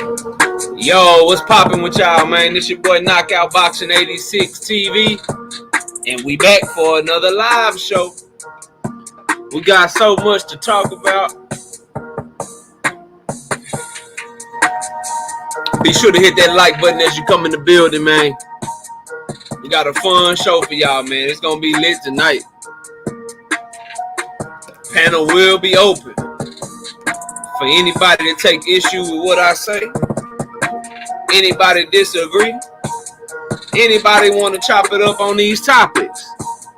Yo, what's poppin' with y'all, man? This your boy Knockout Boxing 86 TV, and we back for another live show. We got so much to talk about. Be sure to hit that like button as you come in the building, man. We got a fun show for y'all, man. It's gonna be lit tonight. Panel will be open for anybody to take issue with what I say. Anybody disagree? Anybody want to chop it up on these topics?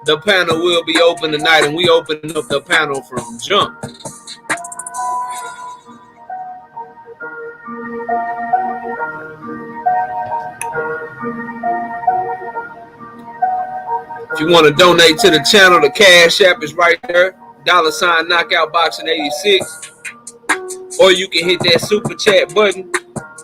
The panel will be open tonight, and we open up the panel from jump. If you want to donate to the channel, the CashApp is right there. $ Knockout Boxing 86. Or you can hit that super chat button.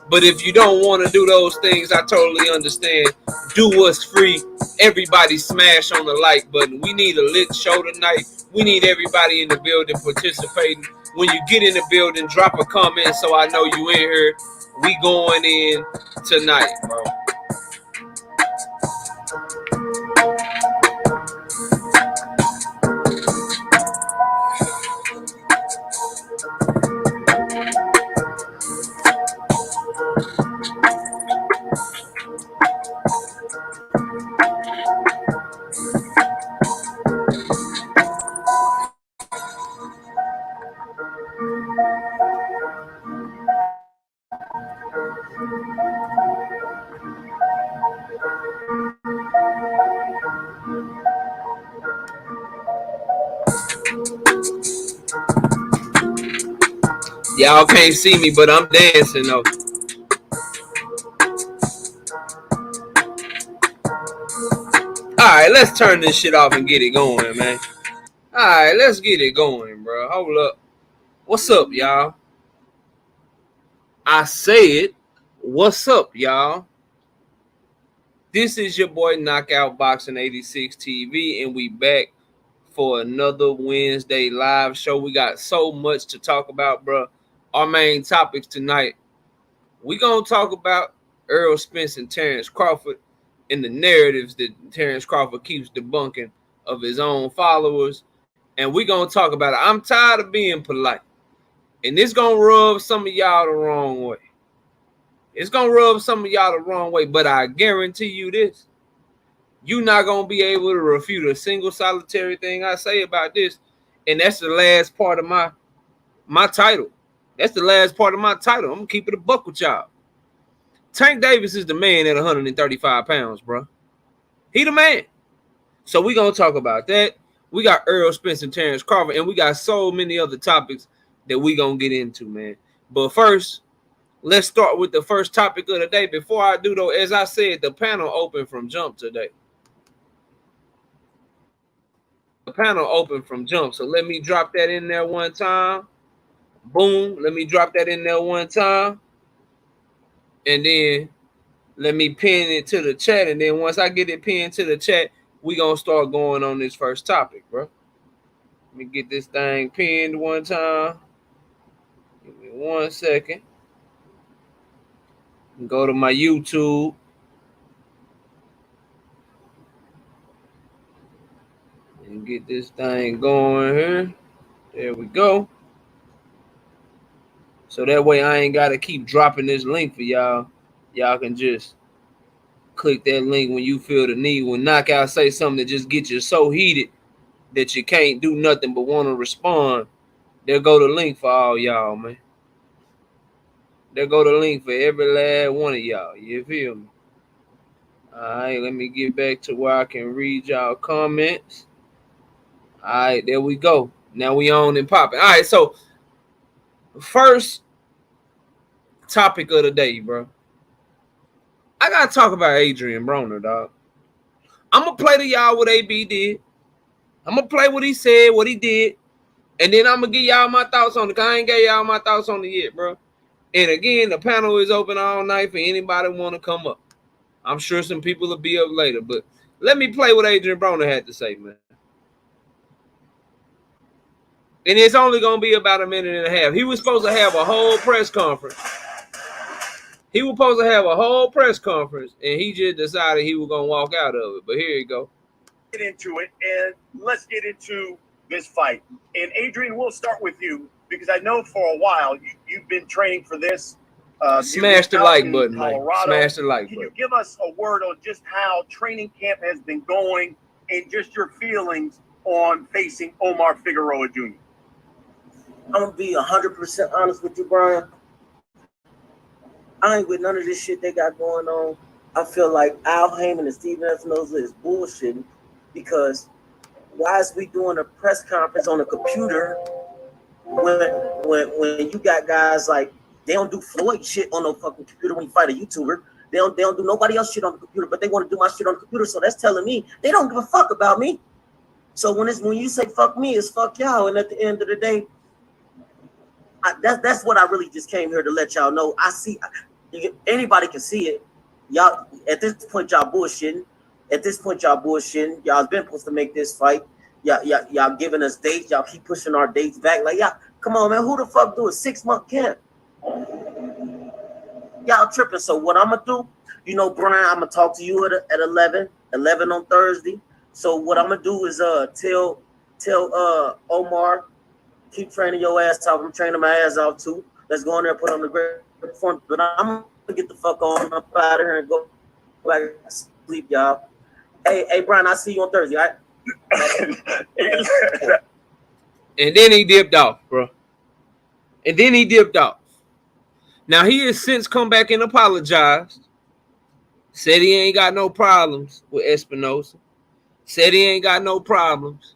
But if you don't want to do those things, I totally understand. Do what's free. Everybody smash on the like button. We need a lit show tonight. We need everybody in the building participating. When you get in the building, drop a comment so I know you in here. We going in tonight, bro. Y'all can't see me, but I'm dancing though. Alright, let's turn this shit off and get it going, man. Alright, let's get it going, bro. Hold up. What's up, y'all? I said, what's up, y'all? This is your boy Knockout Boxing 86 TV, and we back for another Wednesday live show. We got so much to talk about, bro. Our main topics tonight, we gonna talk about Errol Spence and Terence Crawford and the narratives that Terence Crawford keeps debunking of his own followers. And we gonna talk about it. I'm tired of being polite. And it's gonna rub some of y'all the wrong way. It's gonna rub some of y'all the wrong way, but I guarantee you this. You're not gonna be able to refute a single solitary thing I say about this. And that's the last part of my title. That's the last part of my title. I'm gonna keep it a buck with y'all. Tank Davis is the man at 135 pounds, bro. He the man. So we gonna talk about that. We got Errol Spence and Terence Crawford, and we got so many other topics that we gonna get into, man. But first, let's start with the first topic of the day. Before I do, though, as I said, the panel open from jump today. The panel open from jump. So let me drop that in there one time. Boom. Let me drop that in there one time. And then let me pin it to the chat. And then once I get it pinned to the chat, we gonna start going on this first topic, bro. Let me get this thing pinned one time. Give me 1 second. Go to my YouTube. And get this thing going here. There we go. So that way I ain't got to keep dropping this link for y'all. Y'all can just click that link when you feel the need. When Knockout say something that just gets you so heated that you can't do nothing but want to respond, there go the link for all y'all, man. There go the link for every last one of y'all. You feel me? All right, let me get back to where I can read y'all comments. All right, there we go. Now we on and popping. All right, so first topic of the day, bro. I gotta talk about Adrien Broner, dog. I'm gonna play to y'all what AB did. I'm gonna play what he said, what he did, and then I'm gonna give y'all my thoughts on it. I ain't gave y'all my thoughts on it yet, bro. And again, the panel is open all night for anybody want to come up. I'm sure some people will be up later, but let me play what Adrien Broner had to say, man. And it's only going to be about a minute and a half. He was supposed to have a whole press conference He was supposed to have a whole press conference, and he just decided he was gonna walk out of it. But here you go. Get into it, and let's get into this fight. And Adrien, we'll start with you because I know for a while you've been training for this. Smash the like button, man. Smash the like button. Can you give us a word on just how training camp has been going and just your feelings on facing Omar Figueroa Jr.? I'm gonna be 100% honest with you, Brian. I ain't with none of this shit they got going on. I feel like Al Heyman and Steven Espinoza is bullshitting because why is we doing a press conference on a computer when you got guys like they don't do Floyd shit on no fucking computer when you fight a YouTuber. They don't do nobody else shit on the computer, but they want to do my shit on the computer. So that's telling me they don't give a fuck about me. So when you say fuck me, it's fuck y'all. And at the end of the day, that's what I really just came here to let y'all know. I see anybody can see it. Y'all at this point y'all bullshitting. Y'all's been supposed to make this fight. Y'all giving us dates. Y'all keep pushing our dates back. Like y'all, come on, man. Who the fuck do a 6-month camp? Y'all tripping. So what I'm gonna do, Brian, I'm gonna talk to you at 11 on Thursday. So what I'm gonna do is tell Omar, keep training your ass off. I'm training my ass off too. Let's go in there and put on the great performance. But I'm gonna get the fuck on up out of here and go back to sleep, y'all. Hey, Brian, I'll see you on Thursday, all right? And then he dipped off, bro. Now, he has since come back and apologized. Said he ain't got no problems with Espinoza. Said he ain't got no problems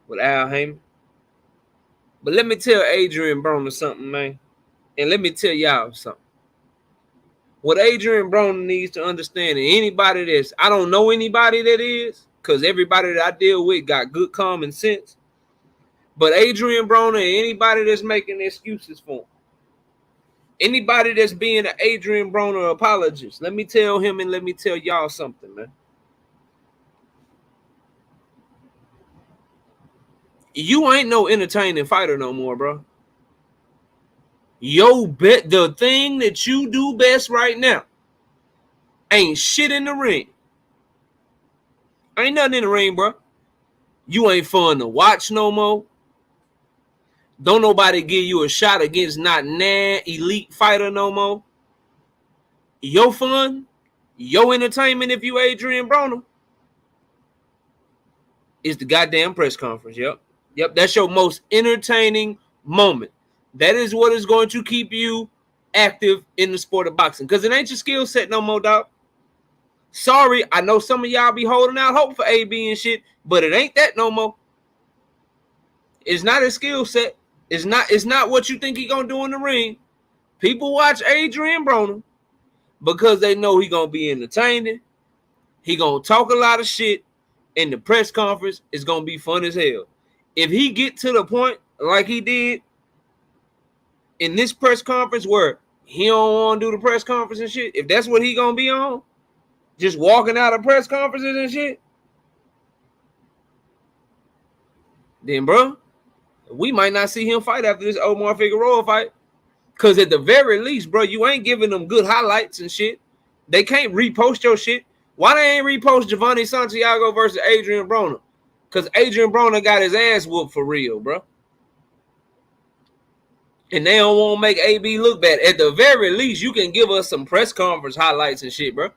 with Al Heyman. But let me tell Adrien Broner something, man. And let me tell y'all something. What Adrien Broner needs to understand, and anybody that's, I don't know anybody that is, because everybody that I deal with got good common sense. But Adrien Broner and anybody that's making excuses for him, anybody that's being an Adrien Broner apologist, let me tell him and let me tell y'all something, man. You ain't no entertaining fighter no more, bro. The thing that you do best right now ain't shit in the ring. Ain't nothing in the ring, bro. You ain't fun to watch no more. Don't nobody give you a shot against not nan elite fighter no more. Your fun, your entertainment, if you Adrien Broner, is the goddamn press conference. Yep, that's your most entertaining moment. That is what is going to keep you active in the sport of boxing. Because it ain't your skill set no more, dog. Sorry, I know some of y'all be holding out hope for AB and shit, but it ain't that no more. It's not his skill set. It's not what you think he gonna do in the ring. People watch Adrien Broner because they know he gonna be entertaining. He gonna talk a lot of shit, and the press conference is gonna be fun as hell. If he get to the point like he did in this press conference where he don't want to do the press conference and shit, if that's what he gonna be on, just walking out of press conferences and shit, then, bro, we might not see him fight after this Omar Figueroa fight. Because at the very least, bro, you ain't giving them good highlights and shit. They can't repost your shit. Why they ain't repost Giovanni Santiago versus Adrien Broner? Because Adrien Broner got his ass whooped for real, bro. And they don't want to make AB look bad. At the very least, you can give us some press conference highlights and shit, bro.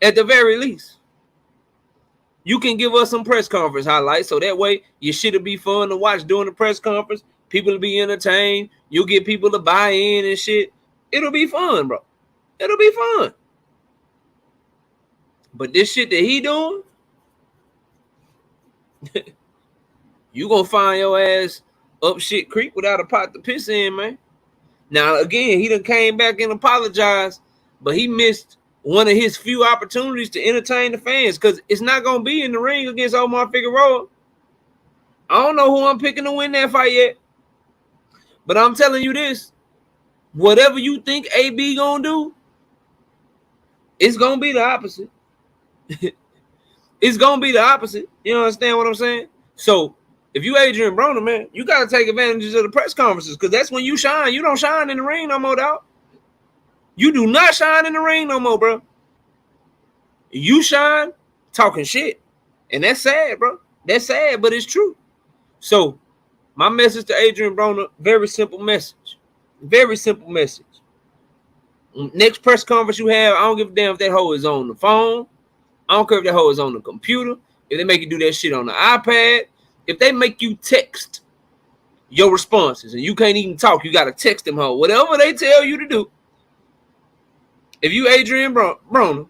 At the very least. You can give us some press conference highlights so that way your shit will be fun to watch during the press conference. People will be entertained. You'll get people to buy in and shit. It'll be fun, bro. It'll be fun. But this shit that he doing, you gonna find your ass up shit creek without a pot to piss in, man. Now, again, he done came back and apologized, but he missed one of his few opportunities to entertain the fans because it's not going to be in the ring against Omar Figueroa. I don't know who I'm picking to win that fight yet, but I'm telling you this. Whatever you think AB going to do, it's going to be the opposite. It's going to be the opposite. You understand what I'm saying? So, if you Adrien Broner, man, you got to take advantage of the press conferences because that's when you shine. You don't shine in the ring no more, dog. You do not shine in the ring no more, bro. You shine talking shit. And that's sad, bro. That's sad, but it's true. So, my message to Adrien Broner, very simple message. Very simple message. Next press conference you have, I don't give a damn if that hoe is on the phone. I don't care if that hoe is on the computer. If they make you do that shit on the iPad. If they make you text your responses and you can't even talk, you got to text them hoe. Whatever they tell you to do. If you Adrien Broner,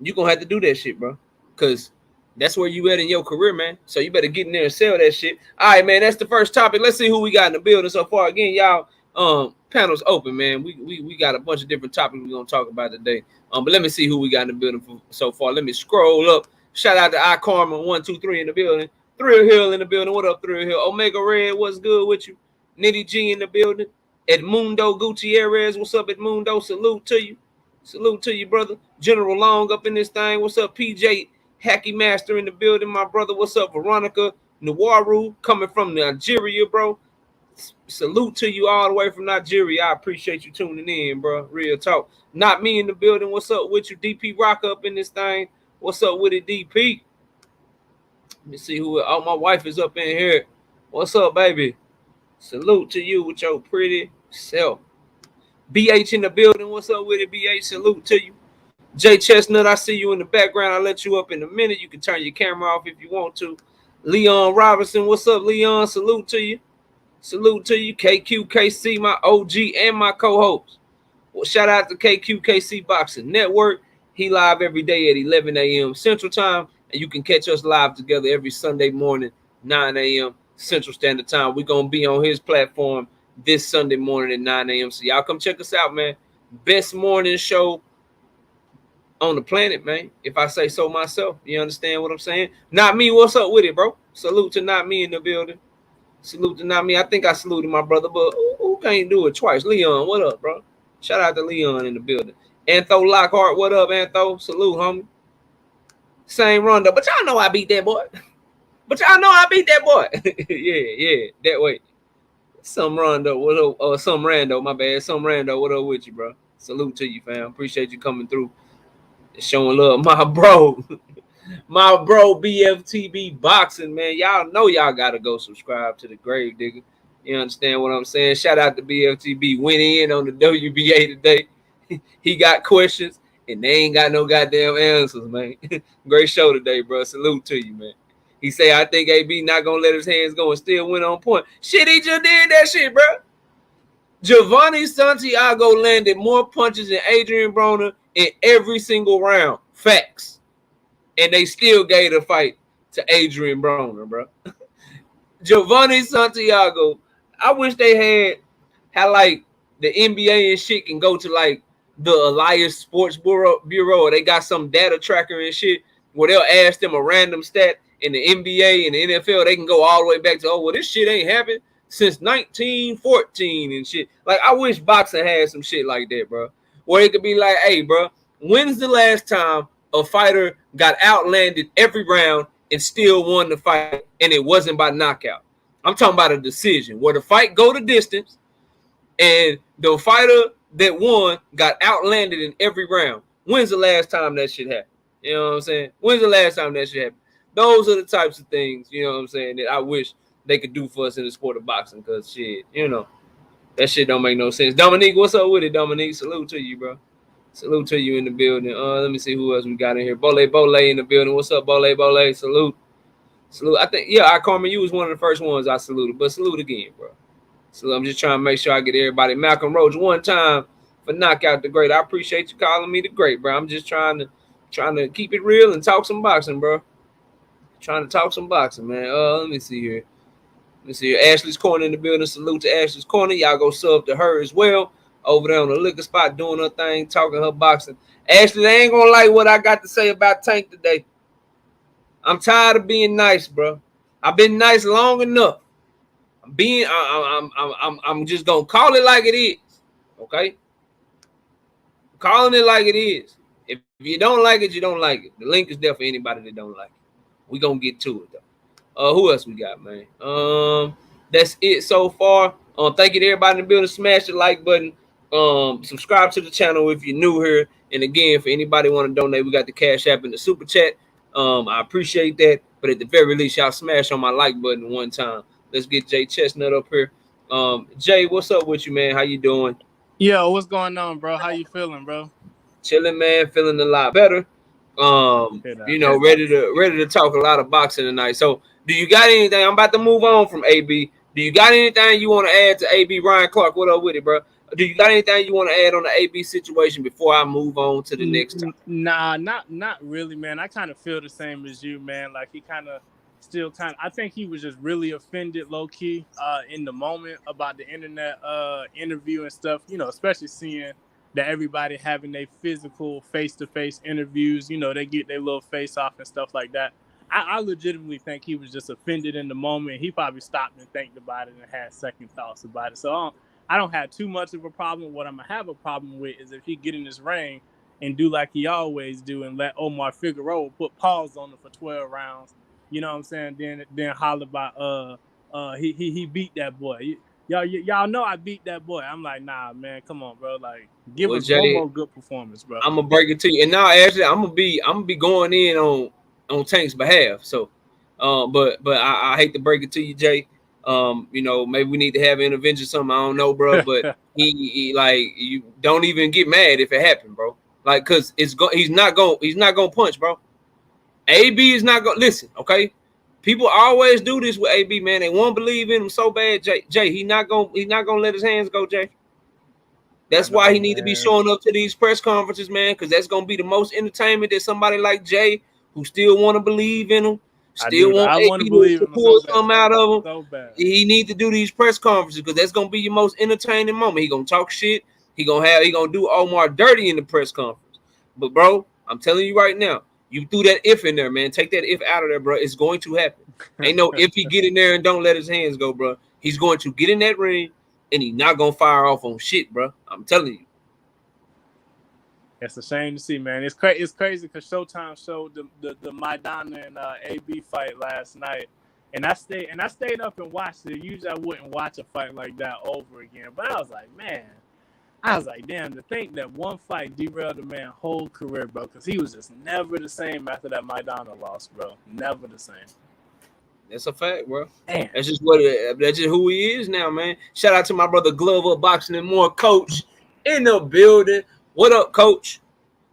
you're going to have to do that shit, bro. Because that's where you at in your career, man. So you better get in there and sell that shit. All right, man, that's the first topic. Let's see who we got in the building so far. Again, y'all, panel's open, man. We got a bunch of different topics we're going to talk about today. But let me see who we got in the building so far. Let me scroll up. Shout out to iKarma123 in the building. Thrill Hill in the building. What up, Thrill Hill? Omega Red, what's good with you? Nitty G in the building. Edmundo Gutierrez, what's up, Edmundo? Salute to you. Salute to you, brother. General Long up in this thing. What's up, PJ? Hacky Master in the building, my brother. What's up, Veronica Nawaru, coming from Nigeria, bro. Salute to you all the way from Nigeria. I appreciate you tuning in, bro. Real talk. Not me in the building. What's up with you? DP Rock up in this thing. What's up with it, DP? Let me see who. Oh, my wife is up in here. What's up, baby? Salute to you with your pretty self. BH in the building. What's up with it, BH? Salute to you. Jay Chestnut, I see you in the background. I'll let you up in a minute. You can turn your camera off if you want to. Leon Robinson, what's up, Leon? Salute to you. Salute to you. KQKC, my OG and my co-host. Well, shout out to KQKC Boxing Network. He live every day at 11 a.m. Central Time. And you can catch us live together every Sunday morning, 9 a.m. Central Standard Time. We're going to be on his platform this Sunday morning at 9 a.m. So y'all come check us out, man. Best morning show on the planet, man. If I say so myself, you understand what I'm saying? Not me, what's up with it, bro? Salute to Not Me in the building. Salute to Not Me. I think I saluted my brother, but who can't do it twice? Leon, what up, bro? Shout out to Leon in the building. Antho Lockhart, what up, Antho? Salute, homie. Same Rondo, but y'all know I beat that boy. But y'all know I beat that boy. yeah, that way. Some Rondo, what up? Some Rando, my bad. Some Rando, what up with you, bro? Salute to you, fam. Appreciate you coming through. Showing love, my bro BFTB Boxing, man. Y'all know y'all gotta go subscribe to the Grave Digger. You understand what I'm saying? Shout out to BFTB. Went in on the WBA today. He got questions and they ain't got no goddamn answers, man. Great show today, bro. Salute to you, man. He say, I think AB not gonna let his hands go and still went on point. Shit, he just did that shit, bro. Giovanni Santiago landed more punches than Adrien Broner in every single round. Facts. And they still gave the fight to Adrien Broner, bro. Giovanni Santiago, I wish they had like the NBA and shit can go to like the Elias Sports Bureau. They got some data tracker and shit where they'll ask them a random stat in the NBA and the NFL. They can go all the way back to, oh, well, this shit ain't happened since 1914 and shit. Like, I wish boxing had some shit like that, bro. Where it could be like, hey, bro, when's the last time a fighter got outlanded every round and still won the fight and it wasn't by knockout? I'm talking about a decision where the fight go the distance and the fighter that won got outlanded in every round. When's the last time that shit happened? You know what I'm saying? When's the last time that shit happened? Those are the types of things, you know what I'm saying, that I wish they could do for us in the sport of boxing because, shit, you know, that shit don't make no sense. Dominique, what's up with it, Dominique? Salute to you, bro. Salute to you in the building. Let me see who else we got in here. Bole in the building. What's up, Bole? Salute. Salute. I think, yeah, Carmen, you was one of the first ones I saluted, but salute again, bro. So I'm just trying to make sure I get everybody. Malcolm Roach, one time for Knockout the Great. I appreciate you calling me the Great, bro. I'm just trying to keep it real and talk some boxing, bro. Trying to talk some boxing, man. Let me see here. Ashley's Corner in the building. Salute to Ashley's Corner. Y'all go sub to her as well. Over there on the liquor spot doing her thing, talking her boxing. Ashley, they ain't gonna like what I got to say about Tank today. I'm tired of being nice, bro. I've been nice long enough. I'm just gonna call it like it is. Okay? Calling it like it is. If you don't like it, you don't like it. The link is there for anybody that don't like it. We gonna get to it though. Who else we got, man? That's it so far. Thank you to everybody in the building. Smash the like button. Subscribe to the channel if you're new here. And again, for anybody want to donate, we got the Cash App and the Super Chat. I appreciate that. But at the very least, y'all smash on my like button one time. Let's get Jay Chestnut up here. Jay, what's up with you, man? How you doing? Yo, what's going on, bro? How you feeling, bro? Chilling, man. Feeling a lot better. Ready to talk a lot of boxing tonight. So, do you got anything? I'm about to move on from AB. Do you got anything you want to add to AB? Ryan Clark, what up with it, bro? Do you got anything you want to add on the AB situation before I move on to the next topic? Nah, not really, man. I kind of feel the same as you, man. Like he I think he was just really offended low key in the moment about the internet interview and stuff, especially seeing that everybody having their physical face-to-face interviews, they get their little face off and stuff like that. I legitimately think he was just offended in the moment. He probably stopped and think about it and had second thoughts about it. So I don't have too much of a problem. What I'm going to have a problem with is if he get in this ring and do like he always do and let Omar Figueroa put pause on him for 12 rounds. You know what I'm saying? Then holler about he beat that boy. Y'all know I beat that boy. I'm like, nah, man, come on, bro. Like, give us one more good performance, bro. I'm gonna break it to you. And now actually I'm gonna be going in on Tank's behalf. So but I hate to break it to you, Jay. Maybe we need to have an intervention, something, I don't know, bro. But he like, you don't even get mad if it happened, bro. Like, cause he's not gonna punch, bro. AB is not gonna listen, okay? People always do this with AB, man. They won't believe in him so bad, Jay. He's not gonna let his hands go, Jay. That's why he need to be showing up to these press conferences, man, because that's gonna be the most entertainment that somebody like Jay, who still want to believe in him, still want AB to pull something out of him. So he need to do these press conferences because that's gonna be your most entertaining moment. He gonna talk shit. He gonna do Omar dirty in the press conference. But bro, I'm telling you right now. You threw that if in there, man. Take that if out of there, bro. It's going to happen. Ain't no if he get in there and don't let his hands go, bro. He's going to get in that ring, and he's not going to fire off on shit, bro. I'm telling you. It's a shame to see, man. It's crazy because Showtime showed the Maidana and AB fight last night, and I stayed up and watched it. Usually I wouldn't watch a fight like that over again, but I was like, man. I was like, damn, to think that one fight derailed the man's whole career, bro, because he was just never the same after that Maidana loss, bro. Never the same. That's a fact, bro. Damn. That's just who he is now, man. Shout out to my brother Glover, Boxing and More coach in the building. What up, coach?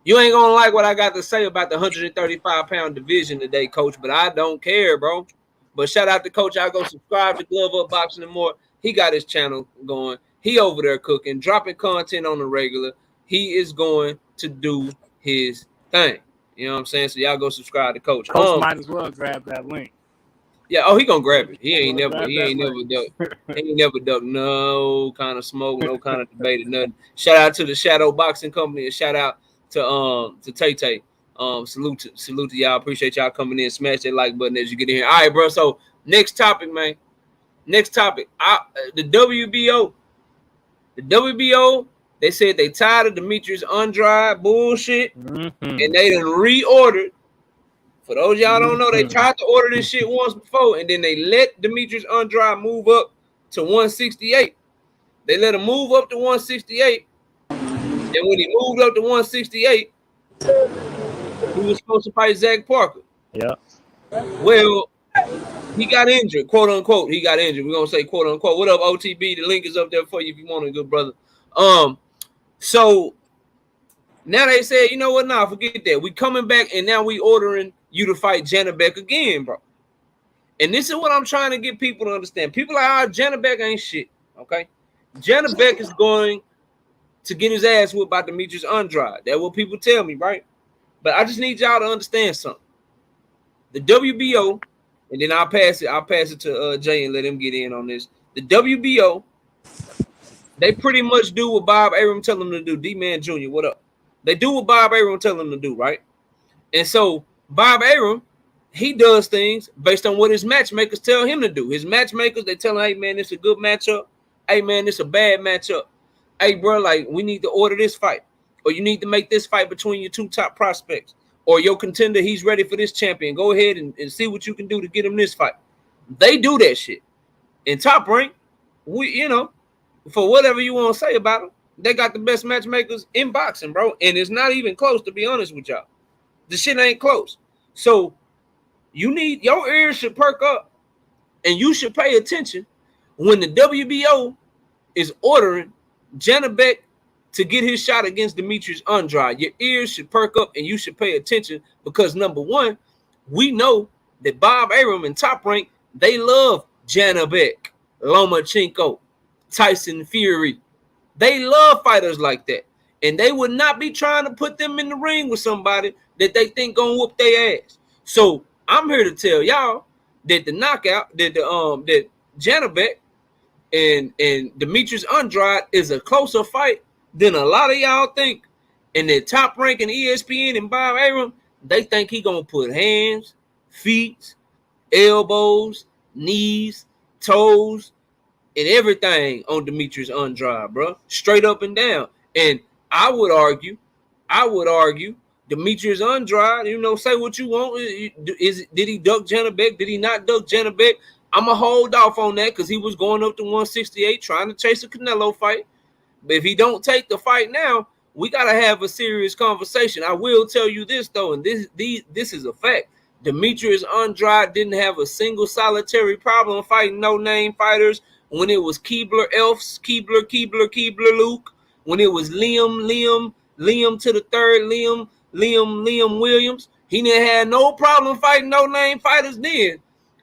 You ain't gonna like what I got to say about the 135-pound division today, coach, but I don't care, bro. But shout out to coach. I go subscribe to Glover, Boxing and More. He got his channel going. He over there cooking, dropping content on the regular. He is going to do his thing. You know what I'm saying? So y'all go subscribe to Coach. Coach might as well grab that link. Yeah, he gonna grab it. He ain't never ducked no kind of smoke, no kind of debate or nothing. Shout out to the Shadow Boxing Company and shout out to Tay. Salute to y'all. Appreciate y'all coming in. Smash that like button as you get in here. All right, bro. So next topic, man. Next topic. The WBO. The WBO, they said they tired of Demetrius Andrade bullshit, and they done reordered. For those y'all don't know, they tried to order this shit once before, and then they let Demetrius Andrade move up to 168. They let him move up to 168, and when he moved up to 168, he was supposed to fight Zach Parker. Yeah. Well, he got injured, quote unquote. He got injured. We're gonna say quote unquote. What up, OTB? The link is up there for you if you want a good brother. So now they said, you know what? Nah, forget that. We coming back and now we ordering you to fight Janabek again, bro. And this is what I'm trying to get people to understand. People like, Janabek ain't shit. Okay. Janabek is going to get his ass whooped by Demetrius Andrade. That's what people tell me, right? But I just need y'all to understand something. The WBO. And then I'll pass it to Jay and let him get in on this. The WBO, they pretty much do what Bob Arum tell them to do. D-Man Jr., what up? They do what Bob Arum tell them to do, right? And so Bob Arum, he does things based on what his matchmakers tell him to do. His matchmakers, they tell him, hey, man, this is a good matchup. Hey, man, this is a bad matchup. Hey, bro, like, we need to order this fight. Or you need to make this fight between your two top prospects. Or your contender, he's ready for this champion. Go ahead and see what you can do to get him this fight. They do that shit. In Top Rank, we for whatever you want to say about them, they got the best matchmakers in boxing, bro. And it's not even close, to be honest with y'all. The shit ain't close. So you need, your ears should perk up and you should pay attention when the WBO is ordering Janabek to get his shot against Demetrius Andrade. Your ears should perk up and you should pay attention because, number one, we know that Bob Arum and Top Rank, they love Janabek, Lomachenko, Tyson Fury. They love fighters like that. And they would not be trying to put them in the ring with somebody that they think gonna whoop their ass. So I'm here to tell y'all that the knockout, that Janabek and Demetrius Andrade is a closer fight than a lot of y'all think. And that Top Rank and ESPN and Bob Arum, they think he gonna put hands, feet, elbows, knees, toes, and everything on Demetrius Andrade, bro. Straight up and down. And I would argue, Demetrius Andrade, you know, say what you want. Did he duck Janabek? Did he not duck Janabek? I'm going to hold off on that because he was going up to 168 trying to chase a Canelo fight. But if he don't take the fight now, we got to have a serious conversation. I will tell you this, though, and this is a fact. Demetrius Andrade didn't have a single solitary problem fighting no-name fighters when it was Keebler Elfs, Keebler Luke, when it was Liam to the third, Liam Williams. He didn't have no problem fighting no-name fighters then.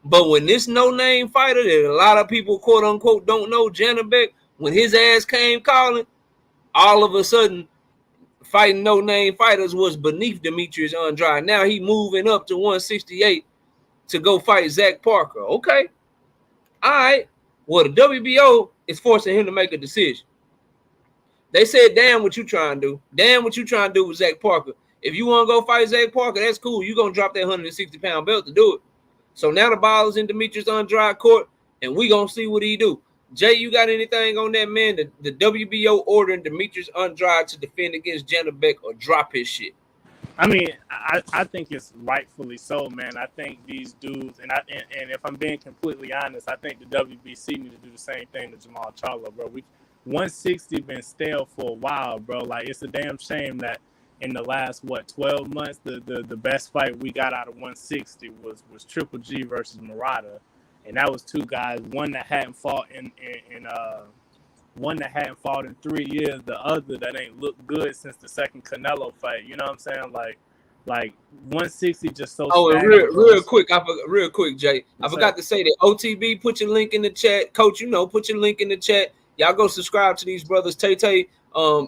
But when this no-name fighter that a lot of people, quote-unquote, don't know, Janabek, when his ass came calling, all of a sudden, fighting no-name fighters was beneath Demetrius Andrade. Now he moving up to 168 to go fight Zach Parker. Okay. All right. Well, the WBO is forcing him to make a decision. They said, damn what you trying to do. Damn what you trying to do with Zach Parker. If you want to go fight Zach Parker, that's cool. You're going to drop that 160-pound belt to do it. So now the ball is in Demetrius Andrade court, and we going to see what he do. Jay, you got anything on that, man? The WBO ordering Demetrius Andrade to defend against Janabek or drop his shit? I mean, I think it's rightfully so, man. I think these dudes, and if I'm being completely honest, I think the WBC need to do the same thing to Jamal Charlo, bro. 160 been stale for a while, bro. Like, it's a damn shame that in the last 12 months, the best fight we got out of 160 was Triple G versus Murata, and that was two guys, one that hadn't fought in 3 years, the other that ain't looked good since the second Canelo fight. You know what I'm saying? Like 160 just so. Oh, and real quick, Jay. I forgot to say that OTB, put your link in the chat, Coach. You know, put your link in the chat. Y'all go subscribe to these brothers, Tay,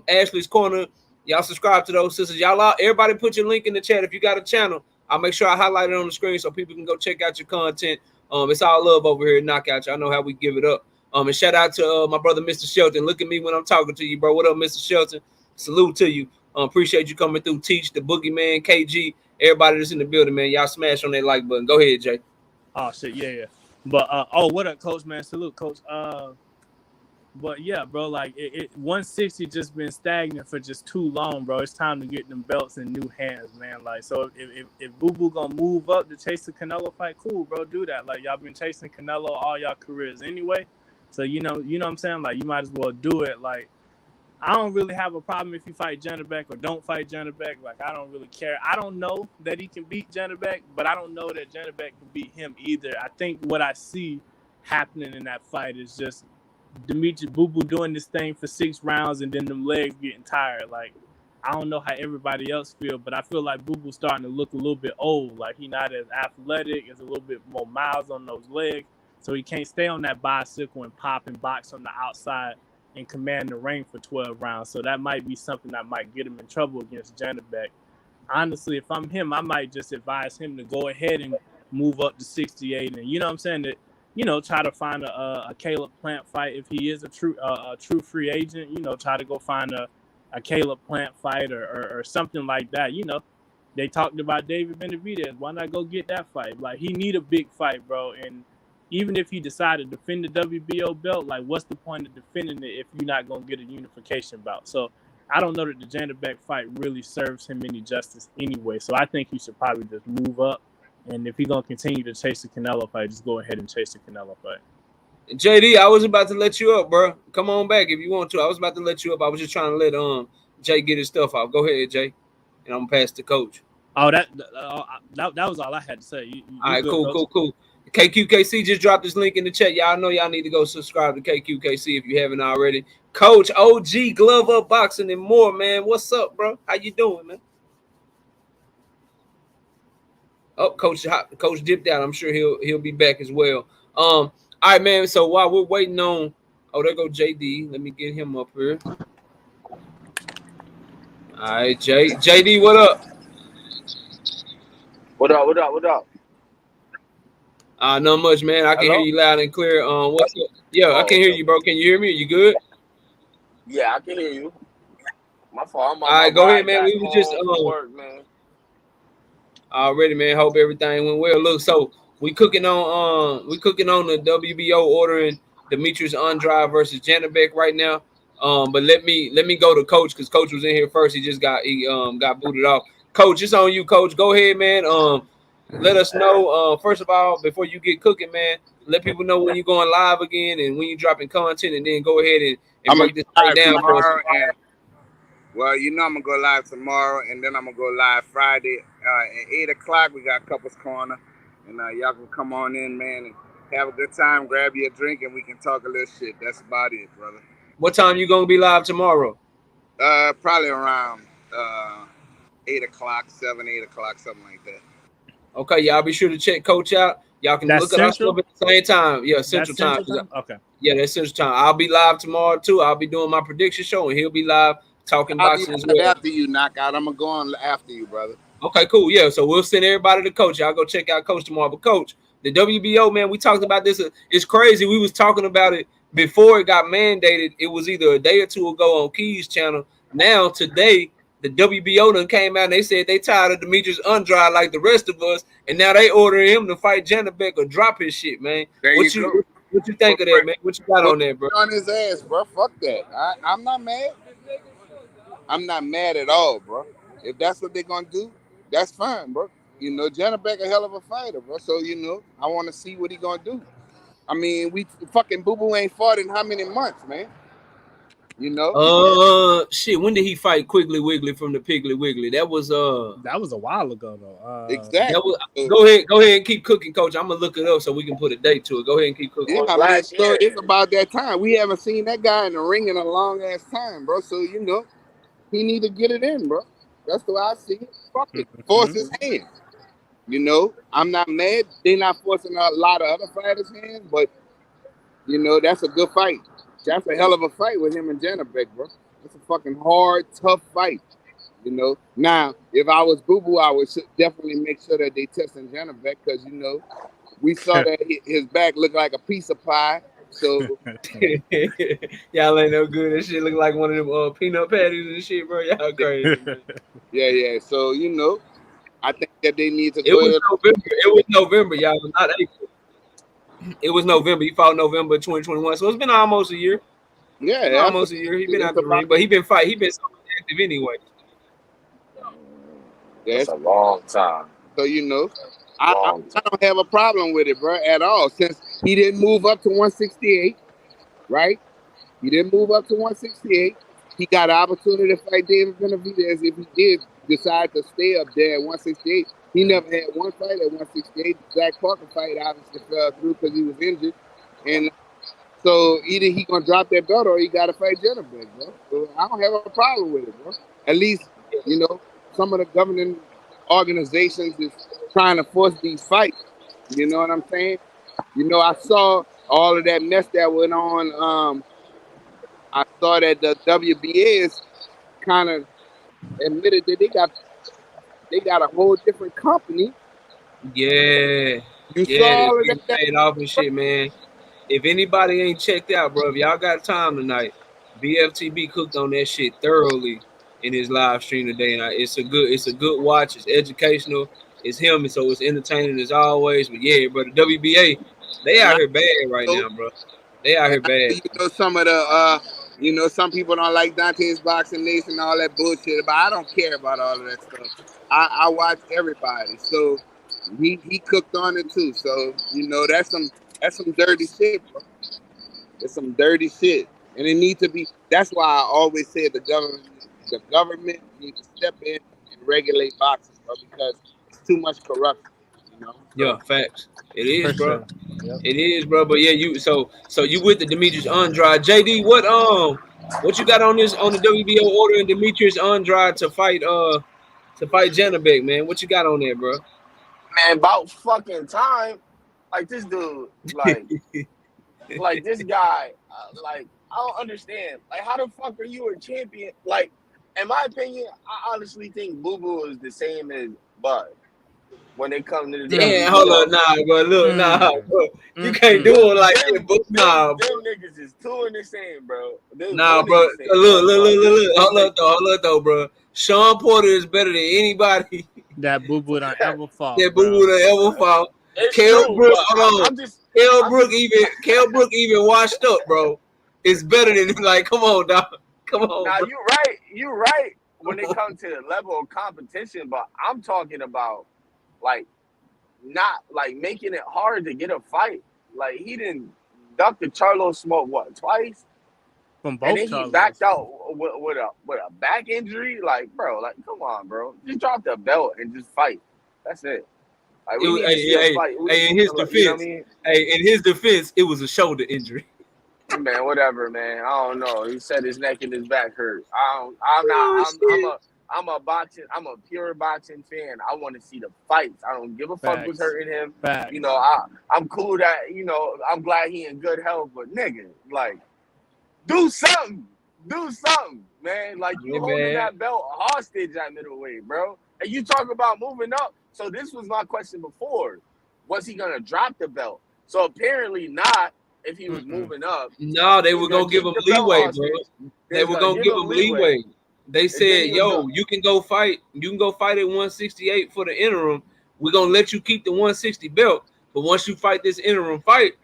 Ashley's Corner. Y'all subscribe to those sisters. Everybody put your link in the chat. If you got a channel, I'll make sure I highlight it on the screen so people can go check out your content. It's all love over here at Knockout. Y'all know how we give it up. And shout out to my brother, Mr. Shelton. Look at me when I'm talking to you, bro. What up, Mr. Shelton? Salute to you. Appreciate you coming through. Teach the Boogeyman, KG, everybody that's in the building, man. Y'all smash on that like button. Go ahead, Jay. Oh shit, yeah. But what up, Coach, man? Salute, Coach. But yeah, bro, like 160 just been stagnant for just too long, bro. It's time to get them belts in new hands, man. Like, so if Boo Boo gonna move up to chase the Canelo fight, cool, bro, do that. Like, y'all been chasing Canelo all y'all careers anyway. So you know what I'm saying? Like, you might as well do it. Like, I don't really have a problem if you fight Janabek or don't fight Janabek. Like, I don't really care. I don't know that he can beat Janabek, but I don't know that Janabek can beat him either. I think what I see happening in that fight is just Demetrius Boo Boo doing this thing for 6 rounds and then them legs getting tired. Like, I don't know how everybody else feel, but I feel like Boo Boo starting to look a little bit old. Like, he not as athletic, there's a little bit more miles on those legs, so he can't stay on that bicycle and pop and box on the outside and command the ring for 12 rounds. So that might be something that might get him in trouble against Janabek. Honestly, if I'm him, I might just advise him to go ahead and move up to 68, and you know what I'm saying, that, you know, try to find a Caleb Plant fight if he is a true free agent. You know, try to go find a Caleb Plant fight or something like that. You know, they talked about David Benavidez. Why not go get that fight? Like, he need a big fight, bro. And even if he decided to defend the WBO belt, like, what's the point of defending it if you're not going to get a unification bout? So I don't know that the Janabek fight really serves him any justice anyway. So I think he should probably just move up. And if he's going to continue to chase the Canelo fight, just go ahead and chase the Canelo fight. JD, I was about to let you up, bro. Come on back if you want to. I was about to let you up. I was just trying to let Jay get his stuff out. Go ahead, Jay, and I'm gonna pass the coach. Oh, that was all I had to say. All You right, good, Coach? cool. KQKC just dropped this link in the chat. Y'all know y'all need to go subscribe to KQKC if you haven't already. Coach OG, Glove Up Boxing and more, man. What's up, bro? How you doing, man? Oh, Coach dipped out. I'm sure he'll be back as well. All right, man. So while we're waiting on, there go JD. Let me get him up here. All right, JD, what up? What up? Not much, man. I can hear you loud and clear. What's up? Yeah, I can hear you, bro. Can you hear me? You good? Yeah, I can hear you. My fault. All right, go ahead, man. We was just work, man. Already, man. Hope everything went well. Look, so we cooking on the WBO ordering Demetrius Andrade versus Janabek right now. But let me go to Coach because Coach was in here first. He got booted off. Coach, it's on you, Coach. Go ahead, man. Let us know. First of all, before you get cooking, man, let people know when you're going live again and when you're dropping content, and then go ahead and break this thing down for us. Well, you know I'm going to go live tomorrow, and then I'm going to go live Friday at 8 o'clock. We got Couples Corner, and y'all can come on in, man, and have a good time. Grab you a drink, and we can talk a little shit. That's about it, brother. What time you going to be live tomorrow? Probably around 8 o'clock, 8 o'clock, something like that. Okay, y'all be sure to check Coach out. Y'all can look at our stuff at the same time. Yeah, Central time. Okay. Yeah, that's Central time. I'll be live tomorrow, too. I'll be doing my prediction show, and he'll be live talking boxing as well. After you, Knockout. I'm going to go on after you, brother. Okay, cool. Yeah, so we'll send everybody to Coach. Y'all go check out Coach tomorrow. But, Coach, the WBO, man, we talked about this. It's crazy. We was talking about it before it got mandated. It was either a day or two ago on Key's channel. Now, today, the WBO done came out and they said they tired of Demetrius Andrade like the rest of us, and now they ordering him to fight Janabek or drop his shit, man. What you think of that, man? What you got on that, bro? On his ass, bro. Fuck that. I'm not mad. I'm not mad at all, bro. If that's what they're gonna do, that's fine, bro. You know, Janabek a hell of a fighter, bro. So you know, I want to see what he gonna do. I mean, we fucking Boo Boo ain't fought in how many months, man? You know? Shit. When did he fight Quiggly Wiggly from the Piggly Wiggly? That was a while ago though. Exactly. Go ahead and keep cooking, Coach. I'm gonna look it up so we can put a date to it. Go ahead and keep cooking. Yeah, I mean, so it's about that time. We haven't seen that guy in the ring in a long ass time, bro. So you know, he need to get it in, bro. That's the way I see it. Fuck it. Force his hand. You know, I'm not mad. They're not forcing a lot of other fighters' hands, but you know, that's a good fight. That's a hell of a fight with him and Janabek, bro. It's a fucking hard, tough fight. You know. Now, if I was Boo Boo, I would definitely make sure that they testing Janabek because you know we saw that his back looked like a piece of pie. So y'all ain't no good. That shit look like one of them peanut patties and shit, bro. Y'all crazy. Yeah. So you know, I think that they need to. It was November, y'all, not April. It was November. He fought November 2021, so it's been almost a year. Yeah, almost a year. He been out the ring, but he been fighting. He been so active anyway. Yeah, it's a long time. So you know, I don't have a problem with it, bro, at all. Since he didn't move up to 168, right? He didn't move up to 168. He got an opportunity to fight David Benavidez if he did decide to stay up there at 168. He never had one fight at 168. The Zach Parker fight obviously fell through because he was injured. And so either he going to drop that belt or he got to fight Janabek, bro. So I don't have a problem with it, bro. At least, you know, some of the governing organizations is trying to force these fights. You know what I'm saying? You know, I saw all of that mess that went on. I saw that the WBA is kind of admitted that they got a whole different company. Yeah. You saw all of that paid off and shit, man. If anybody ain't checked out, bro, if y'all got time tonight, BFTB cooked on that shit thoroughly in his live stream today, and it's a good watch. It's educational. It's him, and so it's entertaining as always. But yeah, bro, the WBA, they out here bad right now, bro. They out here bad. You know, some of the you know, some people don't like Dante's Boxing Nation and all that bullshit, but I don't care about all of that stuff. I watch everybody, so he cooked on it too. So you know, that's some dirty shit, bro. It's some dirty shit, and it needs to be. That's why I always say the government needs to step in and regulate boxing, bro, because it's too much corruption. You know. Yeah, facts. It is, For bro. sure. Yep. It is, bro. But yeah, so you with the Demetrius Andrade. JD, what you got on the WBO order and Demetrius Andrade to fight Janabek, man? What you got on there, bro? Man, about fucking time. Like this dude, like this guy, like I don't understand. Like, how the fuck are you a champion? Like, in my opinion, I honestly think Boo Boo is the same as Bud when they come to the Damn, hold on, nah, bro. Look, nah, bro. You can't do it like that, bro. Nah, bro. Them niggas is two in the same, bro. Nah, bro. Look. Hold up, though, bro. Sean Porter is better than anybody that Boo Boo done ever fought. That Boo Boo done ever fought. Kell Brook even washed up, bro. It's better than like, come on, dog. Come on. Now bro. you right when it comes to the level of competition, but I'm talking about like not like making it hard to get a fight. Like he didn't duck the Charlo smoke twice from both, and then Charlos. He backed out with a back injury. Like, bro, like come on, bro, just drop the belt and just fight. That's it. Like, in his defense, in his defense, it was a shoulder injury. Man, whatever, man. I don't know. He said his neck and his back hurt. I'm a pure boxing fan. I want to see the fights. I don't give a fuck who's hurting him. Facts. You know, I'm cool that, you know, I'm glad he in good health, but nigga, like, do something, man. Like, you holding that belt hostage at middleweight, bro. And you talk about moving up. So this was my question before. Was he gonna drop the belt? So apparently not. If he was moving up, no, they were gonna give him leeway, bro. They were gonna give him leeway. They said, "Yo, you can go fight. You can go fight at 168 for the interim. We're gonna let you keep the 160 belt, but once you fight this interim fight,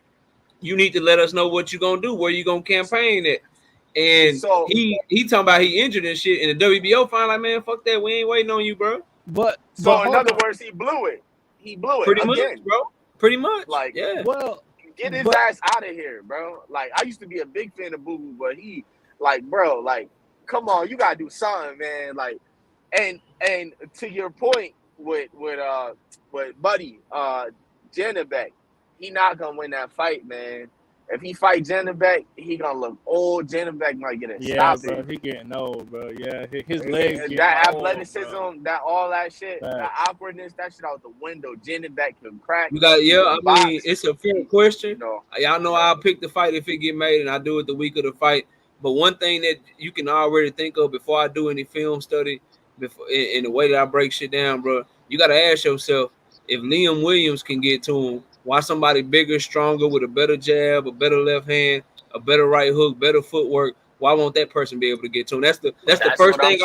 you need to let us know what you're gonna do, where you gonna campaign at." And so he talking about he injured and shit. And the WBO fine like, man, fuck that. We ain't waiting on you, bro. But in other words, he blew it. He blew it pretty again, much, bro. Pretty much, like yeah. Well. Get his ass out of here, bro. Like, I used to be a big fan of Boo Boo, but he, like, bro, like, come on, you gotta do something, man. Like, and to your point with Buddy, Janabek, he not gonna win that fight, man. If he fight Janabek, he gonna look old. Janabek might get a bro. He getting old, bro. Yeah, his legs. That old, athleticism, bro. that all that shit, that awkwardness, that shit out the window. Janabek can crack. You got, I mean, it's a fair question. You know, y'all know I'll pick the fight if it get made, and I do it the week of the fight. But one thing that you can already think of before I do any film study, before in the way that I break shit down, bro, you got to ask yourself, if Liam Williams can get to him, why somebody bigger, stronger, with a better jab, a better left hand, a better right hook, better footwork, why won't that person be able to get to him? That's the first thing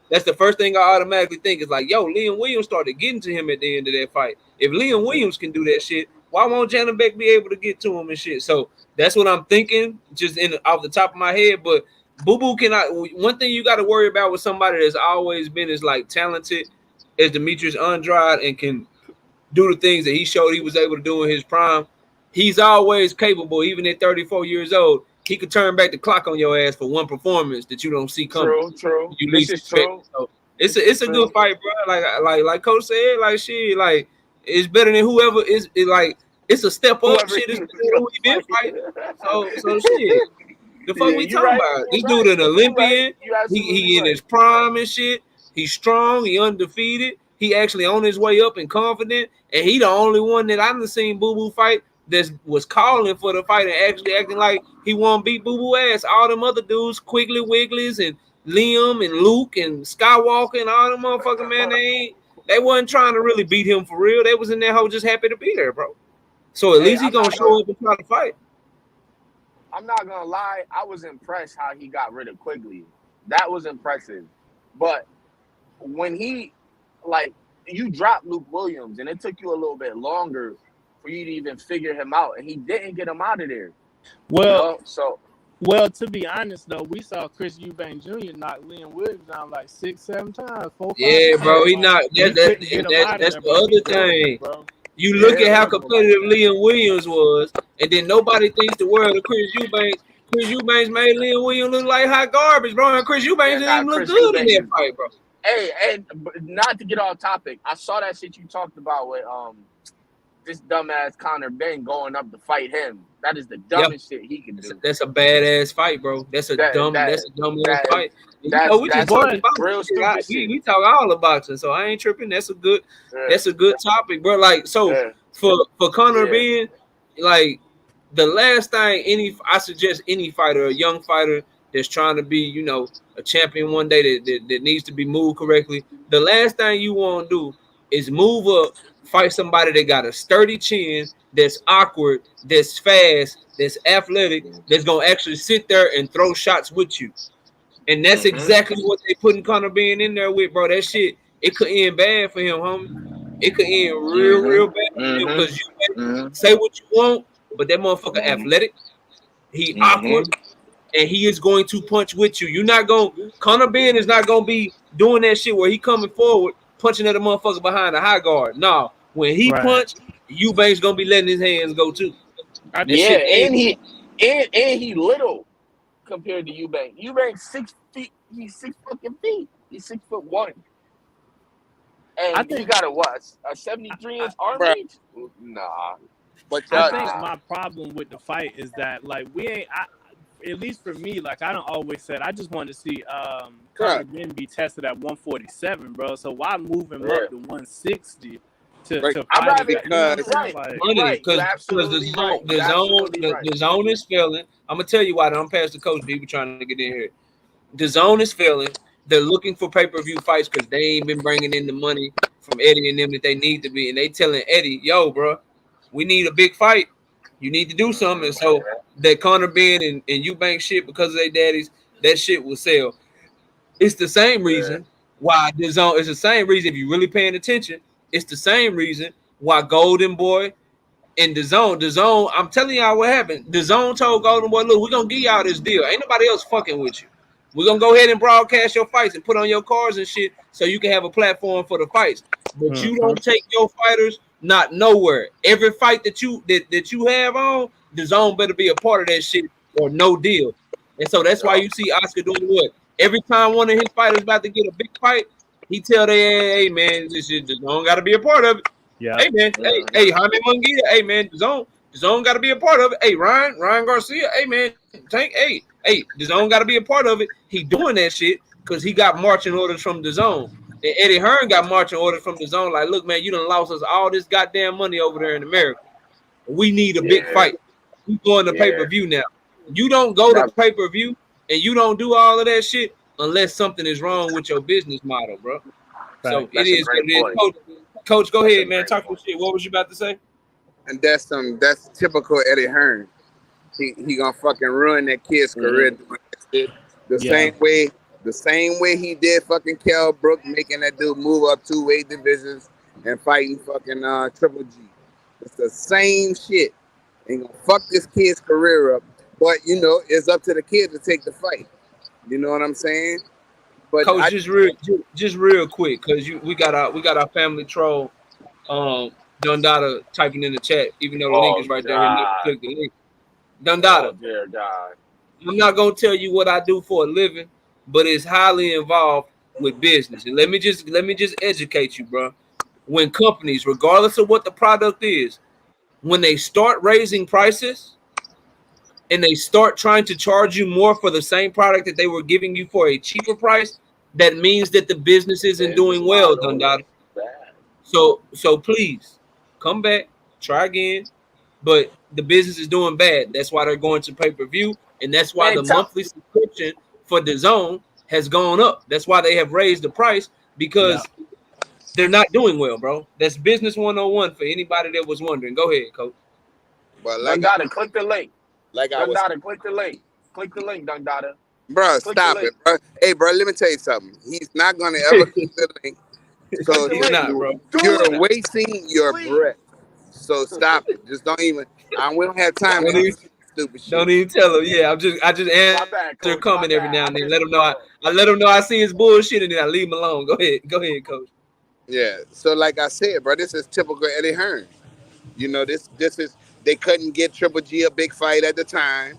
That's the first thing I automatically think is like, yo, Liam Williams started getting to him at the end of that fight. If Liam Williams can do that shit, why won't Janabek be able to get to him and shit? So that's what I'm thinking, just off the top of my head. But Boo Boo cannot. One thing you got to worry about with somebody that's always been as like talented as Demetrius Andrade and can do the things that he showed he was able to do in his prime. He's always capable, even at 34 years old. He could turn back the clock on your ass for one performance that you don't see coming. True. You least expect. So it's a good fight, bro. Like Coach said, like shit, like it's better than whoever is. Like it's a step up. Shit, it's who he been fighting. So shit. The fuck we talking about? This dude an Olympian. He in his prime and shit. He's strong. He undefeated. He actually on his way up and confident. And he the only one that I've seen Boo Boo fight that was calling for the fight and actually acting like he won't beat Boo Boo ass. All them other dudes, Quigley Wigglies and Liam and Luke and Skywalker and all them motherfucking man, they wasn't trying to really beat him for real. They was in that hole just happy to be there, bro. So at least he gonna show up and try to fight. I'm not gonna lie, I was impressed how he got rid of Quigley. That was impressive. But when he, like, you dropped Luke Williams and it took you a little bit longer for you to even figure him out, and he didn't get him out of there. Well, you know? To be honest though, we saw Chris Eubank Jr. knock Liam Williams down like 6-7 times. 4, 5 yeah, bro, he knocked. That's the other thing. You look at how competitive Liam Williams was, and then nobody thinks the world of Chris Eubanks. Chris Eubanks made Leon Williams look like hot garbage, bro. And Chris Eubanks didn't even look good in that fight, bro. Hey, and not to get off topic, I saw that shit you talked about with this dumbass Conor Benn going up to fight him. That is the dumbest shit he can do. That's a badass fight, bro. That's a dumb fight. We just talking about real stupid shit. We talk all the boxing, so I ain't tripping. That's a good topic, bro. Like, so for Conor Benn, like the last thing I suggest any fighter, a young fighter that's trying to be, you know, a champion one day that needs to be moved correctly. The last thing you want to do is move up, fight somebody that got a sturdy chin, that's awkward, that's fast, that's athletic, that's gonna actually sit there and throw shots with you. And that's exactly what they putting Conor Benn in there with, bro. That shit, it could end bad for him, homie. It could end real bad for him because you say what you want, but that motherfucker athletic, he awkward, and he is going to punch with you. You're not going. Conor Benn is not gonna be doing that shit where he coming forward, punching at a motherfucker behind a high guard. No, when he punch, Eubank's gonna be letting his hands go too. And he little compared to Eubank. Eubank's 6 feet. He's 6 fucking feet. He's 6'1". And I think you got a 73-inch arm reach? Nah. But I think my problem with the fight is that like we ain't. At least for me, like I don't always said, I just want to see Conor Benn be tested at 147, bro. So why move him up to 160 to fight? Because the zone is failing. I'm gonna tell you why. I'm past the coach. People trying to get in here. The zone is failing. They're looking for pay-per-view fights because they ain't been bringing in the money from Eddie and them that they need to be, and they telling Eddie, "Yo, bro, we need a big fight. You need to do something." So that Conor Benn and Eubank shit, because of their daddies, that shit will sell. It's the same reason why DAZN. It's the same reason, if you're really paying attention, it's the same reason why Golden Boy and DAZN, I'm telling y'all what happened. DAZN told Golden Boy, look, we're going to give y'all this deal. Ain't nobody else fucking with you. We're going to go ahead and broadcast your fights and put on your cards and shit so you can have a platform for the fights. But you don't take your fighters not nowhere. Every fight that you have on, DAZN better be a part of that shit or no deal. And so that's why you see Oscar doing what? Every time one of his fighters about to get a big fight, he tell hey man, this shit DAZN got to be a part of it. Yeah. Hey man, hey Jaime Munguia, hey man, DAZN got to be a part of it. Hey Ryan Garcia, hey man, Tank, hey DAZN got to be a part of it. He doing that shit because he got marching orders from DAZN. And Eddie Hearn got marching orders from DAZN. Like, look, man, you done lost us all this goddamn money over there in America. We need a big fight. We going to pay-per-view now. You don't go to pay-per-view and you don't do all of that shit unless something is wrong with your business model, bro. So it is what it is. Coach, go ahead, man. Talk your shit. What was you about to say? And that's typical Eddie Hearn. He gonna fucking ruin that kid's career doing that shit. The same way he did fucking Kell Brook, making that dude move up 2 weight divisions and fighting fucking Triple G. It's the same shit. Ain't gonna fuck this kid's career up. But you know, it's up to the kid to take the fight. You know what I'm saying? But Coach, just real quick, because we got our family troll, Dundada typing in the chat, even though the link is right there. Click the link. Dundada. Oh, dear God. I'm not gonna tell you what I do for a living, but it's highly involved with business. And let me just educate you, bro. When companies, regardless of what the product is, when they start raising prices and they start trying to charge you more for the same product that they were giving you for a cheaper price, that means that the business isn't doing well, Dundada. So please come back, try again. But the business is doing bad. That's why they're going to pay-per-view, and that's why the monthly subscription for DAZN has gone up. That's why they have raised the price, because they're not doing well, bro. That's business 101 for anybody that was wondering. Go ahead, Coach. Well, Dundada, click the link. Dundada, click the link. Click the link, Dundada. Bro, stop it, bro. Hey, bro, let me tell you something. He's not going to ever click the link. So he's not, bro. You're wasting your breath. So stop it. Just don't even. We don't have time to do stupid shit. Don't even tell him. Yeah, I just answer a comment every now and then. Let him know I let him know I see his bullshit, and then I leave him alone. Go ahead, Coach. Yeah. So like I said, bro, this is typical Eddie Hearn. You know, this they couldn't get Triple G a big fight at the time,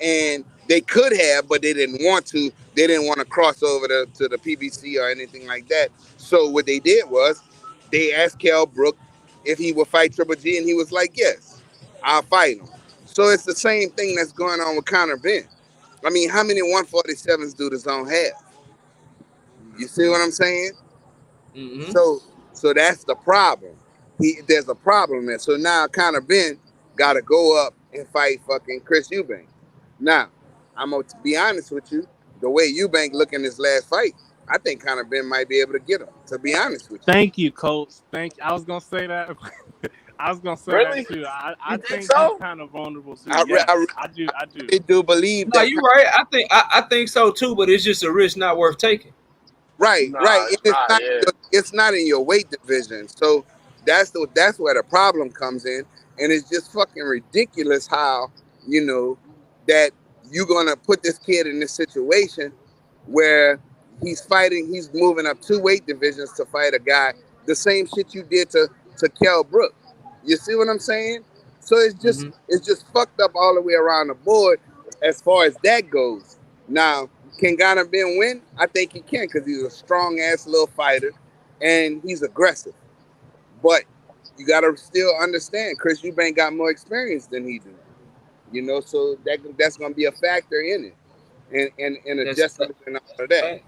and they could have, but they didn't want to. They didn't want to cross over to the PBC or anything like that. So what they did was they asked Kell Brook if he would fight Triple G, and he was like, yes, I'll fight him. So it's the same thing that's going on with Conor Benn. I mean, how many 147s do the zone have? You see what I'm saying? Mm-hmm. So that's the problem. There's a problem there. So now Conor Benn got to go up and fight fucking Chris Eubank. Now, I'm going to be honest with you. The way Eubank looked in his last fight, I think Conor Benn might be able to get him, to be honest with you. Thank you, Coach. Thank you. I was going to say that. I was going to say Really? that, too. I think so? he's kind of vulnerable, too. I do. I do believe No, that. you're right. I think so, too, but it's just a risk not worth taking. Right. It's It's not in your weight division. So that's where the problem comes in. And it's just fucking ridiculous how, that you're going to put this kid in this situation where he's moving up 2 weight divisions to fight a guy, the same shit you did to Kell Brook. You see what I'm saying? So it's just fucked up all the way around the board as far as that goes. Now, can Conor Benn win? I think he can because he's a strong-ass little fighter and he's aggressive. But you got to still understand, Chris Eubank got more experience than he do. So that's going to be a factor in it. And adjustment and all of that.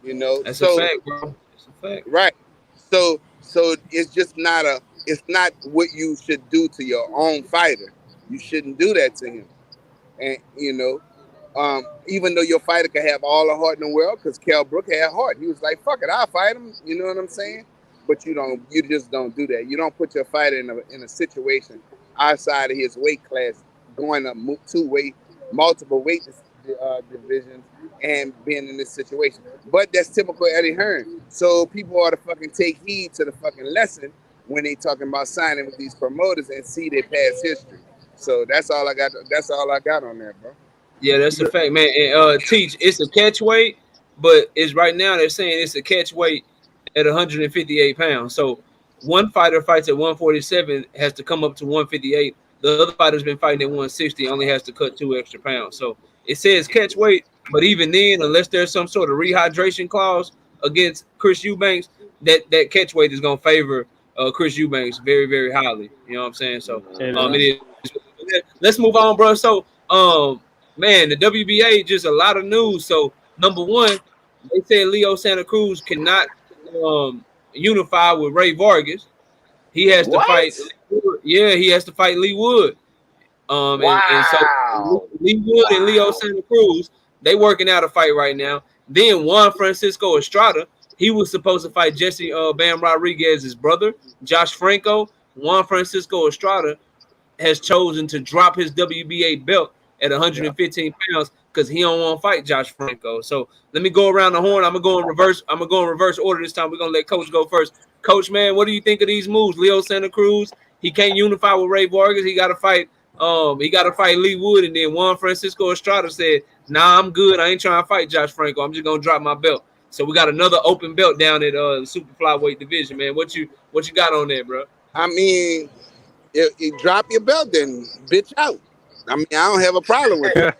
That's a fact, bro. It's a fact. Right. So it's just it's not what you should do to your own fighter. You shouldn't do that to him. And, even though your fighter could have all the heart in the world, because Kell Brook had heart. He was like, fuck it, I'll fight him. You know what I'm saying? But you just don't do that. You don't put your fighter in a situation outside of his weight class, going up multiple weight divisions and being in this situation. But that's typical Eddie Hearn. So people ought to fucking take heed to the fucking lesson when they talking about signing with these promoters and see their past history. So that's all I got. That's all I got on that, bro. Yeah, that's a fact, man. And Teach, it's a catch weight, but it's right now they're saying it's a catch weight at 158 pounds. So one fighter fights at 147 has to come up to 158. The other fighter's been fighting at 160, only has to cut 2 extra pounds. So it says catch weight, but even then, unless there's some sort of rehydration clause against Chris Eubanks, that catch weight is gonna favor Chris Eubanks very, very highly. You know what I'm saying? So it is. Let's move on, bro. So man, the WBA, just a lot of news. So number one, they said Leo Santa Cruz cannot unify with Ray Vargas. He has to fight. Yeah, he has to fight Lee Wood. And so Lee Wood and Leo Santa Cruz, they working out a fight right now. Then Juan Francisco Estrada, he was supposed to fight Jesse Bam Rodriguez's brother, Josh Franco. Juan Francisco Estrada has chosen to drop his WBA belt at 115 pounds because he don't want to fight Josh Franco. So let me go around the horn. I'm gonna go in reverse order this time. We're gonna let Coach go first. Coach, man, what do you think of these moves? Leo Santa Cruz, he can't unify with Ray Vargas. He got to fight Lee Wood, and then Juan Francisco Estrada said, "Nah, I'm good. I ain't trying to fight Josh Franco. I'm just gonna drop my belt." So we got another open belt down at the super flyweight division, man. What you got on there, bro? I mean, if you drop your belt, then bitch out. I mean, I don't have a problem with it.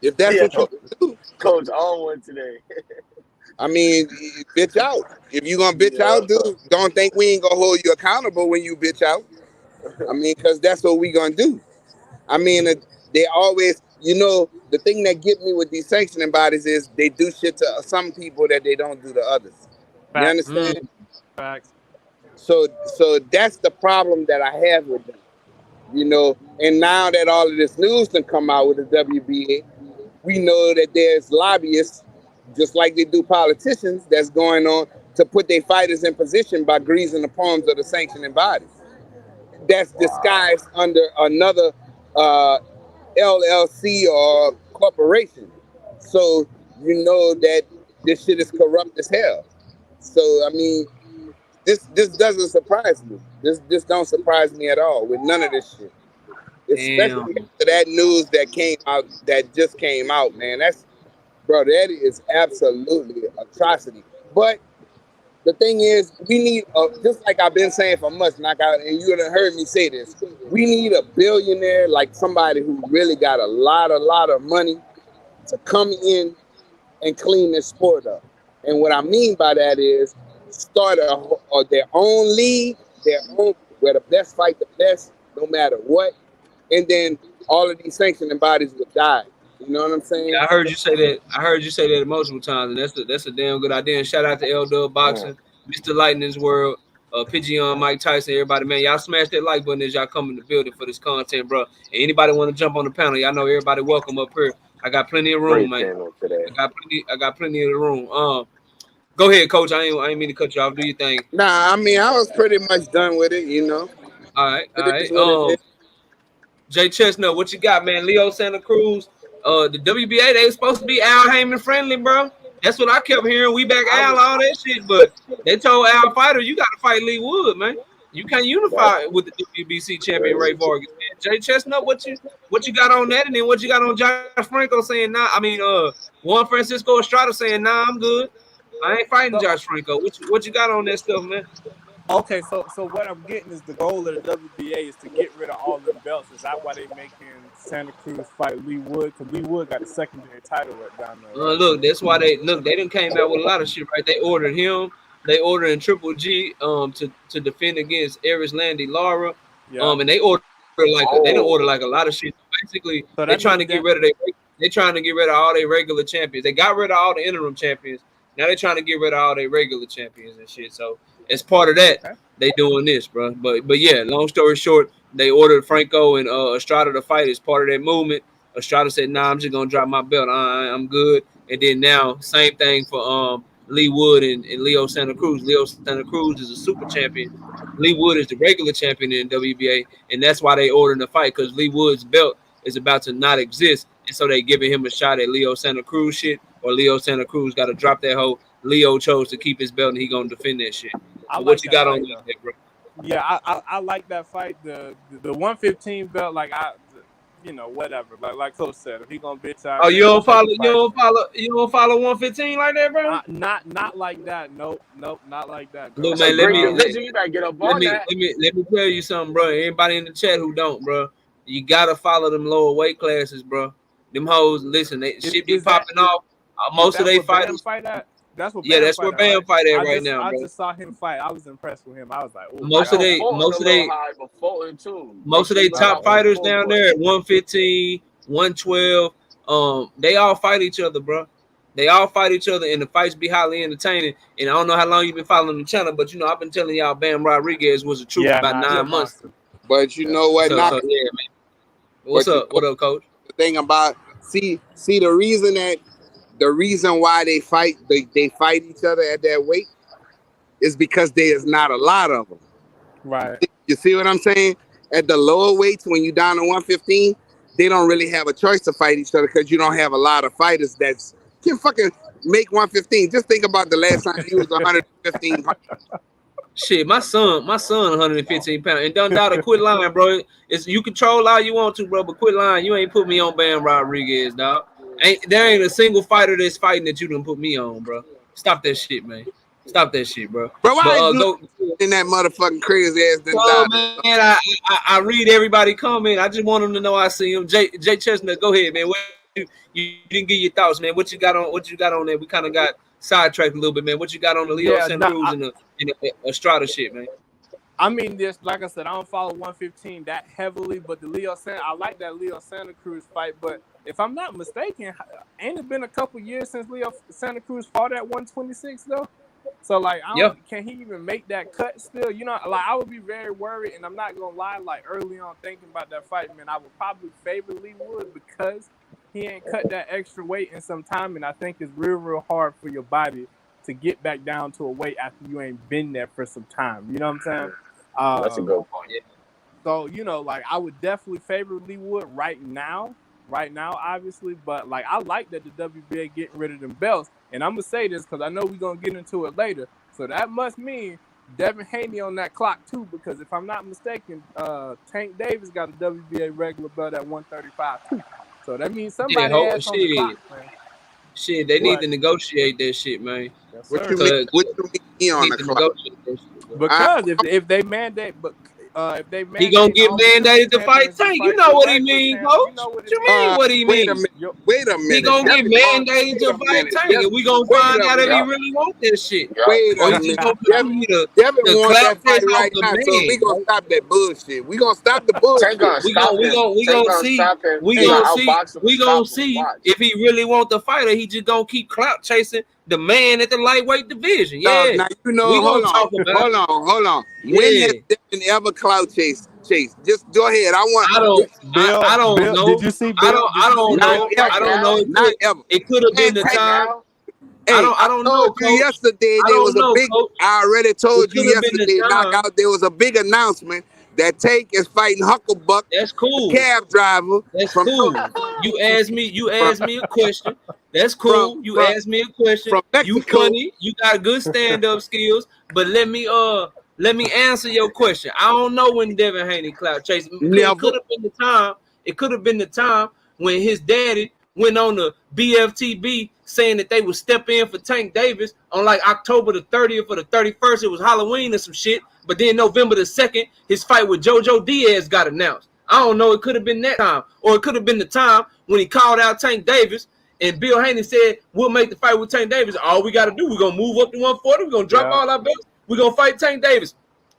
If that's what you do. Coach on one today. I mean, bitch out. If you gonna bitch out, dude, don't think we ain't gonna hold you accountable when you bitch out. I mean, because that's what we gonna do. I mean, they always, the thing that get me with these sanctioning bodies is they do shit to some people that they don't do to others. You understand? Facts. So that's the problem that I have with them. And now that all of this news can come out with the WBA, we know that there's lobbyists, just like they do politicians, that's going on to put their fighters in position by greasing the palms of the sanctioning bodies. That's disguised under another LLC or corporation. So you know that this shit is corrupt as hell. So I mean, this doesn't surprise me. This don't surprise me at all with none of this shit. Especially after that news that just came out, man. That is absolutely atrocity. But the thing is, we need, just like I've been saying for months, knockout, and you have heard me say this, we need a billionaire, like somebody who really got a lot of money to come in and clean this sport up. And what I mean by that is start their own league, their own, where the best fight the best, no matter what. And then all of these sanctioning bodies would die. You know what I'm saying? Yeah, I heard you say that. I heard you say that multiple times, and that's a damn good idea. And shout out to L Boxing, Mr. Lightning's World, Pidgeon, Mike Tyson, everybody, man. Y'all smash that like button as y'all come in the building for this content, bro. And anybody want to jump on the panel, y'all know everybody welcome up here. I got plenty of room, man. I got plenty of the room. Go ahead, Coach. I ain't mean to cut you off. Do your thing. Nah, I mean, I was pretty much done with it, you know. All right. Jay Chestnut, what you got, man? Leo Santa Cruz. The WBA, they supposed to be Al Heyman friendly, bro. That's what I kept hearing. We back Al, all that shit, but they told Al Fighter, you got to fight Lee Wood, man. You can't unify with the WBC champion Ray Vargas, man. Jay Chestnut, what you got on that, and then what you got on Josh Franco saying nah? I mean, Juan Francisco Estrada saying nah, I'm good. I ain't fighting Josh Franco. What you got on that stuff, man? Okay, so what I'm getting is the goal of the WBA is to get rid of all the belts. Is that why they making Santa Cruz fight Lee Wood? Because Lee Wood got a secondary title right down there. Right? Look, that's why they done came out with a lot of shit, right? They ordered him. They ordered Triple G to defend against Eris Landy Lara. Yeah. And they ordered they didn't order like a lot of shit. Basically, so they're trying to get rid of all their regular champions. They got rid of all the interim champions. Now they're trying to get rid of all their regular champions and shit. So as part of that, they doing this, bro. But yeah, long story short, they ordered Franco and Estrada to fight as part of that movement. Estrada said, "Nah, I'm just gonna drop my belt. I'm good." And then now, same thing for Lee Wood and Leo Santa Cruz. Leo Santa Cruz is a super champion. Lee Wood is the regular champion in WBA, and that's why they ordered the fight, because Lee Wood's belt is about to not exist, and so they giving him a shot at Leo Santa Cruz shit, or Leo Santa Cruz got to drop that hoe. Leo chose to keep his belt, and he gonna defend that shit. So what you got on that, bro? Yeah, I like that fight. The 115 belt, like whatever. Like Coach said, if he gonna bitch out. Oh, you don't follow 115 like that, bro? Not like that. Nope, not like that. Look, man, let me tell you something, bro. Everybody in the chat who don't, bro, you gotta follow them lower weight classes, bro. Them hoes, listen, they shit be popping off. Most of they fighters. That's what. That's where Benn fight at right now, bro. I just saw him fight. I was impressed with him. I was like, most of they top fighters down there at 115, 112. They all fight each other, bro. They all fight each other, and the fights be highly entertaining. And I don't know how long you've been following the channel, but I've been telling y'all Bam Rodriguez was a truth about 9 months. But you know what? Man. What's up? What up, Coach? The thing about see the reason why they fight each other at that weight is because there's not a lot of them. Right. You see what I'm saying? At the lower weights, when you're down to 115, they don't really have a choice to fight each other because you don't have a lot of fighters that can fucking make 115. Just think about the last time he was 115 pounds. Shit, my son 115 pounds. And don't doubt it, quit lying, bro. You control all you want to, bro, but quit lying. You ain't put me on Bam Rodriguez, dog. There ain't a single fighter that's fighting that you done put me on, bro. Stop that shit, man. Stop that shit, bro. Bro, why go in that motherfucking crazy ass? Man, I read everybody comment. I just want them to know I see him. Jay Chestnut, go ahead, man. You didn't give your thoughts, man. What you got on there? We kind of got sidetracked a little bit, man. What you got on the Leo Santa Cruz and the Estrada shit, man? I mean, like I said, I don't follow 115 that heavily, but I like that Leo Santa Cruz fight. But if I'm not mistaken, ain't it been a couple years since Leo Santa Cruz fought at 126 though? So like, can he even make that cut still? Like I would be very worried, and I'm not gonna lie. Like early on, thinking about that fight, man, I would probably favor Lee Wood because he ain't cut that extra weight in some time, and I think it's real hard for your body to get back down to a weight after you ain't been there for some time. You know what I'm saying? That's a good point. Yeah. So, like I would definitely favor Lee Wood right now, obviously. But like I like that the WBA getting rid of them belts. And I'm gonna say this because I know we're gonna get into it later. So that must mean Devin Haney on that clock too, because if I'm not mistaken, Tank Davis got a WBA regular belt at 135 too. So that means somebody has on the clock, man. Shit, they need to negotiate that shit, man. Yes, What sir. you mean? What you mean he on Need the to clock? negotiate that shit, bro. Because if they mandate, He gonna get all the super mandated to fight champions to Tank. You fight know the what he regular mean, champ, you coach? know what What it you means. mean? What he Wait a mean? minute. Wait a minute. He gonna get Devin, mandated wait to a fight minute. Tank, and we gonna Wait find a out if he minute. really want that shit. Wait Or a he just minute. gonna continue to Devin wants clout that fight chase off right the now, so we man. gonna stop that bullshit. We gonna stop the Tank bullshit. gonna We stop gonna him. we Tank gonna gonna see stop him. we He gonna gonna see outbox him. we Stop gonna him. see Watch. if he really want the fighter. He just gonna keep clout chasing the man at the lightweight division. Dog, Yeah, now you know. we gonna Hold on. talk about it. Hold on. When Yeah. has Devin ever clout chased? Just go ahead. I want. I don't know. Did you see Bill? I don't Not know. ever. I don't know. Not ever. It could have been the Right time. now, Hey, I don't know, told you coach. yesterday I there don't was a know, big. coach. I already It told you could have been the yesterday, time. knockout. There was a big announcement that Tank is fighting Hucklebuck, That's the cool. cab driver That's from cool. You asked me a question. That's cool. You asked me a question. from You Mexico. funny. You got good stand-up skills. But let me answer your question. I don't know when Devin Haney clout chased. Never. It could have been the time. It could have been the time when his daddy went on the BFTB saying that they would step in for Tank Davis on like October the 30th or the 31st. It was Halloween or some shit. But then November the 2nd, his fight with JoJo Diaz got announced. I don't know. It could have been that time. Or it could have been the time when he called out Tank Davis and Bill Haney said, we'll make the fight with Tank Davis. All we got to do, we're going to move up to 140. We're going to drop all our belts. We're going to fight Tank Davis.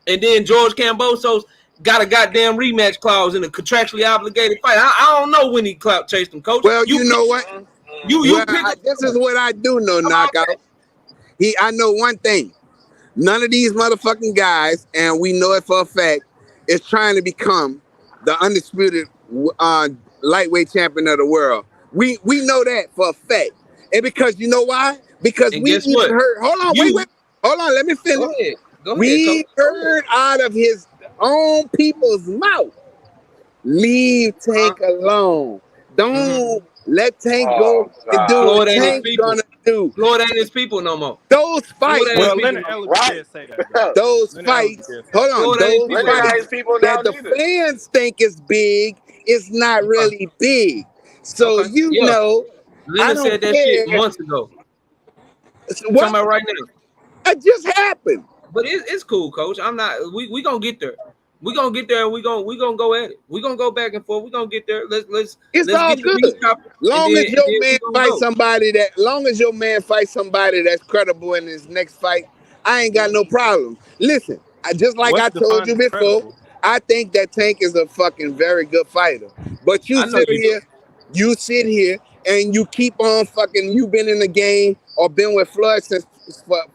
And then George Kambosos got a goddamn rematch clause in a contractually obligated fight. I don't know when he clout chased him, coach. Well, you know what? This is what I do know, knockout. I know one thing. None of these motherfucking guys, and we know it for a fact, is trying to become the undisputed lightweight champion of the world. We know that for a fact. And because you know why? Because we even heard. Hold on, wait. Hold on, let me finish. Go ahead, we heard out of his own people's mouth. Leave Tank alone. Don't let Tank go and do what Tank's gonna do. Floyd ain't his people no more. Those fights. Well, Leonard Ellis did say that. Those fights. Hold on. Those fights that the fans think is big is not really big. So you know, Leonard said that shit months ago. What? Talking about right now. It just happened. But it's cool, coach. I'm not. We gonna get there. We gonna get there, and we gonna go at it. We gonna go back and forth. We gonna get there. Let's all get good. Long as your man fight somebody that's credible in his next fight, I ain't got no problem. Listen, just like I told you before, I think that Tank is a fucking very good fighter. But you sit here and you keep on fucking. You been in the game or been with Floyd since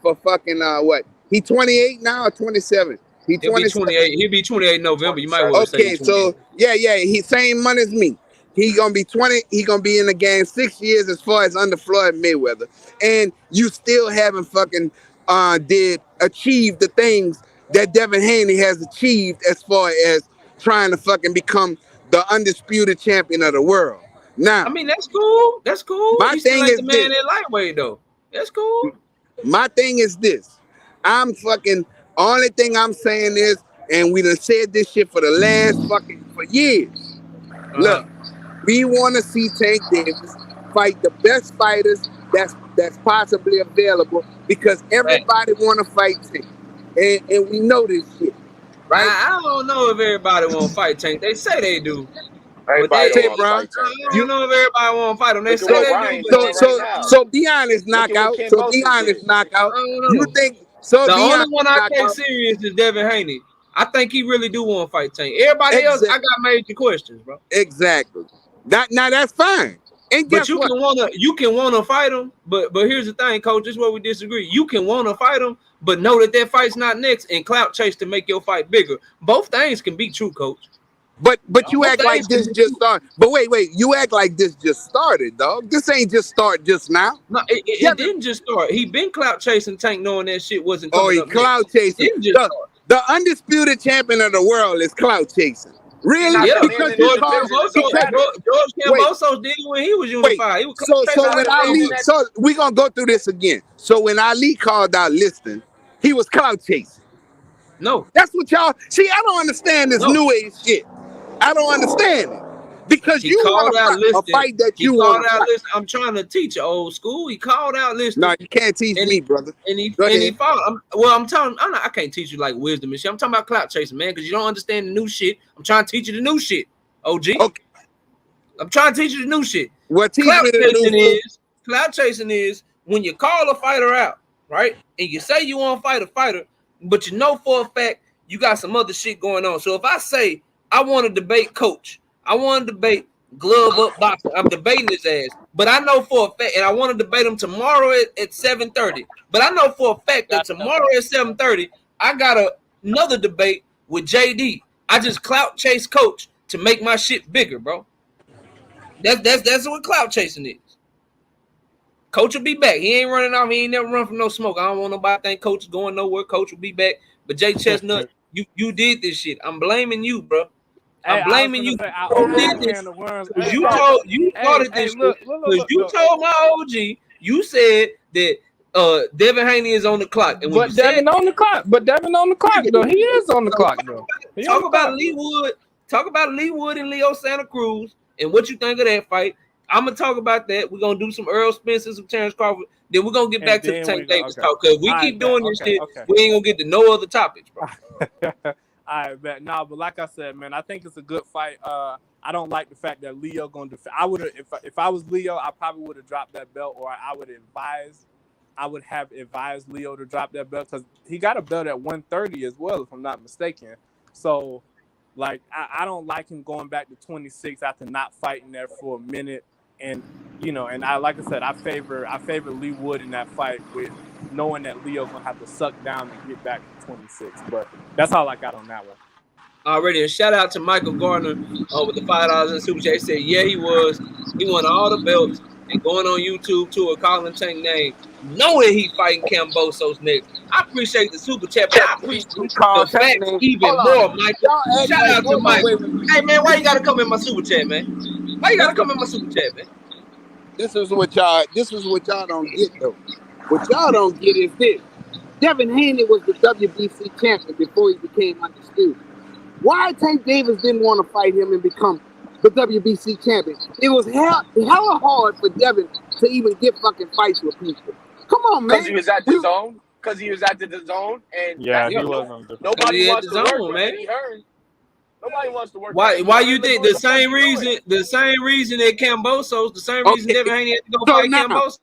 for fucking what? He 28 now or 27? He'll be 28. He'll be 28 in November. You might well say. Okay, so yeah, he same money as me. He gonna be 20. He gonna be in the game 6 years as far as under Floyd Mayweather, and you still haven't fucking achieved the things that Devin Haney has achieved as far as trying to fucking become the undisputed champion of the world. Now, I mean, that's cool. That's cool. My He's thing still is the man this. in lightweight though. That's cool. My thing is this. Only thing I'm saying is, and we done said this shit for the last for years. Look, we want to see Tank Davis fight the best fighters that's possibly available because everybody want to fight Tank, and we know this shit, right? I don't know if everybody want to fight Tank. They say they do. Everybody But don't want to fight Tank. I don't know if everybody want to fight him. They say they do. So be honest, knockout. So be honest, knockout. You think? So the only honest, one I take serious is Devin Haney. I think he really do want to fight Tank. Everybody else, I got major questions, bro. Exactly. Now that's fine. And but you can wanna fight him. But here's the thing, coach. This is where we disagree. You can wanna fight him, but know that fight's not next, and clout chase to make your fight bigger. Both things can be true, coach. But you act like this just started. But wait, you act like this just started, dog. This ain't just start just now. No, it didn't just start. He been clout chasing Tank, knowing that shit wasn't coming up. He clout chasing. The undisputed champion of the world is clout chasing. Really? Yeah, because George Kambosos did it when he was unified. So we gonna go through this again. So when Ali called out listing, he was clout chasing. No, that's what y'all see. I don't understand this new age shit. I don't understand it. Because He you called want out a listening. fight that He you called want to out fight. listening. I'm trying to teach you old school. He called out listening. No, you can't teach And me, he- brother. And he Go and he ahead. fought. I can't teach you like wisdom and shit. I'm talking about clout chasing, man, because you don't understand the new shit. I'm trying to teach you the new shit, OG. Okay. I'm trying to teach you the new shit. Well, teach Clout me the new. chasing is when you call a fighter out, right? And you say you want to fight a fighter, but you know for a fact you got some other shit going on. So if I say I want to debate Coach, I want to debate glove up boxing, I'm debating his ass. But I know for a fact, and I want to debate him tomorrow at 7:30. But I know for a fact that tomorrow at 7:30, I got another debate with JD. I just clout chase Coach to make my shit bigger, bro. That's what clout chasing is. Coach will be back. He ain't running off. He ain't never run from no smoke. I don't want nobody to think Coach is going nowhere. Coach will be back. But Jay Chestnut, you did this shit. I'm blaming you, bro. I'm blaming you. You did this. You started this shit because you told my OG. You said that Devin Haney is on the clock. And But Devin on the clock. But Devin on the clock though. He is on the clock though. Talk about Lee Wood. Talk about Lee Wood and Leo Santa Cruz and what you think of that fight. I'm gonna talk about that. We're gonna do some Earl Spence and some Terence Crawford. Then we're gonna get back to the Tank Davis talk. Because we keep doing this shit, we ain't gonna get to no other topics, bro. All right, bet. No, but like I said, man, I think it's a good fight. I don't like the fact that Leo gonna defend. I would have, if I was Leo, I probably would have dropped that belt, or I would have advised Leo to drop that belt because he got a belt at 130 as well, if I'm not mistaken. So, like, I don't like him going back to 26 after not fighting there for a minute. And and like I said, I favor Lee Wood in that fight with knowing that Leo's gonna have to suck down and get back to 26. But that's all I got on that one. Already, and shout out to Michael Garner with the $5 in super chat. He said, yeah, he won all the belts and going on YouTube to a calling Tank name, knowing he fighting Kambosos next. I appreciate the super chat, but I appreciate the facts even more, Michael. Shout out to Michael. Hey man, why you gotta come in my super chat, man? Why you gotta come in my super chat, man? This is what y'all don't get though. What y'all don't get is this. Devin Haney was the WBC champion before he became undisputed. Why Tank Davis didn't want to fight him and become the WBC champion? It was hella hard for Devin to even get fucking fights with people. Come on, man. Because he was at the zone. Because he was at the zone, and yeah, he was on the nobody wants to zone, work man. with Eddie Hearn. Nobody wants to work. Why you think the same reason that Kambosos, the same reason Devin Haney had to go fight Kambosos?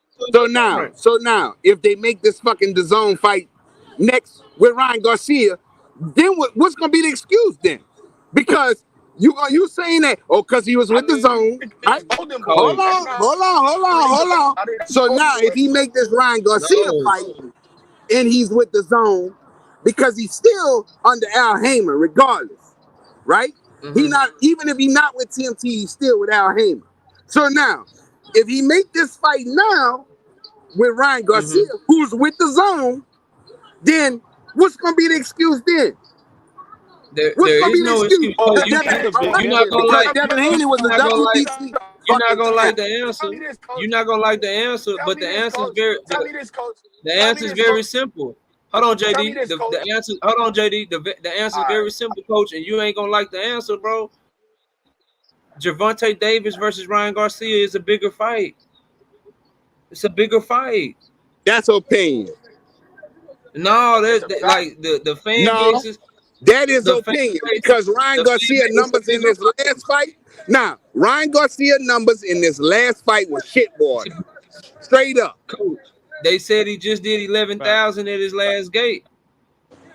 So now, if they make this fucking DAZN fight next with Ryan Garcia, then what's gonna be the excuse then? Because you saying that because he was with DAZN. Right? Hold on. So now, if he make this Ryan Garcia fight and he's with DAZN, because he's still under Al Haymon, regardless, right? Mm-hmm. He not even if he's not with TMT, he's still with Al Haymon. So now, if he make this fight now with Ryan Garcia, who's with DAZN, then what's gonna be the excuse then? There is no excuse. You're not gonna like Devin Haney was a WBC. You're not gonna like the answer. You're not gonna like the answer, but the answer is very. The answer is very simple. Hold on, JD. The answer. Hold on, JD. The answer is very simple, Coach, and you ain't gonna like the answer, bro. Gervonta Davis versus Ryan Garcia is a bigger fight. It's a bigger fight. That's opinion. No, like the fan bases. That is opinion because Ryan Garcia numbers in this last fight. Now, Ryan Garcia numbers in this last fight was shitwater. Straight up. Coach, they said he just did 11,000 at his last gate.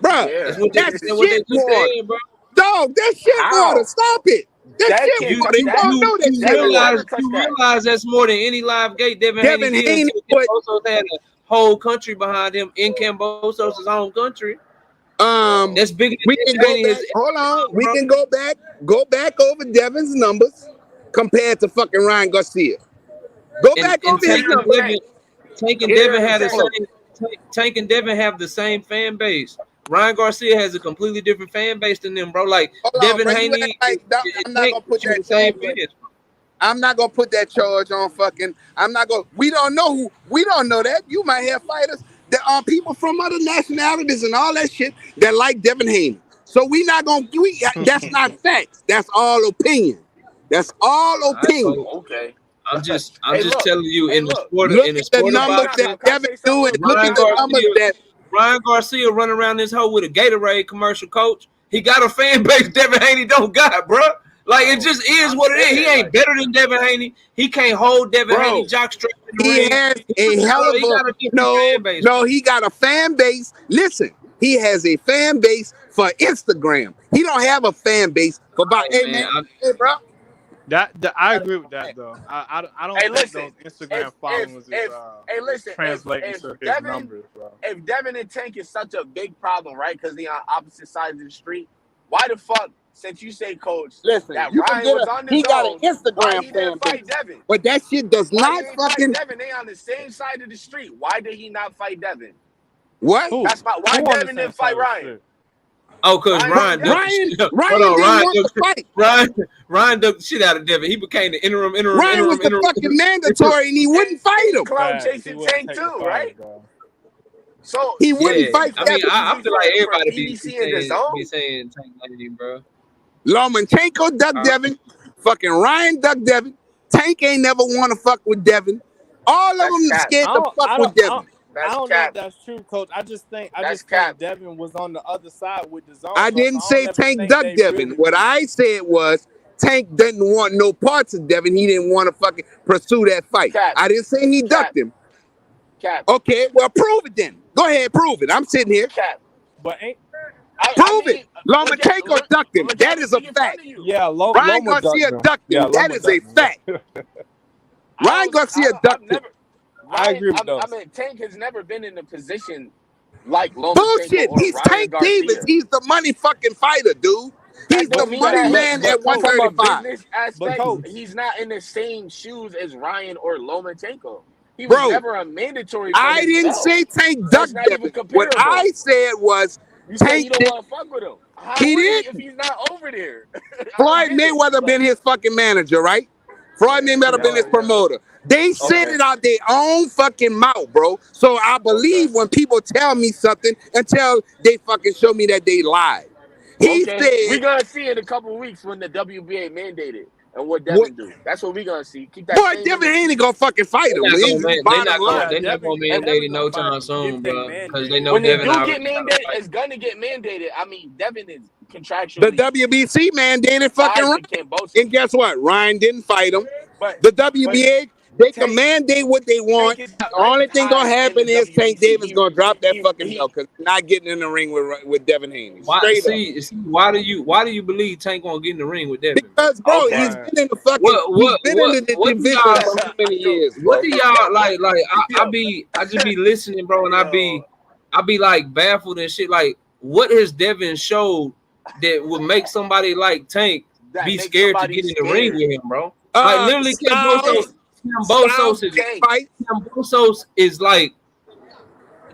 Bro, that's shitwater. Dog, that's shitwater. Stop it. That's shitwater. You don't know that. You realize that's more than any live gate Devin Haney did. Kambosos had a whole country behind him in Kambosos' home country. That's bigger than we can go back. Hold on. We can go back over Devin's numbers compared to fucking Ryan Garcia. Go back over his numbers. Tank and Devin have the same. Tank and Devin have the same fan base. Ryan Garcia has a completely different fan base than them, bro. Like Devin Haney, I'm not gonna put that charge. I'm not gonna put that charge on fucking. I'm not gonna. We don't know who. We don't know that. You might have fighters. There are people from other nationalities and all that shit that like Devin Haney. So we not gonna. That's not facts. That's all opinion. That's all opinion. Okay. I'm just look, telling you in the sport Look in the at the sport of numbers boxing. that Devin doing. Look Ryan at the numbers that Ryan Garcia running around this hole with a Gatorade commercial, coach. He got a fan base Devin Haney don't got, bro. Like, it just is what it is. He ain't better than Devin Haney. He can't hold Devin Haney jock straight in the ring. he has a hell of a he got a fan base. Listen, he has a fan base for Instagram. He don't have a fan base for hey bro. I agree with that though. I don't think those Instagram followers is translating to his numbers, bro. If Devin and Tank is such a big problem, right? Because they're on opposite sides of the street. Why the fuck, since you say, coach, listen, that you Ryan can was get on he got an why Instagram he fan didn't fight base. Devin? But that shit does Why not he fucking fight Devin? They on the same side of the street. Why did he not fight Devin? What? Who? That's why Devin didn't fight Ryan. Oh, because Ryan didn't want to fight. Ryan ducked the shit out of Devin. He became the interim. Ryan was the fucking mandatory, and he wouldn't fight him. Cloud chasing Tank too, right? So he wouldn't fight. I mean, I feel like everybody be saying Tank Lady, bro. Lomachenko ducked Devin. Fucking Ryan ducked Devin. Tank ain't never want to fuck with Devin. All of them scared to fuck with Devin. I don't know if that's true, coach. I just think Devin was on the other side with the zone. I didn't say Tank ducked Devin. What I said was Tank didn't want no parts of Devin. He didn't want to fucking pursue that fight. I didn't say he ducked him. Okay, well, prove it then. Go ahead, prove it. I'm sitting here. But prove it. Lomachenko ducked him. That is a fact. Yeah, Ryan Garcia ducked him. That is a fact. Ryan Garcia ducked him. I agree with those. I mean, Tank has never been in a position like Lomachenko. Bullshit. He's Ryan Tank Garcia. Davis. He's the money fucking fighter, dude. He's the money man at 135. From a business aspect, he's not in the same shoes as Ryan or Lomachenko. He was never a mandatory. I didn't say Tank ducked Devin. What I said was Tank you don't want to fuck with him. How he did. If he's not over there. Floyd Mayweather been his fucking manager, right? Floyd Mayweather been his promoter. They said it out their own fucking mouth, bro. So I believe when people tell me something until they fucking show me that they lied. He said we're gonna see in a couple of weeks when the WBA mandated and what Devin do. That's what we're gonna see. Keep that. Boy, Devin ain't gonna fucking fight him. They're not gonna mandate it no time soon, bro. Because they know when Devin they do get mandated, it's gonna get mandated. I mean, Devin is contractually. The WBC mandated fucking Ryan. And guess what? Ryan didn't fight him. But the WBA, they can mandate what they want. The only thing gonna happen is Tank Davis gonna drop that fucking belt because he's not getting in the ring with Devin Haney. Why do you believe Tank won't get in the ring with Devin? Because bro, he's been in the fucking in the division for so many years. What do y'all like? I just be listening, bro, and I be like baffled and shit. Like, what has Devin showed that would make somebody like Tank be scared to get in the ring with him, bro? Like literally, Cambosos is like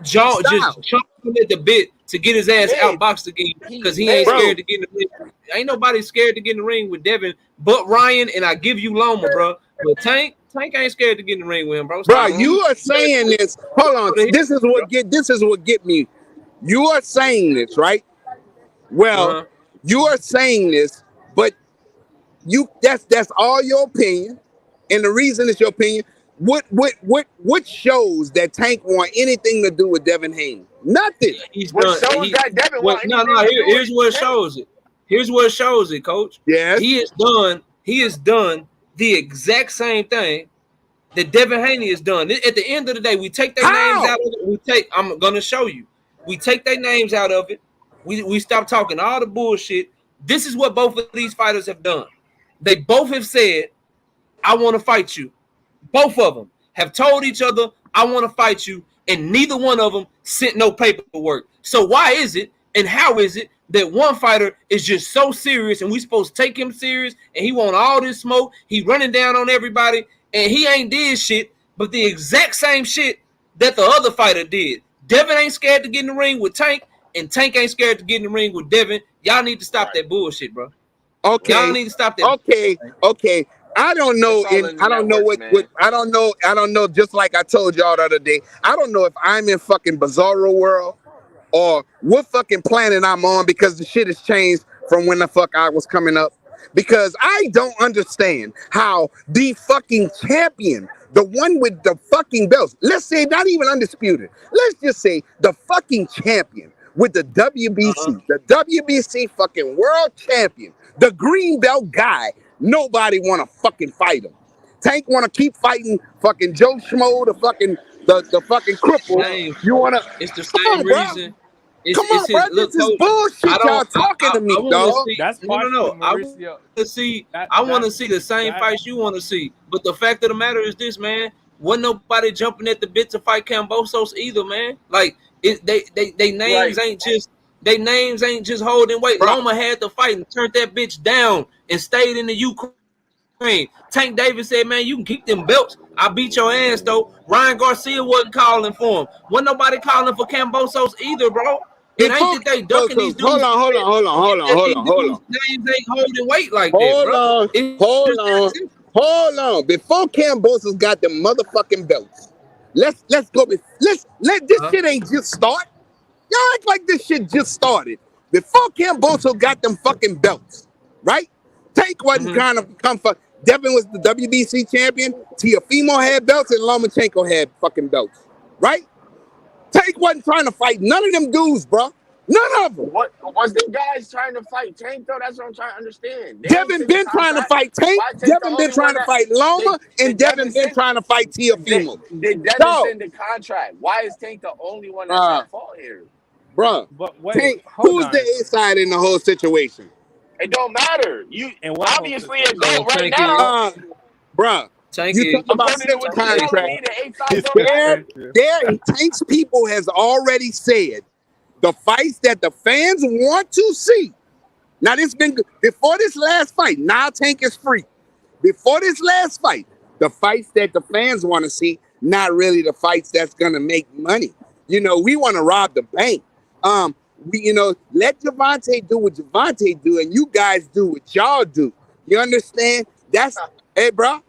just chomping at the bit to get his ass outboxed again because he ain't scared to get in the ring. Ain't nobody scared to get in the ring with Devin but Ryan, and I give you Loma, bro. But Tank ain't scared to get in the ring with him, bro. Bro, you are saying this. Hold on. This is what get me. You are saying this, right? Well, you are saying this, but that's all your opinion, and the reason it's your opinion. What shows that Tank want anything to do with Devin Haney? Nothing. Here's what shows it. Here's what shows it, Coach. Yes. He has done the exact same thing that Devin Haney has done. At the end of the day, we take their names out of it. I'm gonna show you. We take their names out of it. We stop talking all the bullshit. This is what both of these fighters have done. They both have said, I want to fight you. Both of them have told each other, I want to fight you, and neither one of them sent no paperwork. So why is it and how is it that one fighter is just so serious and we supposed to take him serious and he want all this smoke, he running down on everybody, and he ain't did shit but the exact same shit that the other fighter did? Devin ain't scared to get in the ring with Tank, and Tank ain't scared to get in the ring with Devin. Y'all need to stop that bullshit, bro. Okay. Y'all need to stop that. Okay. I don't know. I don't know what I don't know. I don't know. Just like I told y'all the other day, I don't know if I'm in fucking Bizarro world or what fucking planet I'm on because the shit has changed from when the fuck I was coming up. because I don't understand how the fucking champion, the one with the fucking belts, let's say not even undisputed, let's just say the fucking champion with the WBC, the WBC fucking world champion, the green belt guy, nobody want to fucking fight him. Tank want to keep fighting fucking Joe Schmo, the fucking cripple. Same. You want to? It's the Come same on, bro. reason. Come on, bro. Look, This is Coach, bullshit. Y'all talking to me, I wanna dog. see, That's no. partially I want Mauricio. to see. I want to see the same fights you want to see. But the fact of the matter is this, man. Wasn't nobody jumping at the bit to fight Kambosos either, man. Like they names ain't just. They names ain't just holding weight. Bro. Loma had to fight and turned that bitch down and stayed in the Ukraine. Tank Davis said, man, you can keep them belts. I beat your ass, though. Ryan Garcia wasn't calling for him. Wasn't nobody calling for Kambosos either, bro. It ain't that they ducking these dudes. Hold on. Names ain't holding weight like that, bro. Hold on. Before Kambosos got them motherfucking belts, let's go. Let this shit ain't just start. Y'all act like this shit just started. Before Kambosos got them fucking belts, right? Tank wasn't trying to come for. Devin was the WBC champion. Teofimo had belts and Lomachenko had fucking belts, right? Tank wasn't trying to fight none of them dudes, bro. None of them. What was them guys trying to fight Tank though? That's what I'm trying to understand. Devin been trying to fight Tank. Devin been trying to fight Loma, and Devin been trying to fight Teofimo. Did Devin send the contract? Why is Tank the only one that's at fault here? Bro, But wait, Tank, hold who's on. the inside in the whole situation? It don't matter. You And what obviously else it go right Tank now. Bruh, Tank you is- talk about According to what you're telling contract. me, the 8 fights don't matter. Tank's people has already said the fights that the fans want to see. Now this been before this last fight. Now Tank is free. Before this last fight, the fights that the fans want to see, not really the fights that's gonna make money. You know, we want to rob the bank. Let Javante do what Javante do, and you guys do what y'all do. You understand? Hey, bro.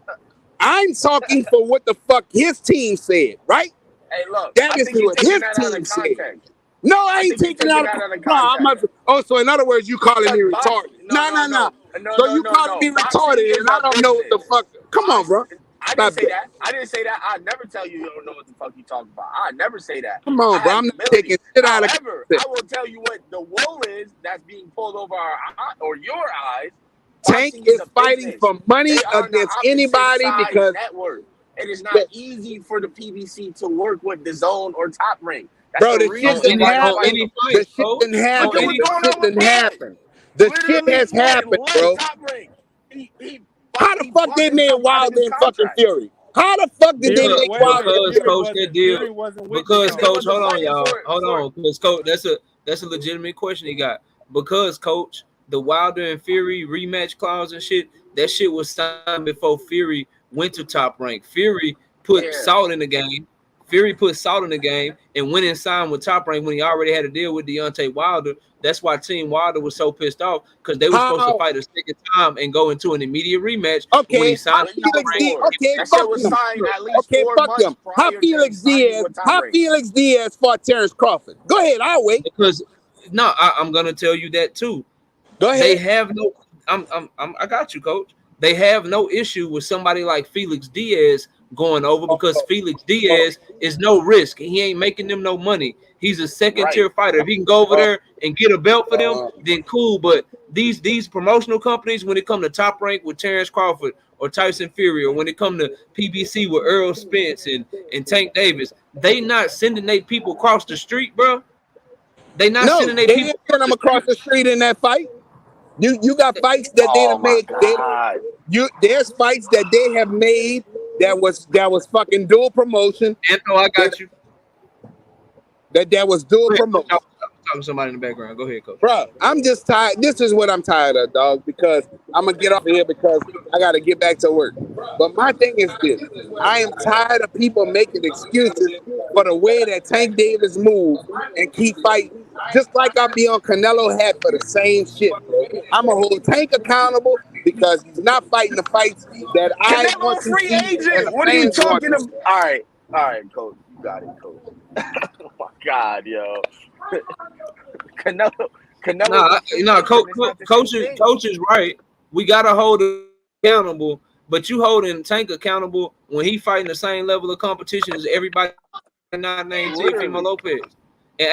I'm talking for what the fuck his team said, right? Hey, look, That I is think you're what taking his that out team of said. context. No, I ain't think taking you're out taking that out of context. So in other words, you calling me retarded? No. So you calling me retarded, and I don't know what the fuck. Come on, bro. I didn't say that. I didn't say that. I never tell you don't know what the fuck you talking about. I never say that. Come on, bro. I'm not taking shit out of However, context. I will tell you what the wool is that's being pulled over our or your eyes. Tank is fighting for money against anybody because network. It is not easy for the PBC to work with the Zone or Top Rank. That's bro, the shit didn't happen. The shit didn't happen. The shit didn't happen. The shit has happened, bro. How the fuck they made Wilder and fucking Fury? How the fuck did they make Wilder and Because Fury? Coach, that deal. Because Coach, hold on, y'all. Hold on, because Coach, that's a legitimate question he got. Because Coach, the Wilder and Fury rematch clause and shit, that shit was signed before Fury went to Top Rank. Fury put salt in the game. Fury put salt in the game and went and signed with Top Rank when he already had a deal with Deontay Wilder. That's why Team Wilder was so pissed off because they were supposed to fight a second time and go into an immediate rematch. Okay, when he signed fuck them. How Felix Diaz fought Terence Crawford? Go ahead, I'll wait. Because I'm gonna tell you that too. Go ahead. They have no. I got you, Coach. They have no issue with somebody like Felix Diaz going over because Felix Diaz is no risk. He ain't making them no money. He's a second tier fighter. If he can go over there and get a belt for them, then cool. But these promotional companies, when it come to Top Rank with Terence Crawford or Tyson Fury, or when it come to PBC with Earl Spence and Tank Davis, they not sending their people across the street, bro. They not sending their people. Didn't send them across the street in that fight. You got fights that they have made. There's fights that they have made that was fucking dual promotion. Anthony, I got you. That was dual promotion. I'm talking to somebody in the background. Go ahead, Coach. Bro, I'm just tired. This is what I'm tired of, dog, because I'm going to get off of here because I got to get back to work. But my thing is this. I am tired of people making excuses for the way that Tank Davis moves and keep fighting. Just like I be on Canelo hat for the same shit, bro. I'm going to hold Tank accountable because he's not fighting the fights that I want to see. Agent. What are you talking about? All right, Coach. You got it, Coach. Oh, my God, yo. Canelo. Coach is right. we gotta hold him accountable. But you holding Tank accountable when he fighting the same level of competition as everybody not named Teofimo Lopez. And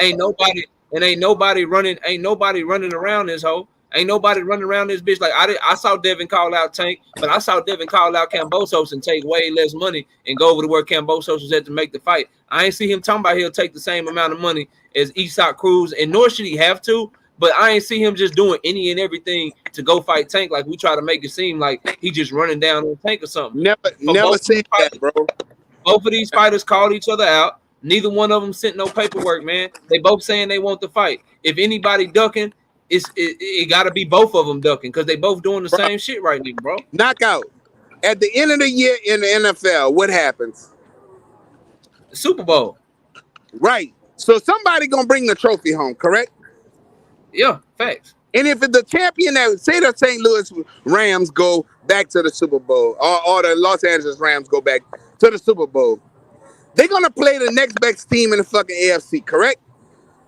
ain't nobody running around this hoe. Ain't nobody running around this bitch. Like I saw Devin call out Tank, but I saw Devin call out Kambosos and take way less money and go over to where Kambosos was at to make the fight. I ain't see him talking about he'll take the same amount of money as Isak Cruz, and nor should he have to. But I ain't see him just doing any and everything to go fight Tank like we try to make it seem like he just running down on Tank or something. Never said that, bro. Both of these fighters called each other out. Neither one of them sent no paperwork, man. They both saying they want to fight. If anybody ducking, it got to be both of them ducking because they both doing the same shit right now, bro. Knockout. At the end of the year in the NFL, what happens? The Super Bowl. Right. So somebody gonna bring the trophy home, correct? Yeah, facts. And if the champion, say the St. Louis Rams go back to the Super Bowl, or the Los Angeles Rams go back to the Super Bowl, they're gonna play the next best team in the fucking AFC, correct?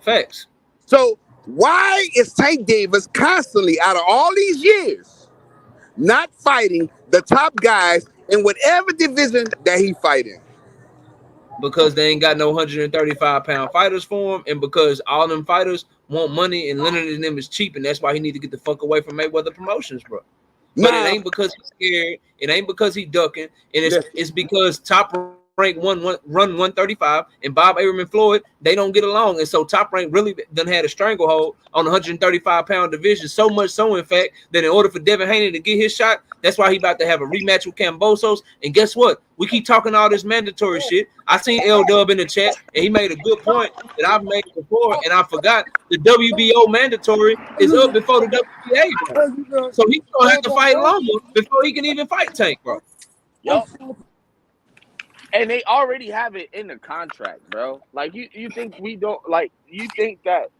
Facts. So why is Tank Davis constantly, out of all these years, not fighting the top guys in whatever division that he fighting? Because they ain't got no 135-pound fighters for him, and because all them fighters want money, and Leonard and them is cheap, and that's why he need to get the fuck away from Mayweather Promotions, bro. But it ain't because he's scared. It ain't because he ducking, and it's because Top Rank run 135, and Bob Arum and Floyd, they don't get along, and so Top Rank really done had a stranglehold on the 135-pound division, so much so, in fact, that in order for Devin Haney to get his shot, that's why he about to have a rematch with Kambosos. And guess what? We keep talking all this mandatory shit. I seen L Dub in the chat, and he made a good point that I've made before, and I forgot the WBO mandatory is up before the WBA, bro. So he's gonna have to fight Loma before he can even fight Tank, bro. Yup. And they already have it in the contract, bro. Like you think we don't like? You think that?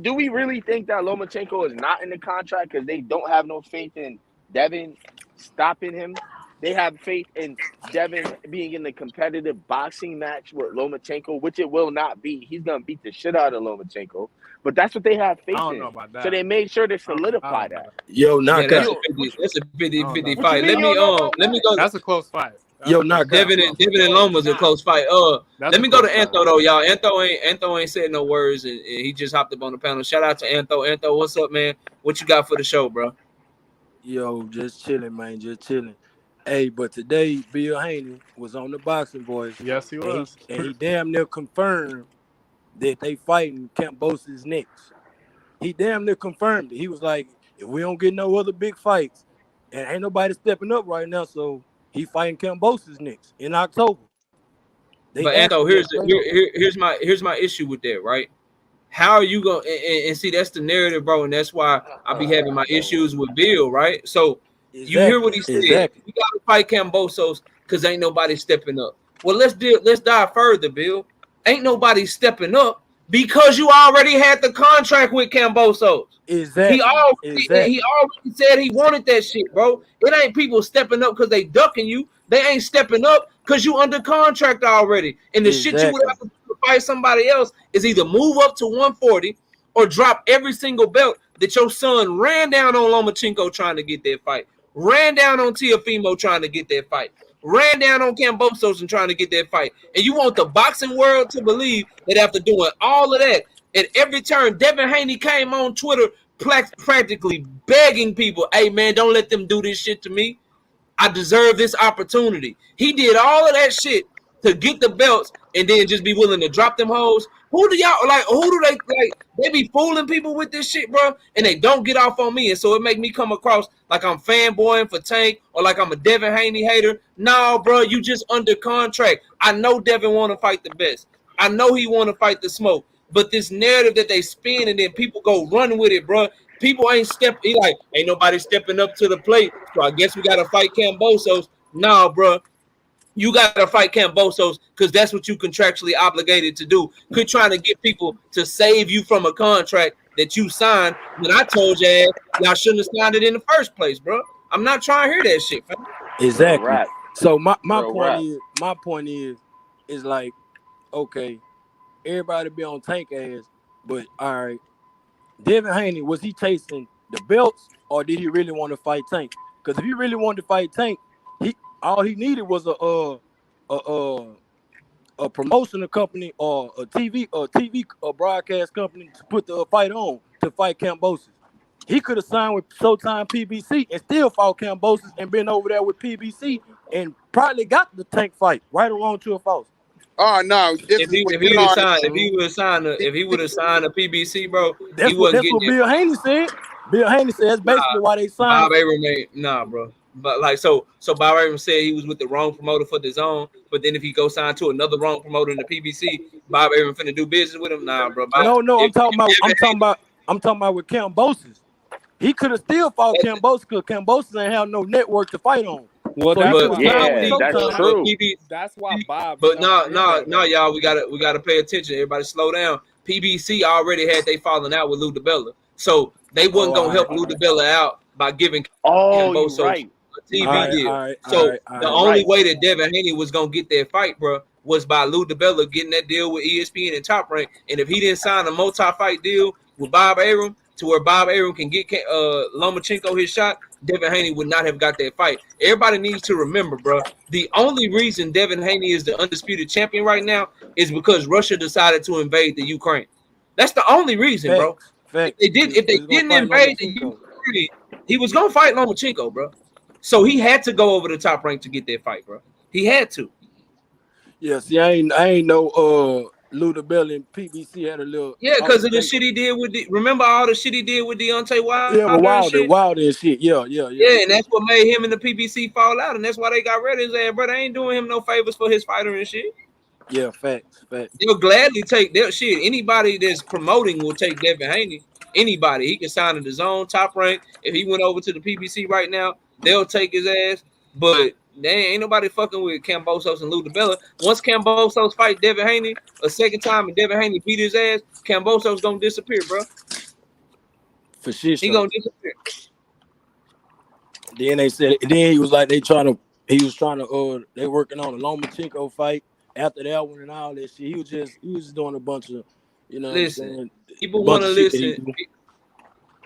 Do we really think that Lomachenko is not in the contract because they don't have no faith in Devin stopping him? They have faith in Devin being in the competitive boxing match with Lomachenko, which it will not be. He's gonna beat the shit out of Lomachenko, but that's what they have faith in. I don't know about that. So they made sure to solidify that. Yo, knockout. That's a 50-50 fight. Let me go. That's a close fight. Yo, knockout. Devin and Loma's a close fight. Let me go to Antho though, y'all. Antho ain't said no words, and he just hopped up on the panel. Shout out to Antho. Antho, what's up, man? What you got for the show, bro? Yo, just chilling, man. Just chilling. Hey, but today Bill Haney was on the Boxing Boys. Yes, he was. And he damn near confirmed that they fighting Kambosos next. He damn near confirmed it. He was like, if we don't get no other big fights, and ain't nobody stepping up right now, so he fighting Kambosos next in October. But Anto, here's my issue with that, right? How are you going and see that's the narrative, bro, and that's why I be having my issues with Bill, right? So you hear what he said. Exactly. We gotta fight Kambosos because ain't nobody stepping up. Well, let's dive further, Bill. Ain't nobody stepping up because you already had the contract with Kambosos. Exactly. He already said he wanted that shit, bro. It ain't people stepping up because they ducking you. They ain't stepping up because you under contract already. And the shit you would have to do to fight somebody else is either move up to 140 or drop every single belt that your son ran down on Lomachenko trying to get that fight, ran down on Teofimo trying to get that fight, ran down on Kambosos and trying to get that fight. And you want the boxing world to believe that after doing all of that, at every turn, Devin Haney came on Twitter practically begging people, hey, man, don't let them do this shit to me. I deserve this opportunity. He did all of that shit to get the belts and then just be willing to drop them hoes. Who do they like? They be fooling people with this shit, bro, and they don't get off on me. And so it make me come across like I'm fanboying for Tank or like I'm a Devin Haney hater. No, bro, you just under contract. I know Devin want to fight the best. I know he want to fight the smoke. But this narrative that they spin and then people go run with it, bro. People ain't ain't nobody stepping up to the plate. So I guess we got to fight Kambosos. Nah, bro. You got to fight Kambosos because that's what you contractually obligated to do. Quit trying to get people to save you from a contract that you signed when I told you y'all shouldn't have signed it in the first place, bro. I'm not trying to hear that shit, fam. Exactly. So my point is like, okay, everybody be on Tank ass, but all right, Devin Haney, was he chasing the belts, or did he really want to fight Tank? Because if he really wanted to fight Tank, all he needed was a promotional company or a TV broadcast company to put the fight on to fight Kambosos. He could have signed with Showtime PBC and still fought Kambosos and been over there with PBC and probably got the Tank fight right along to a false. Oh no! If he would have signed a PBC, bro, that's what Bill Haney said. Bill Haney said that's basically why they signed. Bob Arum bro. But like so Bob Arum said he was with the wrong promoter for the zone. But then if he goes sign to another wrong promoter in the PBC, Bob Arum finna do business with him. Nah, bro. No, I'm talking about with Kambosos. He could have still fought Kambosos because Kambosos ain't have no network to fight on. Well, that's true. That's why Bob. But no, y'all, we gotta pay attention. Everybody, slow down. PBC already had they falling out with Lou DiBella, so they wasn't gonna help Lou DiBella out by giving Kambosos a TV deal. The only way that Devin Haney was gonna get that fight, bro, was by Lou DiBella getting that deal with ESPN and Top Rank. And if he didn't sign a multi-fight deal with Bob Arum to where Bob Arum can get Lomachenko his shot, Devin Haney would not have got that fight. Everybody needs to remember, bro, the only reason Devin Haney is the undisputed champion right now is because Russia decided to invade the Ukraine. That's the only reason, bro. If they didn't invade the Ukraine, he was gonna fight Lomachenko, bro. So he had to go over the Top Rank to get that fight, bro. He had to. Yeah, see, I ain't know Lou DiBella and PBC had a little because of the shit he did with remember all the shit he did with Deontay Wilder? Yeah, Wilder and shit. Yeah. Yeah, and that's what made him and the PBC fall out, and that's why they got rid of his ass, bro. They ain't doing him no favors for his fighter and shit. Yeah, facts. They'll gladly take their shit. Anybody that's promoting will take Devin Haney. Anybody. He can sign in the zone, Top Rank. If he went over to the PBC right now, they'll take his ass. But ain't nobody fucking with Kambosos and Lou DiBella. Once Kambosos fight Devin Haney a second time and Devin Haney beat his ass, Kambosos gonna disappear, bro. For sure. He gonna disappear. Then they said, he was like, they working on a Lomachenko fight after that one and all that shit. He was just doing a bunch of, listen, people want to listen.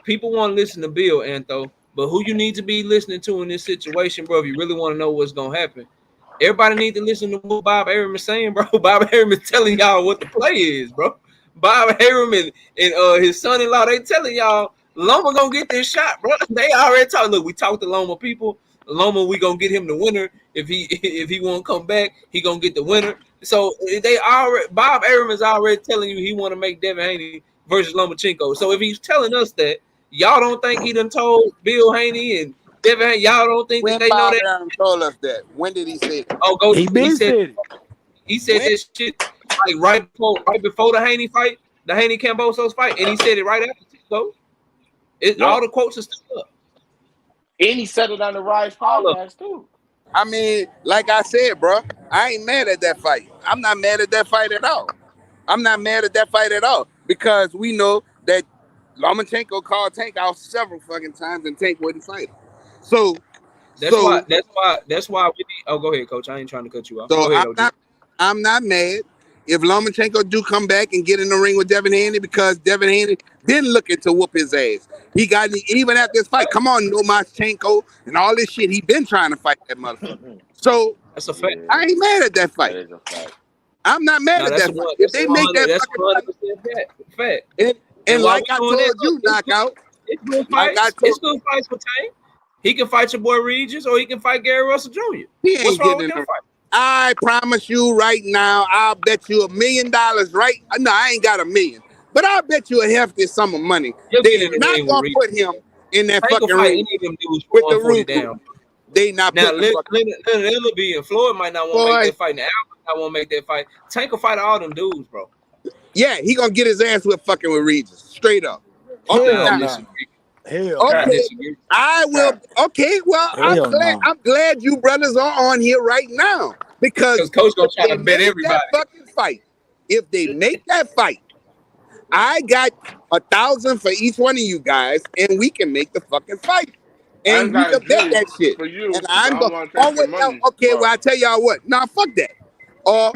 People want to listen to Bill, Antho. But who you need to be listening to in this situation, bro, if you really want to know what's going to happen, everybody need to listen to what Bob Arum is saying, bro. Bob Arum is telling y'all what the play is, bro. Bob Arum and his son-in-law, they telling y'all, Loma going to get this shot, bro. They already talked. Look, we talked to Loma people. Loma, we going to get him the winner. If he won't come back, he going to get the winner. So Bob Arum is already telling you he want to make Devin Haney versus Lomachenko. So if he's telling us that, y'all don't think he done told Bill Haney and Devin Haney? Y'all don't think that they know that? Arum told us that. When did he say it? Oh, he said it. He said this shit like right before the Haney fight, the Haney Kambosos fight, and he said it right after. So all the quotes are still up. And he said it on the Rise podcast too. I mean, like I said, bro, I ain't mad at that fight. I'm not mad at that fight at all. Because we know that Lomachenko called Tank out several fucking times and Tank wouldn't fight him. So that's why we need. Oh, go ahead, Coach. I ain't trying to cut you off. So go ahead, I'm not mad if Lomachenko do come back and get in the ring with Devin Haney, because Devin Haney been looking to whoop his ass. He got even at this fight. Come on, Lomachenko and all this shit. He been trying to fight that motherfucker. So that's a fact. I ain't mad at that fight. That is a fact. I'm not mad at that fight. If they make that fucking fact. And like I told you, Knockout, it's good fights for Tank. He can fight your boy Regis, or he can fight Gary Russell Jr. He ain't getting in the fight. I promise you right now, I'll bet you $1 million. Right? No, I ain't got $1 million, but I'll bet you a hefty sum of money. They're not gonna put him in that fucking ring with the roof down. They not now. Leonard B and Floyd might not want to make that fight. Now I won't make that fight. Tank will fight all them dudes, bro. Yeah, he gonna get his ass with fucking with Regis, straight up. Hell, okay, I will. Okay, well, I'm glad you brothers are on here right now, because Coach gonna try to bet everybody. Fucking fight. If they make that fight, I got 1,000 for each one of you guys, and we can make the fucking fight. And you can bet that shit. For you, and I'm going. Okay, well, I tell y'all what. Nah, fuck that. Or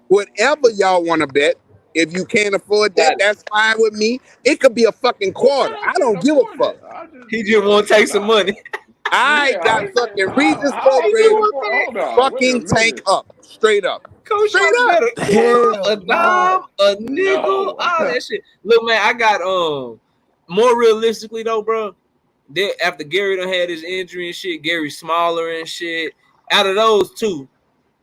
whatever y'all want to bet. If you can't afford that, that's fine with me. It could be a fucking quarter. I don't give a fuck. He just want to take some money. I got fucking Regis program fucking Tank up. Straight up. Coach Straight Shorty up. better a dime, a nickel, all that shit. Look, man, I got more realistically though, bro. After Gary done had his injury and shit, Gary smaller and shit. Out of those two,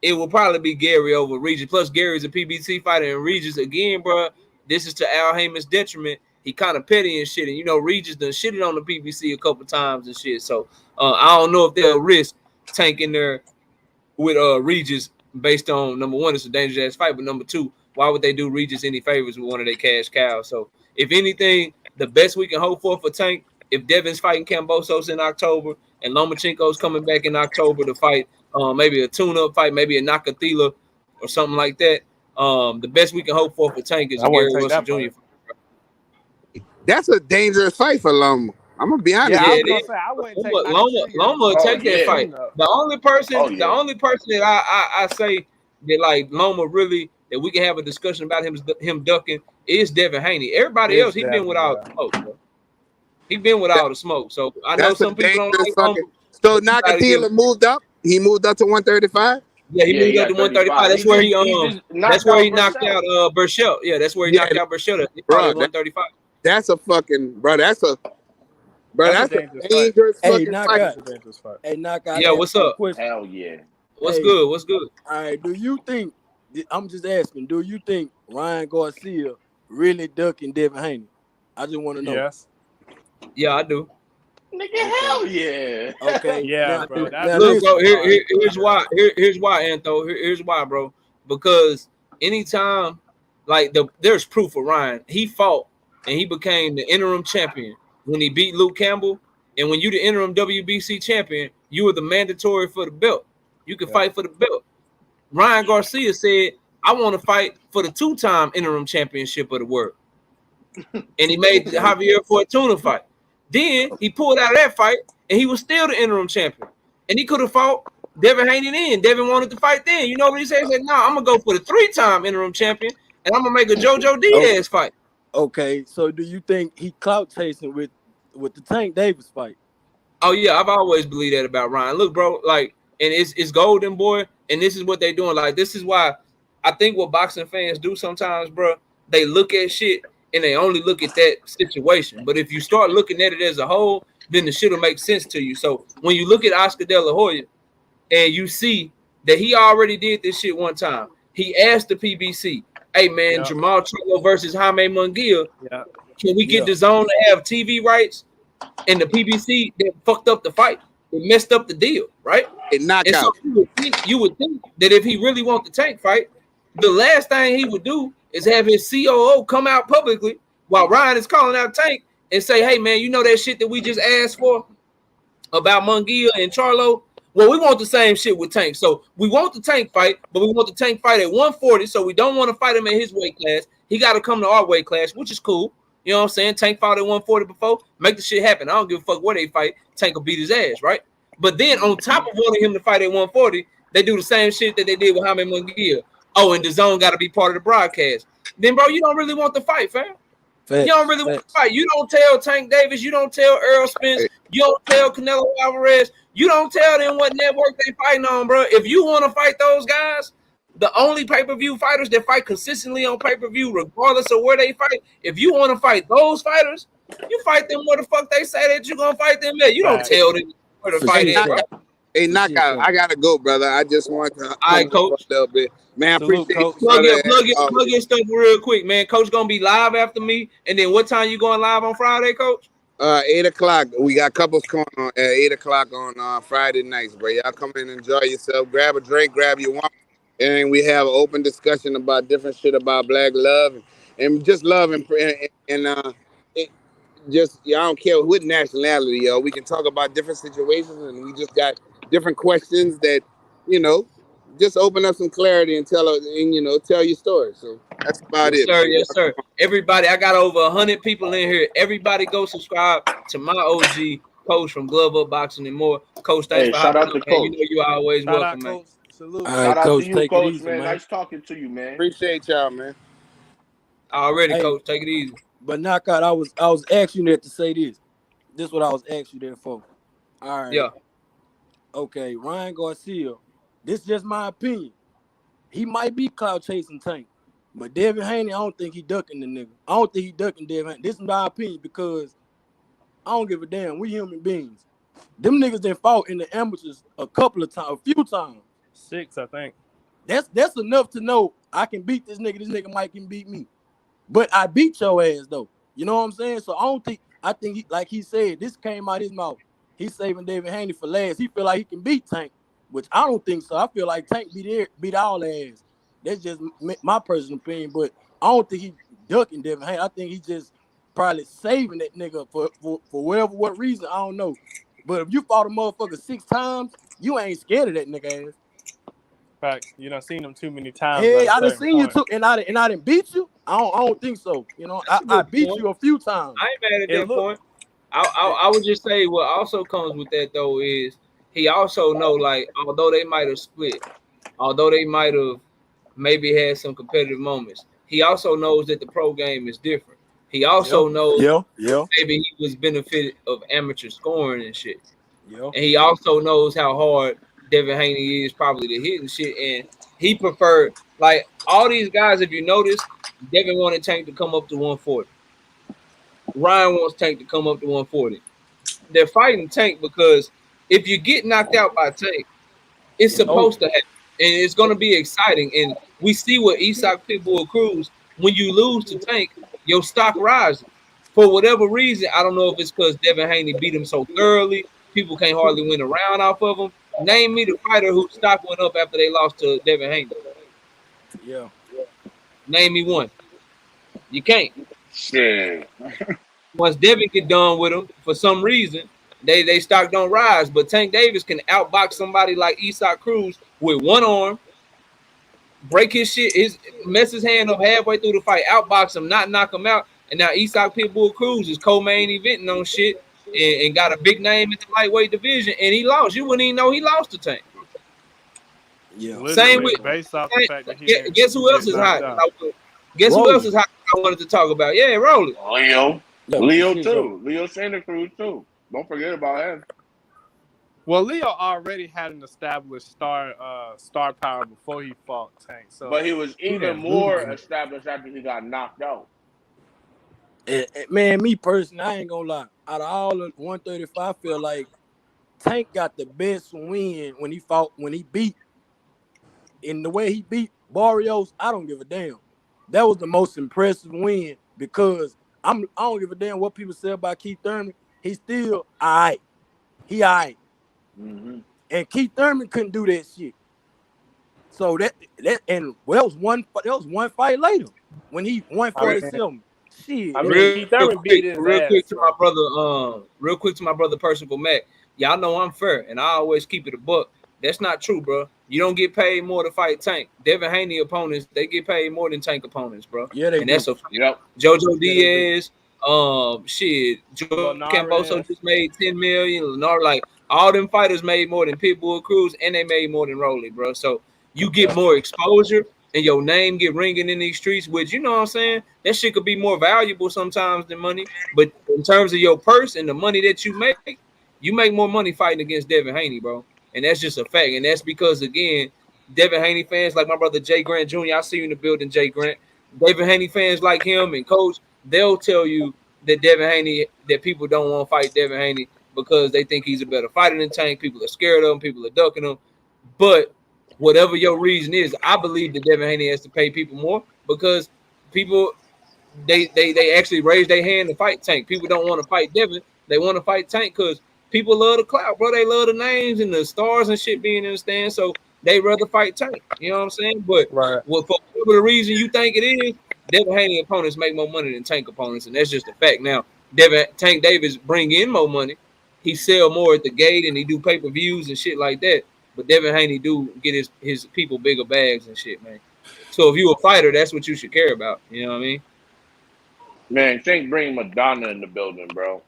it will probably be Gary over Regis. Plus, Gary's a PBC fighter, and Regis again, bro. This is to Al Heyman's detriment. He kind of petty and shit, and you know Regis done shitted on the PBC a couple times and shit. So I don't know if they'll risk Tank in there with Regis based on number one, it's a dangerous ass fight, but number two, why would they do Regis any favors with one of their cash cows? So if anything, the best we can hope for Tank, if Devin's fighting Kambosos in October and Lomachenko's coming back in October to fight maybe a tune-up fight, maybe a Nakathila or something like that. The best we can hope for Tank is Gary Wilson Jr. That's a dangerous fight for Loma. I'm gonna be honest. Yeah, I was gonna say I wouldn't take Loma will take that fight. The only person that I say that like Loma really that we can have a discussion about him ducking is Devin Haney. Everybody else, he's been without smoke. Bro. He been with all the smoke. So I know some people don't like Loma. So Nakathila moved up. He moved up to 135. Yeah, he moved up to 135. That's where he knocked out Burchell. Yeah, that's where he knocked out Burchell. He probably 135. That's a fucking That's a dangerous fucking fight. Hey, Knockout. Yeah, what's up? Hell yeah. What's good? What's good? All right. Do you think? I'm just asking. Do you think Ryan Garcia really ducking Devin Haney? I just want to know. Yes. Yeah, I do. Nigga, hell yeah. Okay. Yeah, bro. Look, bro. Here's why. Here's why, Antho. Here's why, bro. Because anytime, like there's proof of Ryan. He fought and he became the interim champion when he beat Luke Campbell. And when you the interim WBC champion, you were the mandatory for the belt. You can fight for the belt. Ryan Garcia said, I want to fight for the two-time interim championship of the world. And he made the Javier Fortuna fight. Then he pulled out of that fight, and he was still the interim champion. And he could have fought Devin Haney then. Devin wanted to fight then. You know what he said? He said, nah, I'm going to go for the three-time interim champion, and I'm going to make a JoJo Diaz fight. Okay, so do you think he clout chasing with the Tank Davis fight? Oh, yeah, I've always believed that about Ryan. Look, bro, like, and it's golden, boy, and this is what they're doing. Like, this is why I think what boxing fans do sometimes, bro, they look at shit, and they only look at that situation. But if you start looking at it as a whole, then the shit will make sense to you. So when you look at Oscar De La Hoya and you see that he already did this shit one time, he asked the PBC, hey, man, Jamal Charlo versus Jaime Munguia, can we get the zone to have TV rights? And the PBC, they fucked up the fight. It messed up the deal, right? It knocked out. So you would think that if he really wants the Tank fight, the last thing he would do is have his COO come out publicly while Ryan is calling out Tank and say, hey, man, you know that shit that we just asked for about Munguia and Charlo? Well, we want the same shit with Tank. So we want the Tank fight, but we want the Tank fight at 140, so we don't want to fight him in his weight class. He got to come to our weight class, which is cool. You know what I'm saying? Tank fought at 140 before. Make the shit happen. I don't give a fuck where they fight. Tank will beat his ass, right? But then on top of wanting him to fight at 140, they do the same shit that they did with Jaime Munguia. Oh, and the zone got to be part of the broadcast. Then, bro, you don't really want the fight, fam. You don't really want to fight. You don't tell Tank Davis. You don't tell Earl Spence. You don't tell Canelo Alvarez. You don't tell them what network they fighting on, bro. If you want to fight those guys, the only pay-per-view fighters that fight consistently on pay-per-view, regardless of where they fight, if you want to fight those fighters, you fight them where the fuck they say that you're going to fight them at. You don't tell them where to fight at, bro. Hey, Knockout, I got to go, brother. I just want to coach. a little bit. Man, I appreciate you. Plug your stuff real quick, man. Coach going to be live after me. And then what time you going live on Friday, Coach? 8 o'clock. We got couples coming on at 8 o'clock on Friday nights, bro. Y'all come in and enjoy yourself. Grab a drink, grab your wine. And we have an open discussion about different shit about black love and just love and just, I don't care what nationality, yo. We can talk about different situations and we just got different questions that, just open up some clarity and tell your story. So that's about it. Sir, yes, sir. Everybody, I got over 100 people in here. Everybody go subscribe to my OG Coach from Glove Up Boxing and more. Coach, thanks for shout out to Coach. You know you always welcome, man. Salute. Shout out to you, Coach, man. Nice talking to you, man. Appreciate y'all, man. Already, Coach. Take it easy. But Knockout, I was asking you that to say this. This is what I was asking you there for. All right. Yeah. Okay, Ryan Garcia. This is just my opinion. He might be cloud chasing Tank. But Devin Haney, I don't think he ducking the nigga. I don't think he ducking Devin Haney. This is my opinion because I don't give a damn. We human beings. Them niggas that fought in the amateurs a few times. 6, I think. That's enough to know I can beat this nigga. This nigga might can beat me. But I beat your ass though. You know what I'm saying? So I think he, like he said, this came out his mouth. He's saving David Haney for last. He feel like he can beat Tank, which I don't think so. I feel like Tank beat all ass. That's just my personal opinion. But I don't think he ducking David Haney. I think he just probably saving that nigga for what reason, I don't know. But if you fought a motherfucker 6 times, you ain't scared of that nigga ass. Facts. You done seen him too many times. Hey, I done seen you too, and I didn't beat you. I don't think so. You know, I beat you a few times. I ain't mad at that point. I would just say what also comes with that though is he also know, like, although they might have split, although they might have maybe had some competitive moments, he also knows that the pro game is different. He also knows maybe he was benefited of amateur scoring and shit. And he also knows how hard Devin Haney is probably to hit and shit. And he preferred, like, all these guys, if you notice, Devin wanted Tank to come up to 140. Ryan wants Tank to come up to 140. They're fighting Tank because if you get knocked out by Tank, it's supposed to happen. And it's going to be exciting. And we see what Isak Pitbull Cruz, when you lose to Tank, your stock rises. For whatever reason, I don't know if it's because Devin Haney beat him so thoroughly, people can't hardly win a round off of him. Name me the fighter whose stock went up after they lost to Devin Haney. Yeah. Name me one. You can't. Shit. Once Devin get done with him, for some reason, they stock don't rise. But Tank Davis can outbox somebody like Isak Cruz with one arm, break his shit, mess his hand up halfway through the fight, outbox him, not knock him out. And now Isak Pitbull Cruz is co-main eventing on shit and got a big name in the lightweight division, and he lost. You wouldn't even know he lost to Tank. Yeah. Literally, same with based off the fact that he guess who else is hot? Guess who else is hot? I wanted to talk about. Yeah, roll it. Leo too. Leo Santa Cruz too. Don't forget about him. Well, Leo already had an established star power before he fought Tank. So, but he was even more established after he got knocked out. Man, me personally, I ain't gonna lie. Out of all the 135, I feel like Tank got the best win when he beat. In the way he beat Barrios, I don't give a damn. That was the most impressive win because I don't give a damn what people say about Keith Thurman. He's still all right. He all right. Mm-hmm. And Keith Thurman couldn't do that shit. So that was one fight later when he 147. Shit. I mean, Keith Thurman beat his real ass, quick to my brother Personal Mac. Y'all know I'm fair and I always keep it a buck. That's not true, bro. You don't get paid more to fight Tank. Devin Haney opponents, they get paid more than Tank opponents, bro. Yeah, they and do. That's a JoJo Diaz, Joe Camboso just made $10 million. Leonardo, like all them fighters made more than Pitbull Cruz, and they made more than Rolly, bro. So you get more exposure, and your name get ringing in these streets. Which, you know what I'm saying, that shit could be more valuable sometimes than money. But in terms of your purse and the money that you make more money fighting against Devin Haney, bro. And that's just a fact. And that's because, again, Devin Haney fans like my brother Jay Grant Jr., I see you in the building, Jay Grant. Devin Haney fans like him and Coach, they'll tell you that that people don't want to fight Devin Haney because they think he's a better fighter than Tank. People are scared of him. People are ducking him. But whatever your reason is, I believe that Devin Haney has to pay people more because people, they actually raise their hand to fight Tank. People don't want to fight Devin. They want to fight Tank because people love the clout, bro. They love the names and the stars and shit being in the stand, so they rather fight Tank. You know what I'm saying? But for whatever the reason you think it is, Devin Haney opponents make more money than Tank opponents, and that's just a fact. Now, Tank Davis bring in more money. He sell more at the gate, and he do pay-per-views and shit like that. But Devin Haney do get his people bigger bags and shit, man. So if you a fighter, that's what you should care about. You know what I mean? Man, Tank bring Madonna in the building, bro.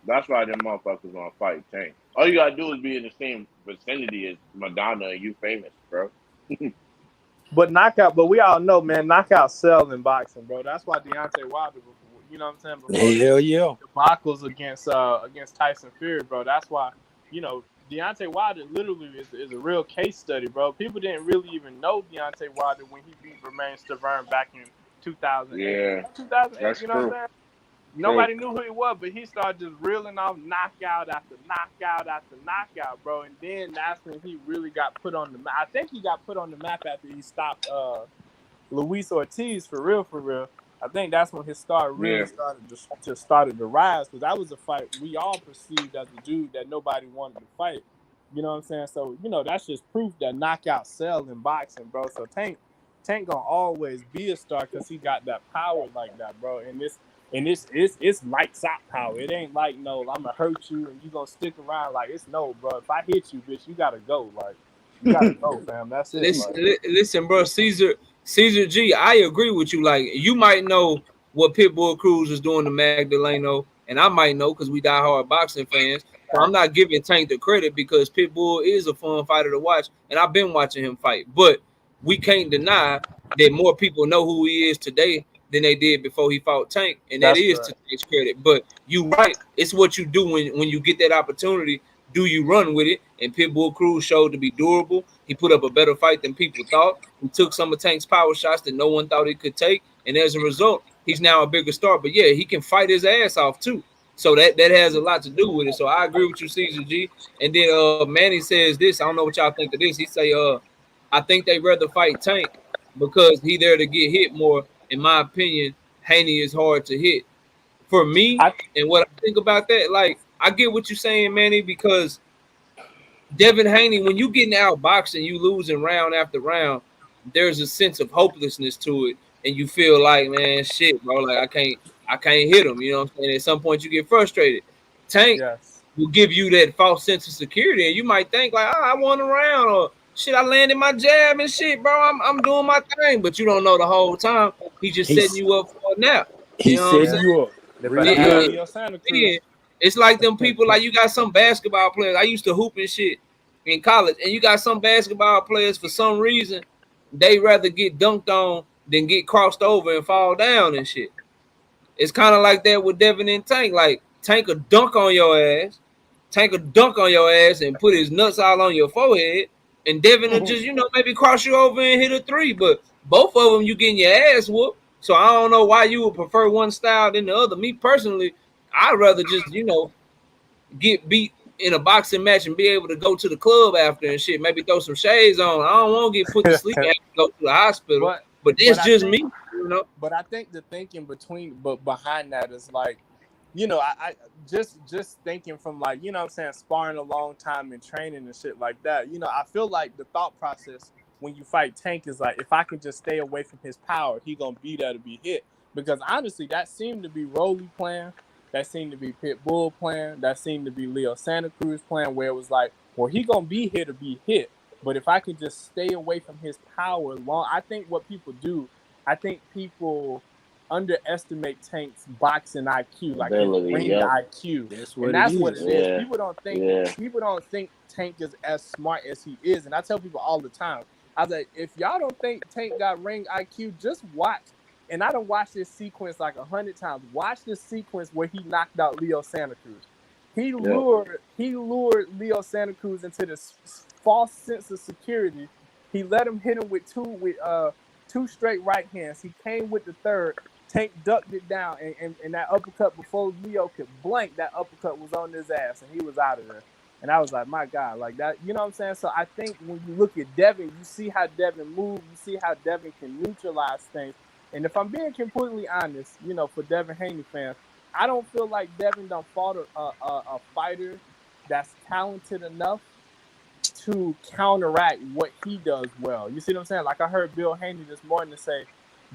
That's why them motherfuckers want to fight Tank. All you gotta do is be in the same vicinity as Madonna and you famous, bro. But knockout, but we all know, man, knockout sell in boxing, bro. That's why Deontay Wilder, you know what I'm saying? Before Hell yeah. debacles against Tyson Fury, bro. That's why, Deontay Wilder literally is a real case study, bro. People didn't really even know Deontay Wilder when he beat Romain Stavern back in 2008. Yeah, 2008, that's you know true. what I'm saying? Nobody knew who he was, but he started just reeling off knockout after knockout after knockout, bro. And then that's when he really got put on the map. I think he got put on the map after he stopped Luis Ortiz for real. I think that's when his star really started to rise, because that was a fight we all perceived as a dude that nobody wanted to fight. You know what I'm saying? So, that's just proof that knockout sell in boxing, bro. So Tank gonna always be a star because he got that power like that, bro. And it's lights out power. It ain't like, no, I'm gonna hurt you and you gonna stick around. Like, it's no, bro. If I hit you, bitch, you gotta go. Like, you gotta go, fam. That's it. Listen, bro, Caesar G, I agree with you. Like, you might know what Pitbull Cruz is doing to Magdaleno, and I might know because we diehard boxing fans. So I'm not giving Tank the credit because Pitbull is a fun fighter to watch, and I've been watching him fight. But we can't deny that more people know who he is today than they did before he fought Tank, and that is to Tank's credit. But you right, it's what you do when you get that opportunity. Do you run with it? And Pitbull Cruz showed to be durable. He put up a better fight than people thought. He took some of Tank's power shots that no one thought he could take, and as a result, he's now a bigger star. But yeah, he can fight his ass off too. So that has a lot to do with it. So I agree with you, Caesar G. And then Manny says this. I don't know what y'all think of this. He say, I think they rather fight Tank because he there to get hit more. In my opinion, Haney is hard to hit. For me, and what I think about that, like, I get what you're saying, Manny, because Devin Haney, when you getting out boxing, you losing round after round, there's a sense of hopelessness to it, and you feel like, man, shit, bro, like I can't hit him. You know what I'm saying? At some point, you get frustrated. Tank will give you that false sense of security, and you might think like, I won a round, or shit, I landed my jab and shit, bro. I'm doing my thing, but you don't know the whole time he's just setting you up for a nap. He's setting you up. It's like them people, like you got some basketball players. I used to hoop and shit in college, and you got some basketball players, for some reason, they rather get dunked on than get crossed over and fall down and shit. It's kind of like that with Devin and Tank. Like, Tank will dunk on your ass. Tank will dunk on your ass and put his nuts all on your forehead. And Devin will just, maybe cross you over and hit a three. But both of them, you getting your ass whooped. So I don't know why you would prefer one style than the other. Me personally, I'd rather just, get beat in a boxing match and be able to go to the club after and shit. Maybe throw some shades on. I don't want to get put to sleep and have to go to the hospital. But that's just me, But I think the thinking behind that is like, I just thinking from like, what I'm saying, sparring a long time and training and shit like that. I feel like the thought process when you fight Tank is like, if I can just stay away from his power, he gonna be there to be hit. Because honestly, that seemed to be Rolly plan. That seemed to be Pitbull plan. That seemed to be Leo Santa Cruz plan, where it was like, well, he gonna be here to be hit. But if I can just stay away from his power long, I think what people do, I think people underestimate Tank's boxing IQ, like his ring IQ. That's what it is. People don't think Tank is as smart as he is. And I tell people all the time, I was like, if y'all don't think Tank got ring IQ, just watch. And I done watched this sequence like 100 times. Watch this sequence where he knocked out Leo Santa Cruz. He lured Leo Santa Cruz into this false sense of security. He let him hit him with two straight right hands. He came with the third. Tank ducked it down, and that uppercut, before Leo could blink, that uppercut was on his ass, and he was out of there. And I was like, my God, like that, you know what I'm saying? So I think when you look at Devin, you see how Devin moves, you see how Devin can neutralize things. And if I'm being completely honest, for Devin Haney fans, I don't feel like Devin done fought a fighter that's talented enough to counteract what he does well. You see what I'm saying? Like I heard Bill Haney this morning say,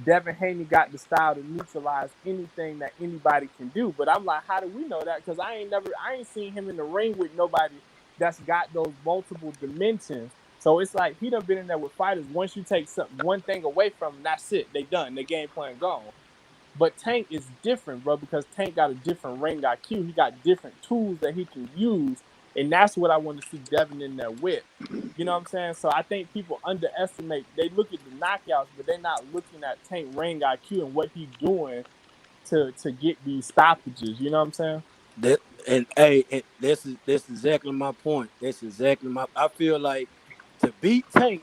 Devin Haney got the style to neutralize anything that anybody can do. But I'm like, how do we know that? Because I ain't seen him in the ring with nobody that's got those multiple dimensions. So it's like he done been in there with fighters. Once you take one thing away from them, that's it. They done. Their game plan gone. But Tank is different, bro, because Tank got a different ring IQ. He got different tools that he can use. And that's what I want to see Devin in there with. You know what I'm saying? So I think people underestimate. They look at the knockouts, but they're not looking at Tank ring IQ and what he's doing to get these stoppages. You know what I'm saying? And that's exactly my point. That's exactly my. I feel like to beat Tank,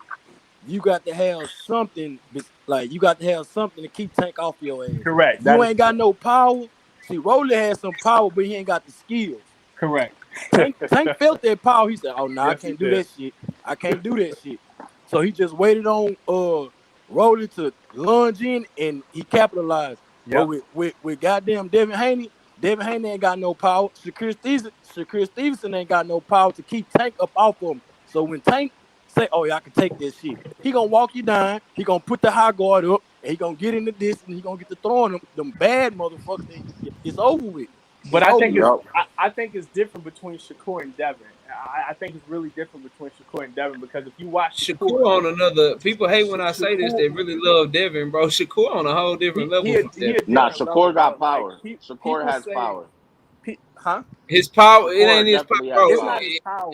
you got to have something. Like you got to have something to keep Tank off your ass. Correct. If you ain't got no power. See, Rolly has some power, but he ain't got the skills. Correct. Tank felt that power. He said, "Oh no, I Yes, can't he do did. that shit. I can't do that shit." So he just waited on Rolly to lunge in, and he capitalized. But Yep. with goddamn Devin Haney ain't got no power. Shakur Stevenson ain't got no power to keep Tank up off of him. So when Tank say, "Oh yeah, I can take this shit," he gonna walk you down. He gonna put the high guard up, and he gonna get in the distance. And he gonna get to throwing them bad motherfuckers. It's over with. But It's I over think with. I think it's different between Shakur and Devin. I think it's really different between Shakur and Devin because if you watch Shakur on another. People hate when I say this. They really love Devin, bro. Shakur on a whole different level from Devin. Nah, Shakur got power. Like, Shakur has power. His power, it Shakur ain't his power, definitely bro. has It's not his power.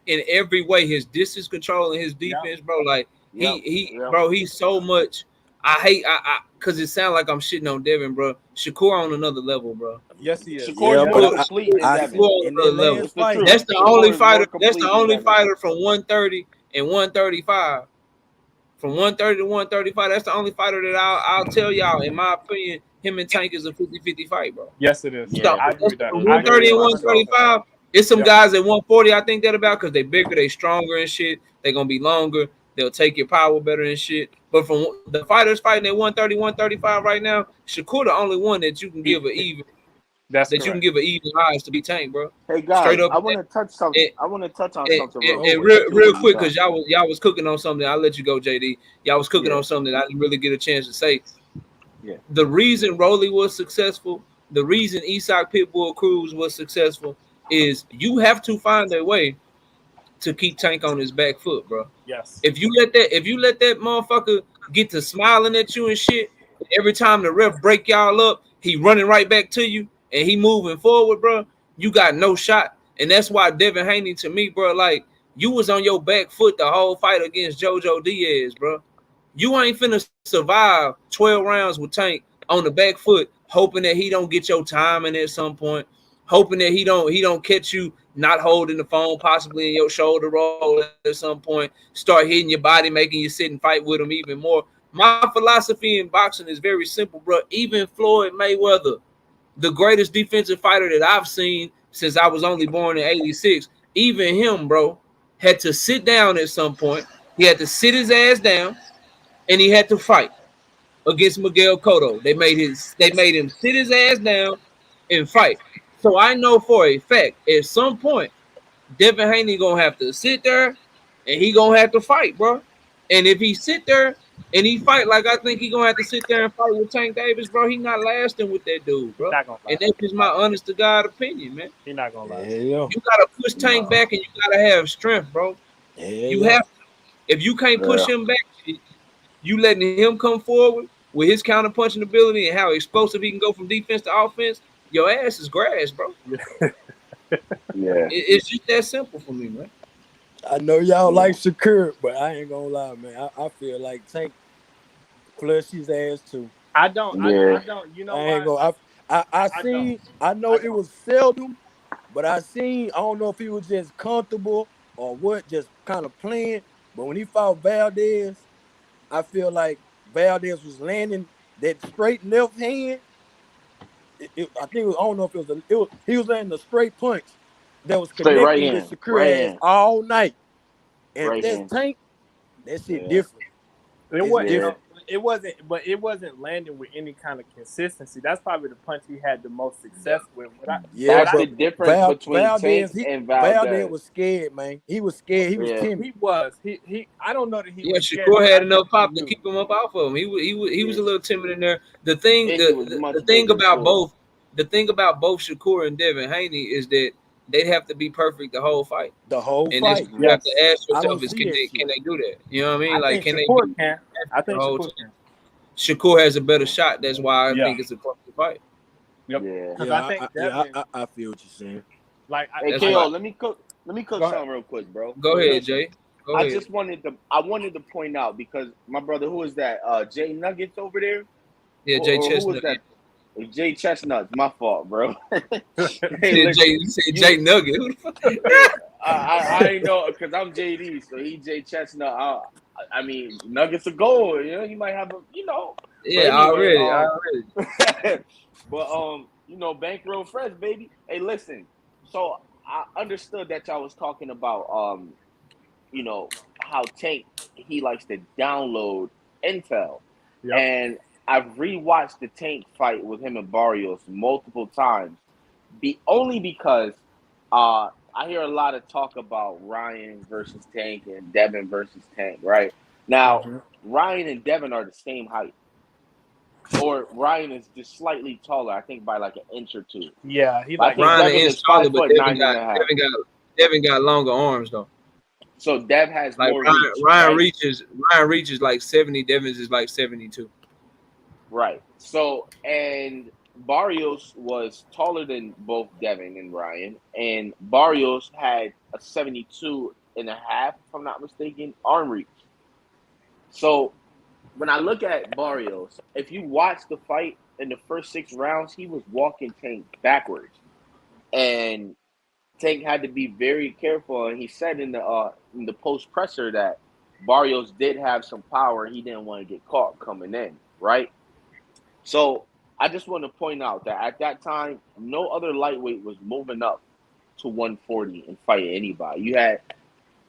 In every way, his distance control and his defense, bro. Like Yep. bro, he's so much. I cause it sounds like I'm shitting on Devin, bro. Shakur on another level, bro. Yes, he is. Shakur is more complete than Devin. In that last fight, That's the Shakur only is fighter. more That's the complete than only Devin. fighter from 130 and 135. From 130 to 135, that's the only fighter that I'll tell y'all. In my opinion, him and Tank is a 50-50 fight, bro. Yes, it is. Yeah. I agree with that. 130 and 135. It's some Yep. guys at 140. I think that about because they bigger, they stronger and shit. They gonna be longer. They'll take your power better and shit. But from the fighters fighting at 130, 135 right now, Shakur the only one that you can give an even. That's you can give an even odds to be Tank, bro. Hey guys, Straight up. I want to touch something. I want to touch on something And real quick, because y'all was cooking on something. I'll let you go, JD. Y'all was cooking on something that I didn't really get a chance to say. Yeah. The reason Rolly was successful, the reason Isak Pitbull Cruz was successful, is you have to find a way to keep Tank on his back foot, bro. Yes. If you let that motherfucker get to smiling at you and shit, every time the ref break y'all up, he running right back to you and he moving forward, bro. You got no shot. And that's why Devin Haney, to me, bro, like you was on your back foot the whole fight against JoJo Diaz, bro. You ain't finna survive 12 rounds with Tank on the back foot, hoping that he don't get your timing at some point, hoping that he don't catch you not holding the phone, possibly in your shoulder roll at some point, start hitting your body, making you sit and fight with him even more. My philosophy in boxing is very simple, bro. Even Floyd Mayweather, the greatest defensive fighter that I've seen since I was only born in '86, even him, bro, had to sit down at some point. He had to sit his ass down, and he had to fight against Miguel Cotto. They made him sit his ass down and fight. So I know for a fact, at some point, Devin Haney gonna have to sit there and he gonna have to fight, bro. And if he sit there and he fight like I think he gonna have to sit there and fight with Tank Davis, bro, he not lasting with that dude, bro. And that's just my honest to God opinion, man. He not gonna last. You gotta push Tank back and you gotta have strength, bro. You have to. If you can't push him back, you letting him come forward with his counter punching ability and how explosive he can go from defense to offense, your ass is grass, bro. It's just that simple for me, man. I know y'all like Shakur, but I ain't gonna lie, man. I feel like Tank flush his ass too. I don't. I don't. You know I ain't what? I know it was seldom, but I don't know if he was just comfortable or what, just kind of playing. But when he fought Valdez, I feel like Valdez was landing that straight left hand. I think it was, I don't know if it was he was landing a straight punch that was connecting with Shakur ass all night. And if that's Tank, that shit different. It wasn't landing with any kind of consistency. That's probably the punch he had the most success with. That's the difference between Tank and Valdez. Valdez was scared, man. He was scared. He was timid. He was. He. I don't know that he. was Shakur scared, had enough pop to keep him up off of him. He was a little timid in there. The thing about both Shakur and Devin Haney is that they'd have to be perfect the whole fight. The whole and fight. You have to ask yourself is can they do that? You know what I mean? I think Shakur can. I think Shakur can. Shakur has a better shot. That's why I think it's a perfect fight. Yep. I feel what you're saying. Hey, KO, let me cook something real quick, bro. Go ahead, Jay. Go I ahead. just wanted to point out because my brother, who is that? Jay Nuggets over there? Yeah, Jay Or who was Chestnut. that? Jay Chestnut's my fault, bro. Hey, You listen, said Jay Nugget. Who the fuck? I ain't know because I'm JD, so he Jay Chestnut. I mean, Nuggets a goal, you know. You might have a, you know. But Yeah, anyway, already. but you know, bankroll fresh, baby. Hey, listen. So I understood that y'all was talking about you know, how Tank he likes to download intel, Yep. and I've rewatched the Tank fight with him and Barrios multiple times, only because I hear a lot of talk about Ryan versus Tank and Devin versus Tank. Right now, Ryan and Devin are the same height, or Ryan is just slightly taller. I think by like an inch or two. Yeah, he But I like think Ryan Devin is is taller, five but foot nine and a half. Devin got longer arms though. So Dev has Like more reach. Ryan right? reaches like 70. Devin's is like 72. Right. So, and Barrios was taller than both Devin and Ryan, and Barrios had a 72 and a half, if I'm not mistaken, arm reach. So, when I look at Barrios, if you watch the fight in the first 6 rounds, he was walking Tank backwards, and Tank had to be very careful. And he said in the post presser that Barrios did have some power. He didn't want to get caught coming in, right? So I just want to point out that at that time, no other lightweight was moving up to 140 and fighting anybody. You had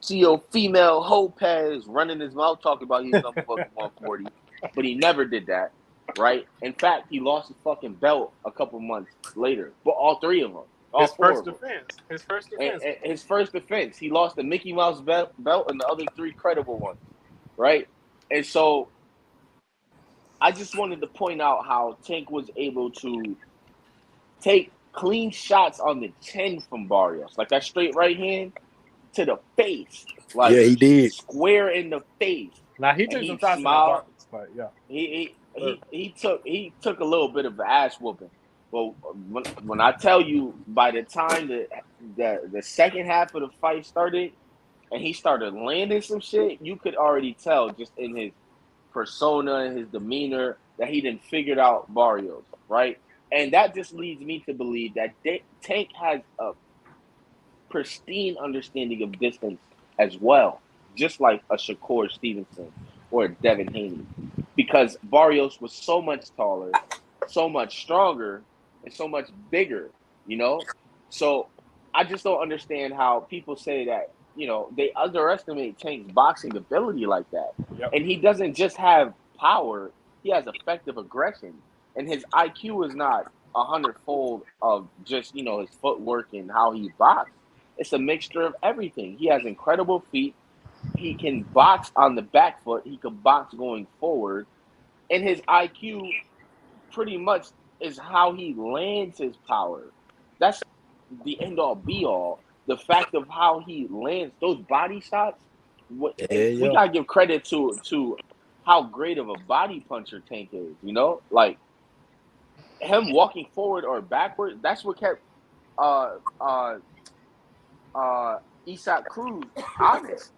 female Lopez running his mouth talking about he's gonna fucking 140, but he never did that, right? In fact, he lost his fucking belt a couple months later, but all 3 of them, all 4 of them. His first defense. And his first defense, he lost the Mickey Mouse belt and the other 3 credible ones, right? And so I just wanted to point out how Tank was able to take clean shots on the chin from Barrios, like that straight right hand to the face, like Yeah, he did. square in the face. Now he And took he some shots in that smiled. Barrios fight, yeah. He took a little bit of ass whooping. Well, when I tell you, by the time the second half of the fight started and he started landing some shit, you could already tell just in his persona and his demeanor that he didn't figured out Barrios, right? And that just leads me to believe that Tank has a pristine understanding of distance as well, just like a Shakur Stevenson or a Devin Haney, because Barrios was so much taller, so much stronger, and so much bigger, you know? So I just don't understand how people say that, you know, they underestimate Tank's boxing ability like that. Yep. And he doesn't just have power, he has effective aggression. And his IQ is not 100-fold of just, you know, his footwork and how he boxes. It's a mixture of everything. He has incredible feet. He can box on the back foot. He can box going forward. And his IQ pretty much is how he lands his power. That's the end-all, be-all. The fact of how he lands those body shots, we got to give credit to how great of a body puncher Tank is, you know? Like, him walking forward or backward, that's what kept Isak Cruz honest.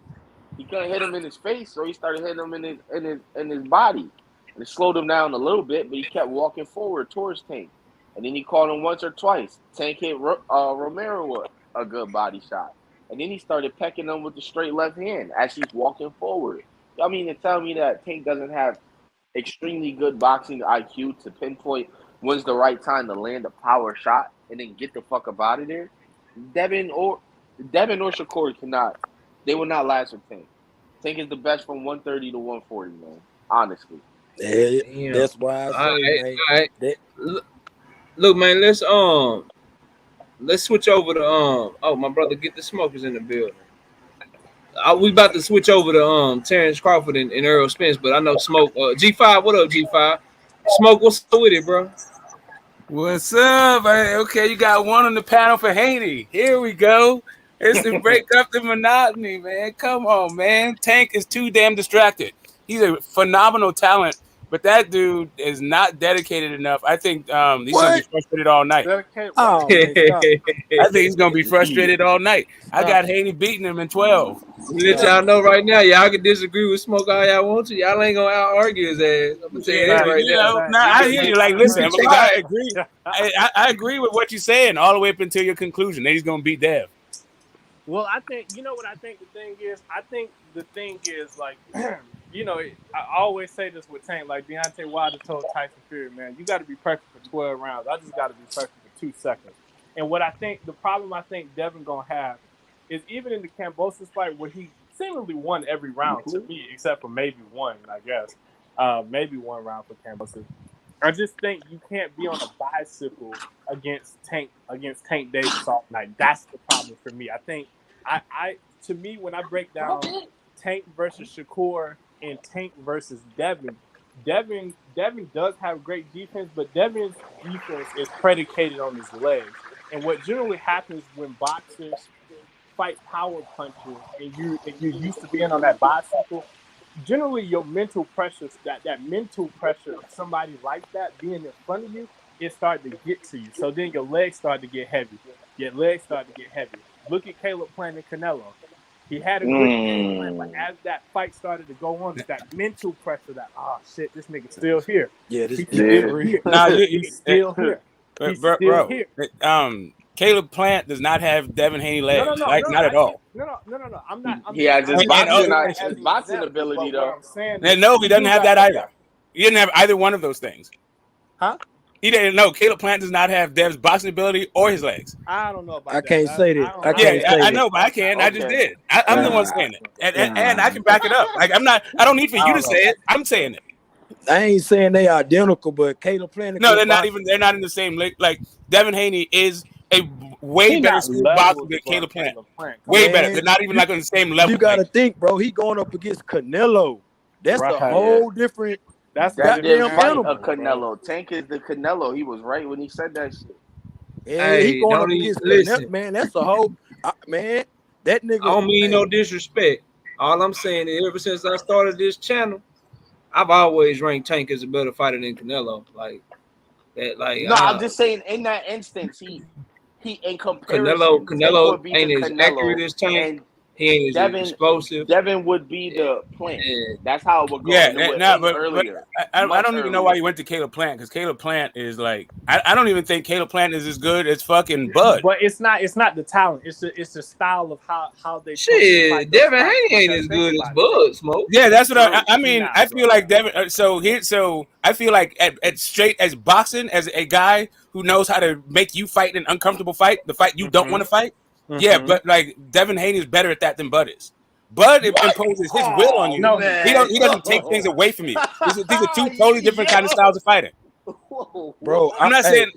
He couldn't hit him in his face, so he started hitting him in his body. And it slowed him down a little bit, but he kept walking forward towards Tank. And then he caught him once or twice. Tank hit Romero with a good body shot. And then he started pecking him with the straight left hand as he's walking forward. I mean, to tell me that Tank doesn't have extremely good boxing IQ to pinpoint when's the right time to land a power shot and then get the fuck up out of there, Devin or Shakur cannot. They will not last with Tank. Tank is the best from 130 to 140, man. Honestly. Yeah, that's why I say, man. Look, man, let's switch over to oh, my brother, Get the Smokers in the building. We about to switch over to Terence Crawford and Earl Spence, but I know Smoke G5. What up, G5? Smoke, what's up with it, bro? What's up? Okay, you got one on the panel for Haney. Here we go. It's to break up the monotony, man. Come on, man. Tank is too damn distracted. He's a phenomenal talent, but that dude is not dedicated enough. I think he's gonna be frustrated all night. Oh, man, stop. I think he's gonna be frustrated all night. I got Haney beating him in 12. Let y'all know right now, y'all can disagree with Smoke all y'all want to. Y'all ain't gonna out argue his ass. I'm gonna tell you that right now. I hear you. Like, listen, because I agree. I agree with what you're saying all the way up until your conclusion that he's gonna beat Dev. Well, I think, you know what I think the thing is? I think the thing is, like, you know, I always say this with Tank, like Deontay Wilder told Tyson Fury, man, you got to be perfect for 12 rounds. I just got to be perfect for 2 seconds. And what I think, the problem I think Devin going to have is even in the Kambosos fight where he seemingly won every round to me, except for maybe one, I guess. Maybe one round for Kambosos. I just think you can't be on a bicycle against Tank Davis all night. That's the problem for me. I think to me, when I break down Tank versus Shakur and Tank versus Devin does have great defense, but Devin's defense is predicated on his legs. And what generally happens when boxers fight power punches and you're used to being on that bicycle, generally your mental pressure, that mental pressure of somebody like that being in front of you, it started to get to you. So then your legs start to get heavy. Look at Caleb Plant and Canelo. He had a good game plan, but as that fight started to go on, that mental pressure that, oh shit, this nigga's still here. Yeah, this He's still here. He's still here. He's still here. Caleb Plant does not have Devin Haney legs. Not at all. No. I'm not. He has his boxing ability, though. No, he doesn't have that either. He didn't have either one of those things. Huh? He didn't know. Caleb Plant does not have Dev's boxing ability or his legs. I don't know about that. I can't say that. I know, but I can. Okay. I just did. I'm the one saying it, and I can back it up. Like I don't need for you to say it. I'm saying it. I ain't saying they identical, but Caleb Plant. No, they're not even. They're not in the same league. Like Devin Haney is a way better boxer than Caleb Plant. Way better. They're not even like on the same level. You got to think, bro. He going up against Canelo. That's a whole different. That's goddamn fight of Canelo. Tank is the Canelo. He was right when he said that shit. Yeah, he going up against Canelo, man. That's a whole man. That nigga. I don't mean no disrespect. All I'm saying is, ever since I started this channel, I've always ranked Tank as a better fighter than Canelo. Like that. Like no, I'm just saying in that instance, he in comparison, Canelo ain't as accurate as Tank. He ain't as explosive. Devin would be the Plant. That's how it would go. But earlier. I don't even know why you went to Caleb Plant, because Caleb Plant is like I don't even think Caleb Plant is as good as fucking Bud. But it's not the talent. It's the style of how they. Shit, Devin Haney ain't as good as Bud, Smoke. Yeah, that's what I mean. I feel like Devin. So I feel like at straight as boxing, as a guy who knows how to make you fight an uncomfortable fight, the fight you don't want to fight. Mm-hmm. Yeah, but like Devin Haney is better at that than Bud is. Bud imposes his will on you. No, he doesn't take things away from you. These are two totally different kind of styles of fighting. Bro, I'm not saying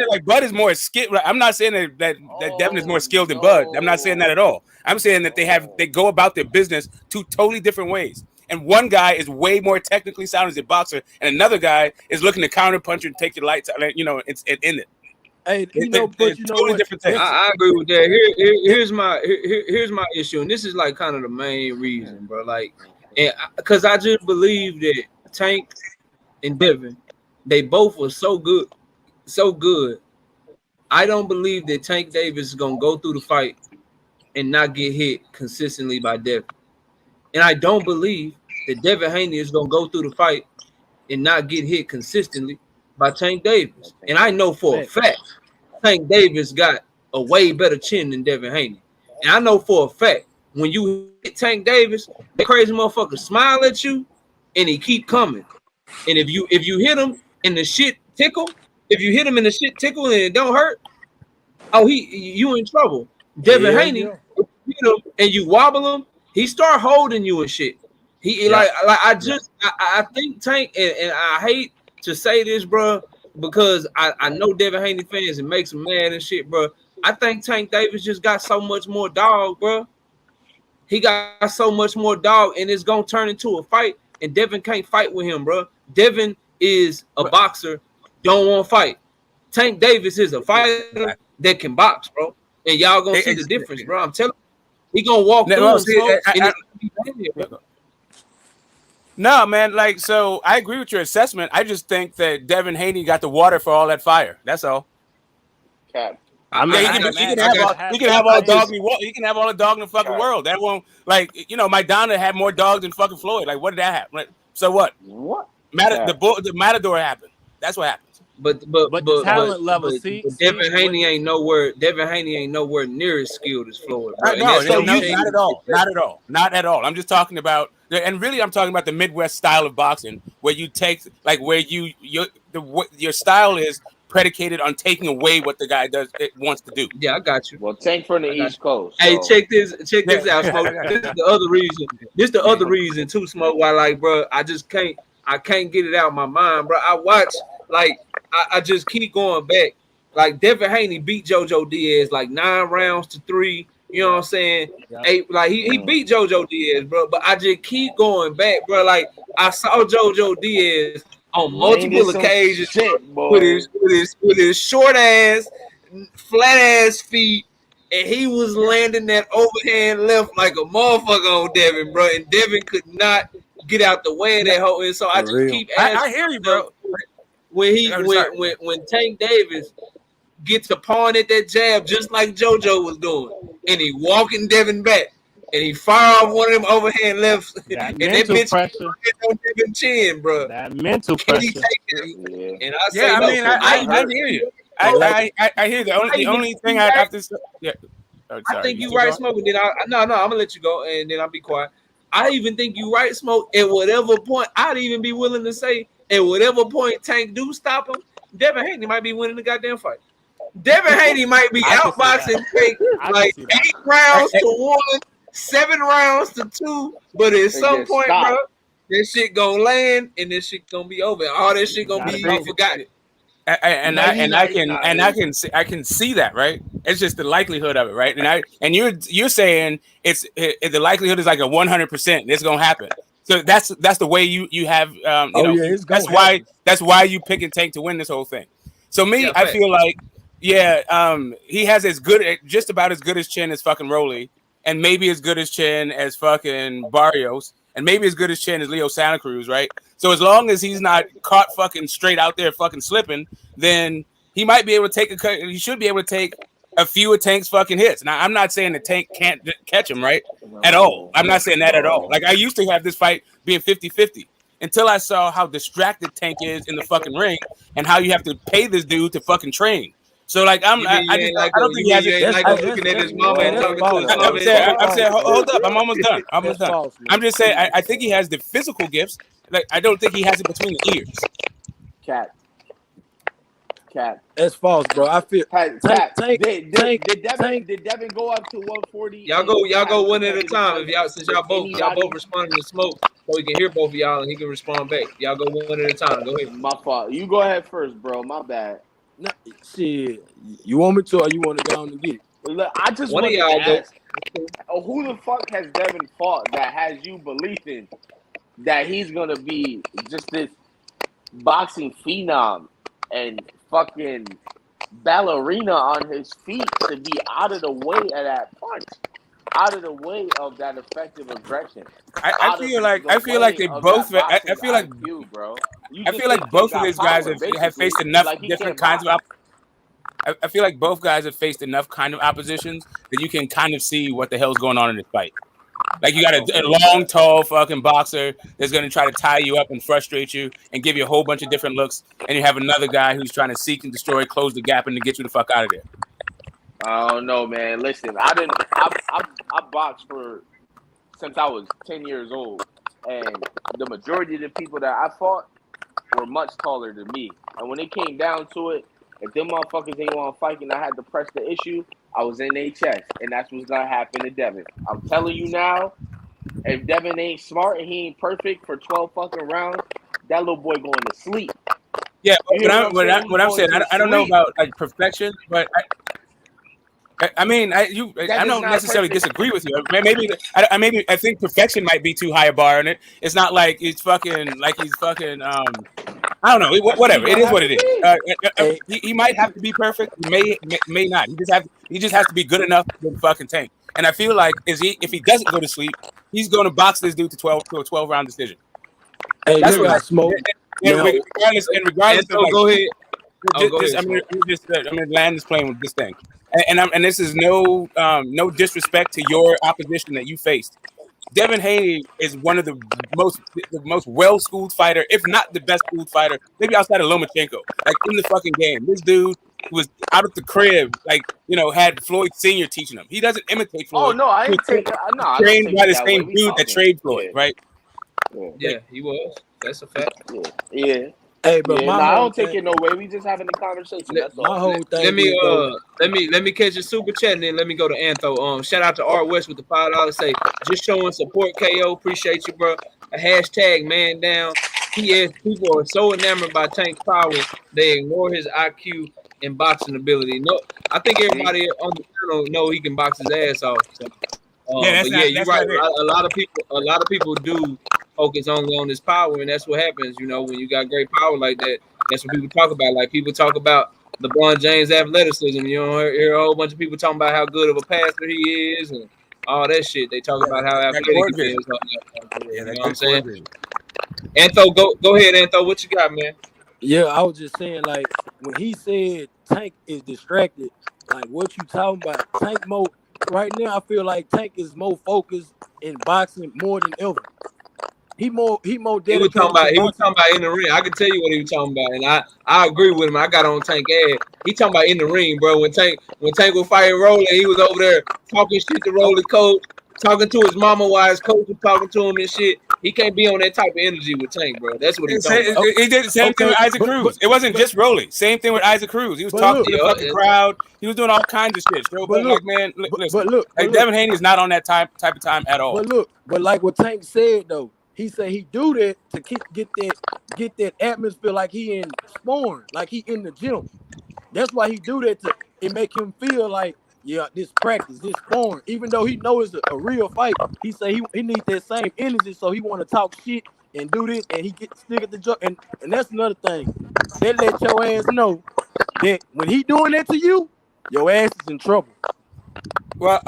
like Bud is more skilled. I'm not saying that Devin is more skilled than Bud. I'm not saying that at all. I'm saying that they go about their business two totally different ways. And one guy is way more technically sound as a boxer, and another guy is looking to counter punch and take your lights out. It's in it. Hey, totally different thing. I agree with that. Here's my issue, and this is like kind of the main reason, bro. Like, and because I just believe that Tank and Devin, they both were so good. I don't believe that Tank Davis is gonna go through the fight and not get hit consistently by Devin, and I don't believe that Devin Haney is gonna go through the fight and not get hit consistently by Tank Davis. And I know for a fact Tank Davis got a way better chin than Devin Haney. And I know for a fact when you hit Tank Davis, that crazy motherfucker smile at you and he keep coming. And if you hit him and the shit tickle, and it don't hurt, you in trouble. Devin Haney, if you hit him and you wobble him, he start holding you and shit. I think Tank, and I hate to say this, bro, because I know Devin Haney fans and makes them mad and shit, bro. I think Tank Davis just got so much more dog, bro. He got so much more dog, and it's gonna turn into a fight. And Devin can't fight with him, bro. Devin is a boxer, don't want to fight. Tank Davis is a fighter that can box, bro. And y'all gonna see the difference, bro. I'm telling you, he gonna walk through. No, man. Like, so I agree with your assessment. I just think that Devin Haney got the water for all that fire. That's all. Cap. I mean, Yeah, I you imagine can have all, has you can have all I the dog. just You can have all the dog in the fucking world. That won't, like, my Donna had more dogs than fucking Floyd. Like, what did that happen? Like, so what? What? The Matador happened. That's what happens. But the talent level. Devin Haney ain't nowhere. Devin Haney ain't nowhere near as skilled as Floyd, bro. No, And that's not at all. Not at all. I'm just talking about, and really, I'm talking about the Midwest style of boxing, where you take, like, where your style is predicated on taking away what the guy wants to do. Yeah, I got you. Well, Tank from the East Coast. Hey, So. check this out, Smoke. This is the other reason. This the other reason too, Smoke. Why, like, bro, I can't get it out of my mind, bro. I watch, like, I just keep going back. Like, Devin Haney beat JoJo Diaz like 9 rounds to 3. You know what I'm saying? Yeah. 8. Like, he beat JoJo Diaz, bro. But I just keep going back, bro. Like, I saw JoJo Diaz on multiple occasions with his short ass, flat ass feet, and he was landing that overhand left like a motherfucker on Devin, bro. And Devin could not get out the way of that whole. And so I just keep asking. I hear you, bro. When Tank Davis gets to pawn at that jab just like JoJo was doing, and he walking Devin back, and he fire off one of them overhand lefts, and that bitch pressure on Devin's chin, bro. That mental pressure. And I say, I hear you. I hear the only thing I have to say. Yeah. Oh, I think you right, Smoke. And then I'm gonna let you go, and then I'll be quiet. I even think you right, Smoke. At whatever point, I'd even be willing to say, at whatever point Tank do stop him, Devin Haney might be winning the goddamn fight. Devin Haney might be outboxing Tank like 8 rounds to 1, 7 rounds to 2, but at some point, bro, this shit gonna land and this shit gonna be over. All this shit gonna be forgotten. I can see that, right? It's just the likelihood of it, right? And you're saying the likelihood is like a 100%. It's gonna happen. So that's the way you have that's why you pick and Tank to win this whole thing. So me, I feel like he has just about as good as chin as fucking Rolly, and maybe as good as chin as fucking Barrios, and maybe as good as chin as Leo Santa Cruz, right? So as long as he's not caught fucking straight out there fucking slipping, then he might be able to he should be able to take a few of Tank's fucking hits. Now, I'm not saying that Tank can't catch him, right? At all. I'm not saying that at all. Like, I used to have this fight being 50-50 until I saw how distracted Tank is in the fucking ring and how you have to pay this dude to fucking train. So, like, I don't think he has it. Looking at his mama and talking to his mama. I'm saying, hold up. I'm almost done. I'm just saying, I think he has the physical gifts. Like, I don't think he has it between the ears. Cat. That's false, bro. I feel Tank. Did Devin go up to 140? Y'all go one at a time. Since y'all both responding to Smoke, so we can hear both of y'all and he can respond back. Y'all go one at a time. Go ahead. My fault. You go ahead first, bro. My bad. No, shit. You want me to, or you want to go on and get it? Look, I just want to ask, who the fuck has Devin fought that has you believing that he's gonna be just this boxing phenom and fucking ballerina on his feet to be out of the way of that punch, out of the way of that effective aggression? I feel like both of these guys have faced enough different kinds of. I feel like both guys have faced enough kind of oppositions that you can kind of see what the hell's going on in this fight. Like, you got a long, tall fucking boxer that's going to try to tie you up and frustrate you and give you a whole bunch of different looks, and you have another guy who's trying to seek and destroy, close the gap, and to get you the fuck out of there. I don't know, man. Listen, I boxed since I was 10 years old, and the majority of the people that I fought were much taller than me. And when it came down to it, if them motherfuckers ain't want to fight and I had to press the issue, I was in their chest, and that's what's gonna happen to Devin. I'm telling you now, if Devin ain't smart and he ain't perfect for 12 fucking rounds, that little boy going to sleep. Yeah, what I'm saying, I don't know about like perfection, but I don't necessarily disagree with you. I think perfection might be too high a bar on it. It's not like he's fucking I don't know. Whatever. It is what it is. He might have to be perfect. He may not. He just has to be good enough to fucking Tank. And I feel like if he doesn't go to sleep, he's going to box this dude to a 12-round decision. Hey, That's look, what I smoke. and Now, regardless So of like go ahead. Oh, go just, ahead. I'm gonna land this plane with this thing, and this is no disrespect to your opposition that you faced. Devin Haney is one of the most well schooled fighter, if not the best schooled fighter, maybe outside of Lomachenko, like in the fucking game. This dude was out of the crib, like had Floyd Senior teaching him. He doesn't imitate Oh Floyd. no, I He ain't was take. No, I don't trained take by it the that way. same We dude that talking. trained Floyd, right? Yeah, he was. That's a fact. Yeah. hey, but Yeah, my no, I whole don't take thing, it no way. We just having a conversation. Let, That's my all. whole let thing me is though. let me catch a super chat and then let me go to Antho. Shout out to Art West with the $5. Say just showing support. KO, appreciate you, bro. A hashtag man down. PS people are so enamored by Tank's power they ignore his IQ and boxing ability. No, I think everybody on the channel know he can box his ass off. So, Yeah, but yeah, you're that's right. not it. A lot of people do focus only on his power, and that's what happens. When you got great power like that, that's what people talk about. Like people talk about LeBron James' athleticism. You know, hear a whole bunch of people talking about how good of a passer he is, and all that shit. They talk about how That athletic court he vision. is. Yeah, You that know what I'm good court saying? vision. Antho, go ahead, Antho. What you got, man? Yeah, I was just saying, like, when he said Tank is distracted, like, what you talking about? Tank more right now. I feel like Tank is more focused in boxing more than ever. He more dedicated to He was boxing. talking about in the ring. I can tell you what he was talking about, and I agree with him. I got on Tank ad. He talking about in the ring, bro. When Tank was fighting Rolling, he was over there talking shit to Rolling coach, talking to his mama while his coach was talking to him and shit. He can't be on that type of energy with Tank, bro. That's what he's talking about. He did the same thing Okay, with Isaac Cruz. It wasn't just Rolly. Same thing with Isaac Cruz. He was talking look, to the fucking crowd. He was doing all kinds of shit. So, but look, like, man, listen. look, Like, Devin Haney is not on that type of time at all. but like what Tank said though, he said he do that to get that atmosphere like he in sparring, like he in the gym. That's why he do that to it make him feel like, yeah, this practice, this sparring. Even though he knows it's a real fight, he say he needs that same energy, so he want to talk shit and do this, and he get stick at the job. And that's another thing. That let your ass know that when he doing that to you, your ass is in trouble. Well,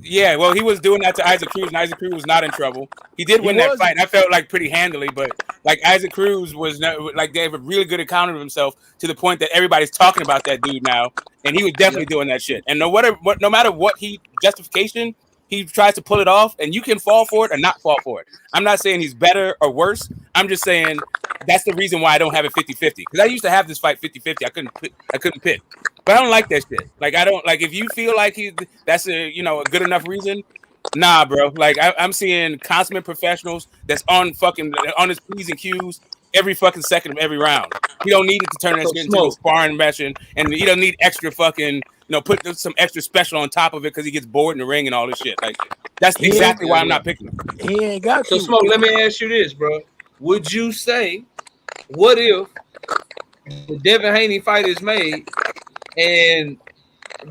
yeah. Well, he was doing that to Isaac Cruz, and Isaac Cruz was not in trouble. He did He win that wasn't. fight. I felt like pretty handily, but like Isaac Cruz was not, like they have a really good account of himself to the point that everybody's talking about that dude now, and he was definitely doing that shit. And no matter what he justification he tries to pull it off, and you can fall for it or not fall for it. I'm not saying he's better or worse. I'm just saying that's the reason why I don't have it 50-50. Because I used to have this fight 50-50. I couldn't pick. But I don't like that shit. Like I don't like if you feel like that's a good enough reason. Nah, bro. Like I'm seeing consummate professionals that's on his P's and Q's every fucking second of every round. He don't need it to turn that shit into no sparring matching, and he don't need extra fucking put some extra special on top of it because he gets bored in the ring and all this shit. Like that's exactly why I'm not picking him. He ain't got So Smoke, let me ask you this, bro. Would you say, what if the Devin Haney fight is made and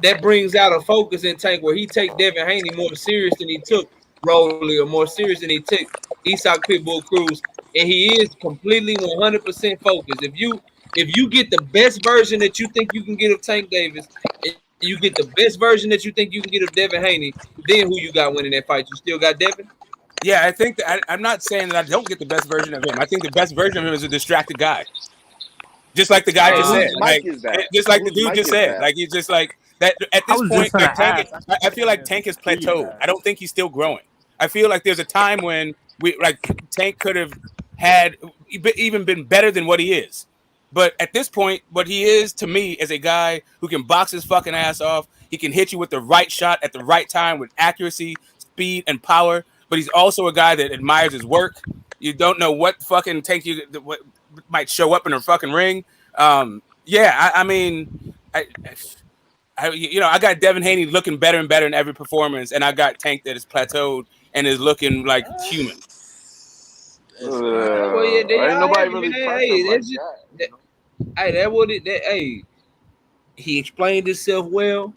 that brings out a focus in Tank where he take Devin Haney more serious than he took Rolly, or more serious than he took Isak Pitbull Cruz, and he is completely 100% focused. If you get the best version that you think you can get of Tank Davis, and you get the best version that you think you can get of Devin Haney, then who you got winning that fight? You still got Devin? Yeah, I think that I'm not saying that I don't get the best version of him. I think the best version of him is a distracted guy. Just like the guy just said. Like, just like the dude just said. Like, he's just like that. At this point, like, I feel like Tank has plateaued. I don't think he's still growing. I feel like there's a time when Tank could have had even been better than what he is. But at this point, what he is to me is a guy who can box his fucking ass off. He can hit you with the right shot at the right time with accuracy, speed, and power. But he's also a guy that admires his work. You don't know what fucking what might show up in a fucking ring. I mean, I got Devin Haney looking better and better in every performance, and I got Tank that is plateaued and is looking like human. Ain't nobody really he explained himself well,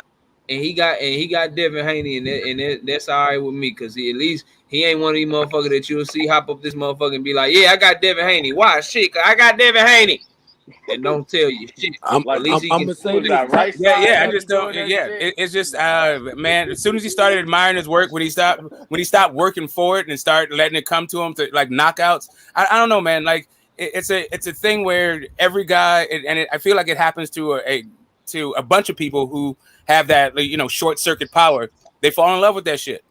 and he got Devin Haney, and that's all right with me, because at least he ain't one of these motherfuckers that you'll see hop up this motherfucker and be like, yeah, I got Devin Haney. Why? Shit, I got Devin Haney. and don't tell you shit. I'm At least he can. gonna say Who's this. that right Yeah, side? I Him just don't. doing that Yeah, shit? it's just, man. As soon as he started admiring his work, when he stopped working for it and started letting it come to him to like knockouts, I don't know, man. Like it's a thing where every guy, I feel like it happens to a bunch of people who have that, you know, short circuit power. They fall in love with that shit.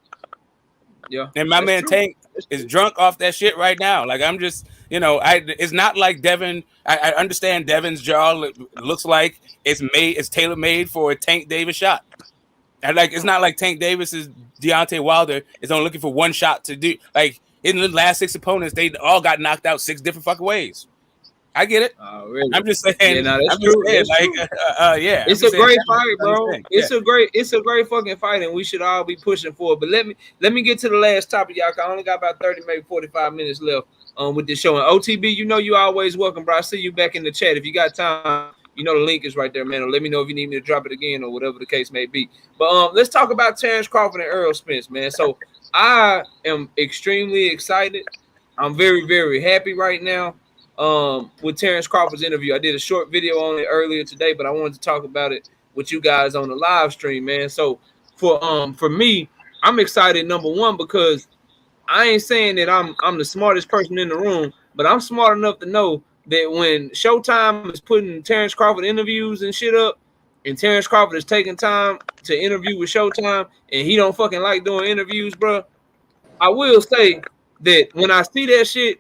Yeah, And my man true. Tank is drunk off that shit right now. Like I'm just, you know, it's not like Devin. I understand Devin's jaw looks like it's tailor made for a Tank Davis shot. And like it's not like Tank Davis is Deontay Wilder is only looking for one shot to do. Like in the last 6 opponents, they all got knocked out 6 different fucking ways. I get it. Really? I'm just saying. Yeah, no, that's I'm just true. saying, That's like, true. yeah. It's a great fight, bro. It's a great fucking fight, and we should all be pushing for it. But let me get to the last topic, y'all. I only got about 30, maybe 45 minutes left with this show. And OTB, you know you always welcome, bro. I see you back in the chat. If you got time, you know the link is right there, man. Or let me know if you need me to drop it again or whatever the case may be. But let's talk about Terence Crawford and Errol Spence, man. So I am extremely excited. I'm very, very happy right now. With Terence Crawford's interview. I did a short video on it earlier today, but I wanted to talk about it with you guys on the live stream, man. So for me, I'm excited, number one, because I ain't saying that I'm the smartest person in the room, but I'm smart enough to know that when Showtime is putting Terence Crawford interviews and shit up, and Terence Crawford is taking time to interview with Showtime, and he don't fucking like doing interviews, bro. I will say that when I see that shit,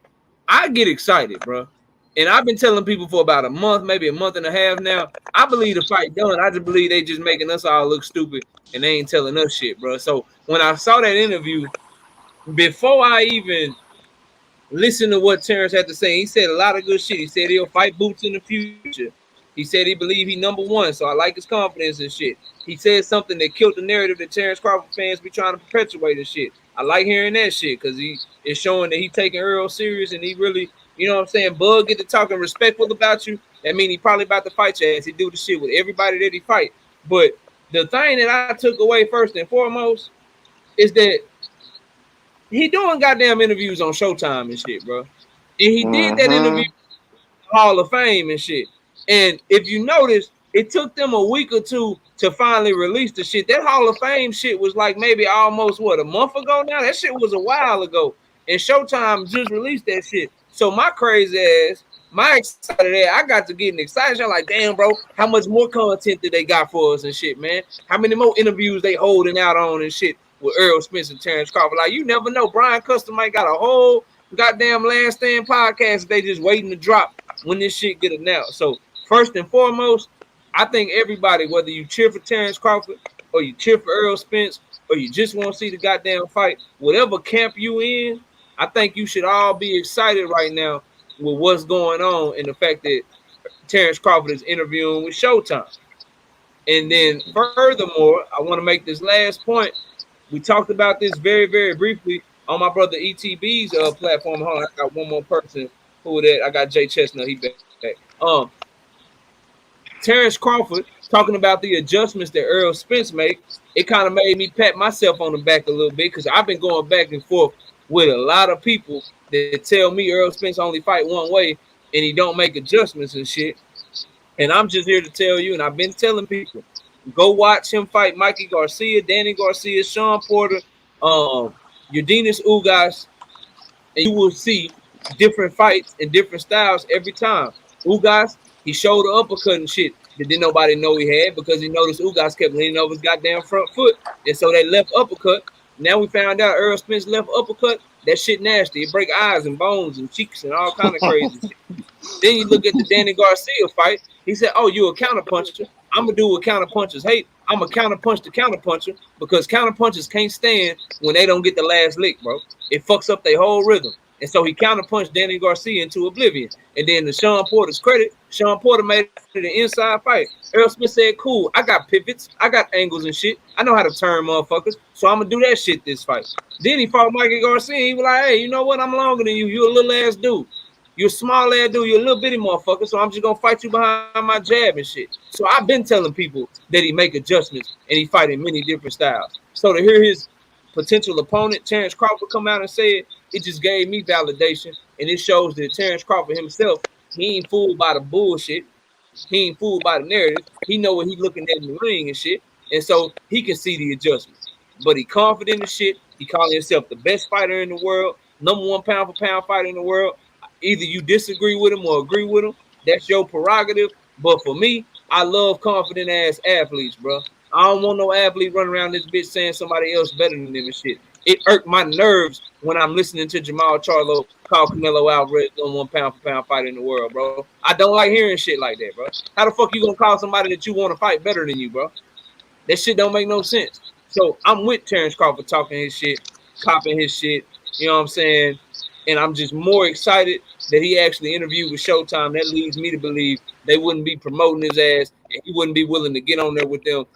I get excited, bro. And I've been telling people for about a month, maybe a month and a half now. I believe the fight done. I just believe they just making us all look stupid and they ain't telling us shit, bro. So when I saw that interview, before I even listened to what Terence had to say, he said a lot of good shit. He said he'll fight Boots in the future. He said he believe he number one, so I like his confidence and shit. He said something that killed the narrative that Terence Crawford fans be trying to perpetuate and shit. I like hearing that shit because he is showing that he taking Earl serious and he really, you know what I'm saying, Bug get to talking respectful about you. That mean he probably about to fight your ass. He do the shit with everybody that he fight. But the thing that I took away first and foremost is that he doing goddamn interviews on Showtime and shit, bro. And he did that interview Hall of Fame and shit. And if you notice, it took them a week or two to finally release the shit. That Hall of Fame shit was like maybe almost a month ago now. That shit was a while ago. And Showtime just released that shit. So my crazy ass, my excited ass, I got to getting excited. I'm like, damn, bro, how much more content did they got for us and shit, man? How many more interviews they holding out on and shit with Errol Spence and Terence Crawford? Like, you never know. Brian Custom might got a whole goddamn Last Stand podcast. They just waiting to drop when this shit get announced. So first and foremost, I think everybody, whether you cheer for Terence Crawford or you cheer for Errol Spence or you just want to see the goddamn fight, whatever camp you in, I think you should all be excited right now with what's going on and the fact that Terence Crawford is interviewing with Showtime. And then furthermore, I want to make this last point. We talked about this very, very briefly on my brother ETB's platform. Hold on, I got one more person who that I got Jay Chestnut. He back. Terence Crawford talking about the adjustments that Errol Spence make. It kind of made me pat myself on the back a little bit because I've been going back and forth with a lot of people that tell me Errol Spence only fight one way and he don't make adjustments and shit. And I'm just here to tell you, and I've been telling people, go watch him fight Mikey Garcia, Danny Garcia, Sean Porter, Eudenis Ugas, and you will see different fights and different styles every time. Ugas, he showed the uppercut and shit that didn't nobody know he had because he noticed Ugas kept leaning over his goddamn front foot. And so that left uppercut, now we found out Errol Spence left uppercut, that shit nasty. It break eyes and bones and cheeks and all kind of crazy shit. Then you look at the Danny Garcia fight. He said, oh, you a counterpuncher. I'm going to do what counterpunchers hate. I'm a counterpunch the counterpuncher because counterpunchers can't stand when they don't get the last lick, bro. It fucks up their whole rhythm. And so he counterpunched Danny Garcia into oblivion. And then to Sean Porter's credit, Sean Porter made it an inside fight. Errol Smith said, cool, I got pivots. I got angles and shit. I know how to turn motherfuckers. So I'm going to do that shit this fight. Then he fought Mikey Garcia. He was like, hey, you know what? I'm longer than you. You're a little ass dude. You're a small ass dude. You're a little bitty motherfucker. So I'm just going to fight you behind my jab and shit. So I've been telling people that he make adjustments and he fight in many different styles. So to hear his potential opponent, Terence Crawford, come out and say it, it just gave me validation. And it shows that Terence Crawford himself He ain't fooled by the bullshit. He ain't fooled by the narrative. He know what he looking at in the ring and shit. And so he can see the adjustments. But he confident in shit. He calling himself the best fighter in the world, number one pound for pound fighter in the world. Either you disagree with him or agree with him. That's your prerogative. But for me, I love confident ass athletes, bro. I don't want no athlete running around this bitch saying somebody else better than them and shit. It irked my nerves when I'm listening to Jamal Charlo call Canelo Alvarez number one pound for pound fighter in the world, bro. I don't like hearing shit like that, bro. How the fuck you gonna call somebody that you want to fight better than you, bro? That shit don't make no sense. So I'm with Terence Crawford talking his shit, copping his shit. You know what I'm saying? And I'm just more excited that he actually interviewed with Showtime. That leads me to believe they wouldn't be promoting his ass, and he wouldn't be willing to get on there with them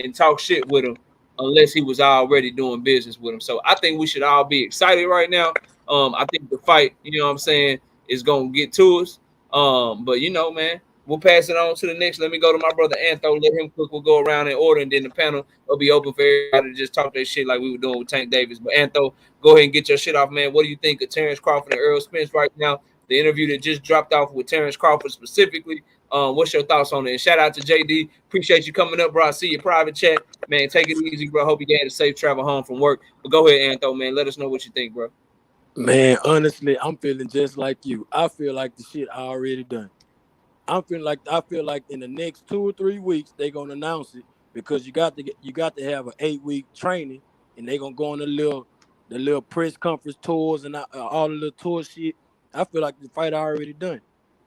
and talk shit with him unless he was already doing business with him. So I think we should all be excited right now. I think the fight, you know what I'm saying, is gonna get to us. But you know, man, we'll pass it on to the next. Let me go to my brother Antho. Let him cook. We'll go around in order, and then the panel will be open for everybody to just talk their shit like we were doing with Tank Davis. But Antho, go ahead and get your shit off, man. What do you think of Terence Crawford and Errol Spence right now? The interview that just dropped off with Terence Crawford specifically. What's your thoughts on it? And shout out to JD. Appreciate you coming up, bro. I see your private chat. Man, take it easy, bro. Hope you had a safe travel home from work. But go ahead, Antho, man. Let us know what you think, bro. Man, honestly, I'm feeling just like you. I feel like the shit I already done. I feel like in the next 2 or 3 weeks they're gonna announce it because you got to have an 8-week training and they're gonna go on the little press conference tours and all the little tour shit. I feel like the fight already done.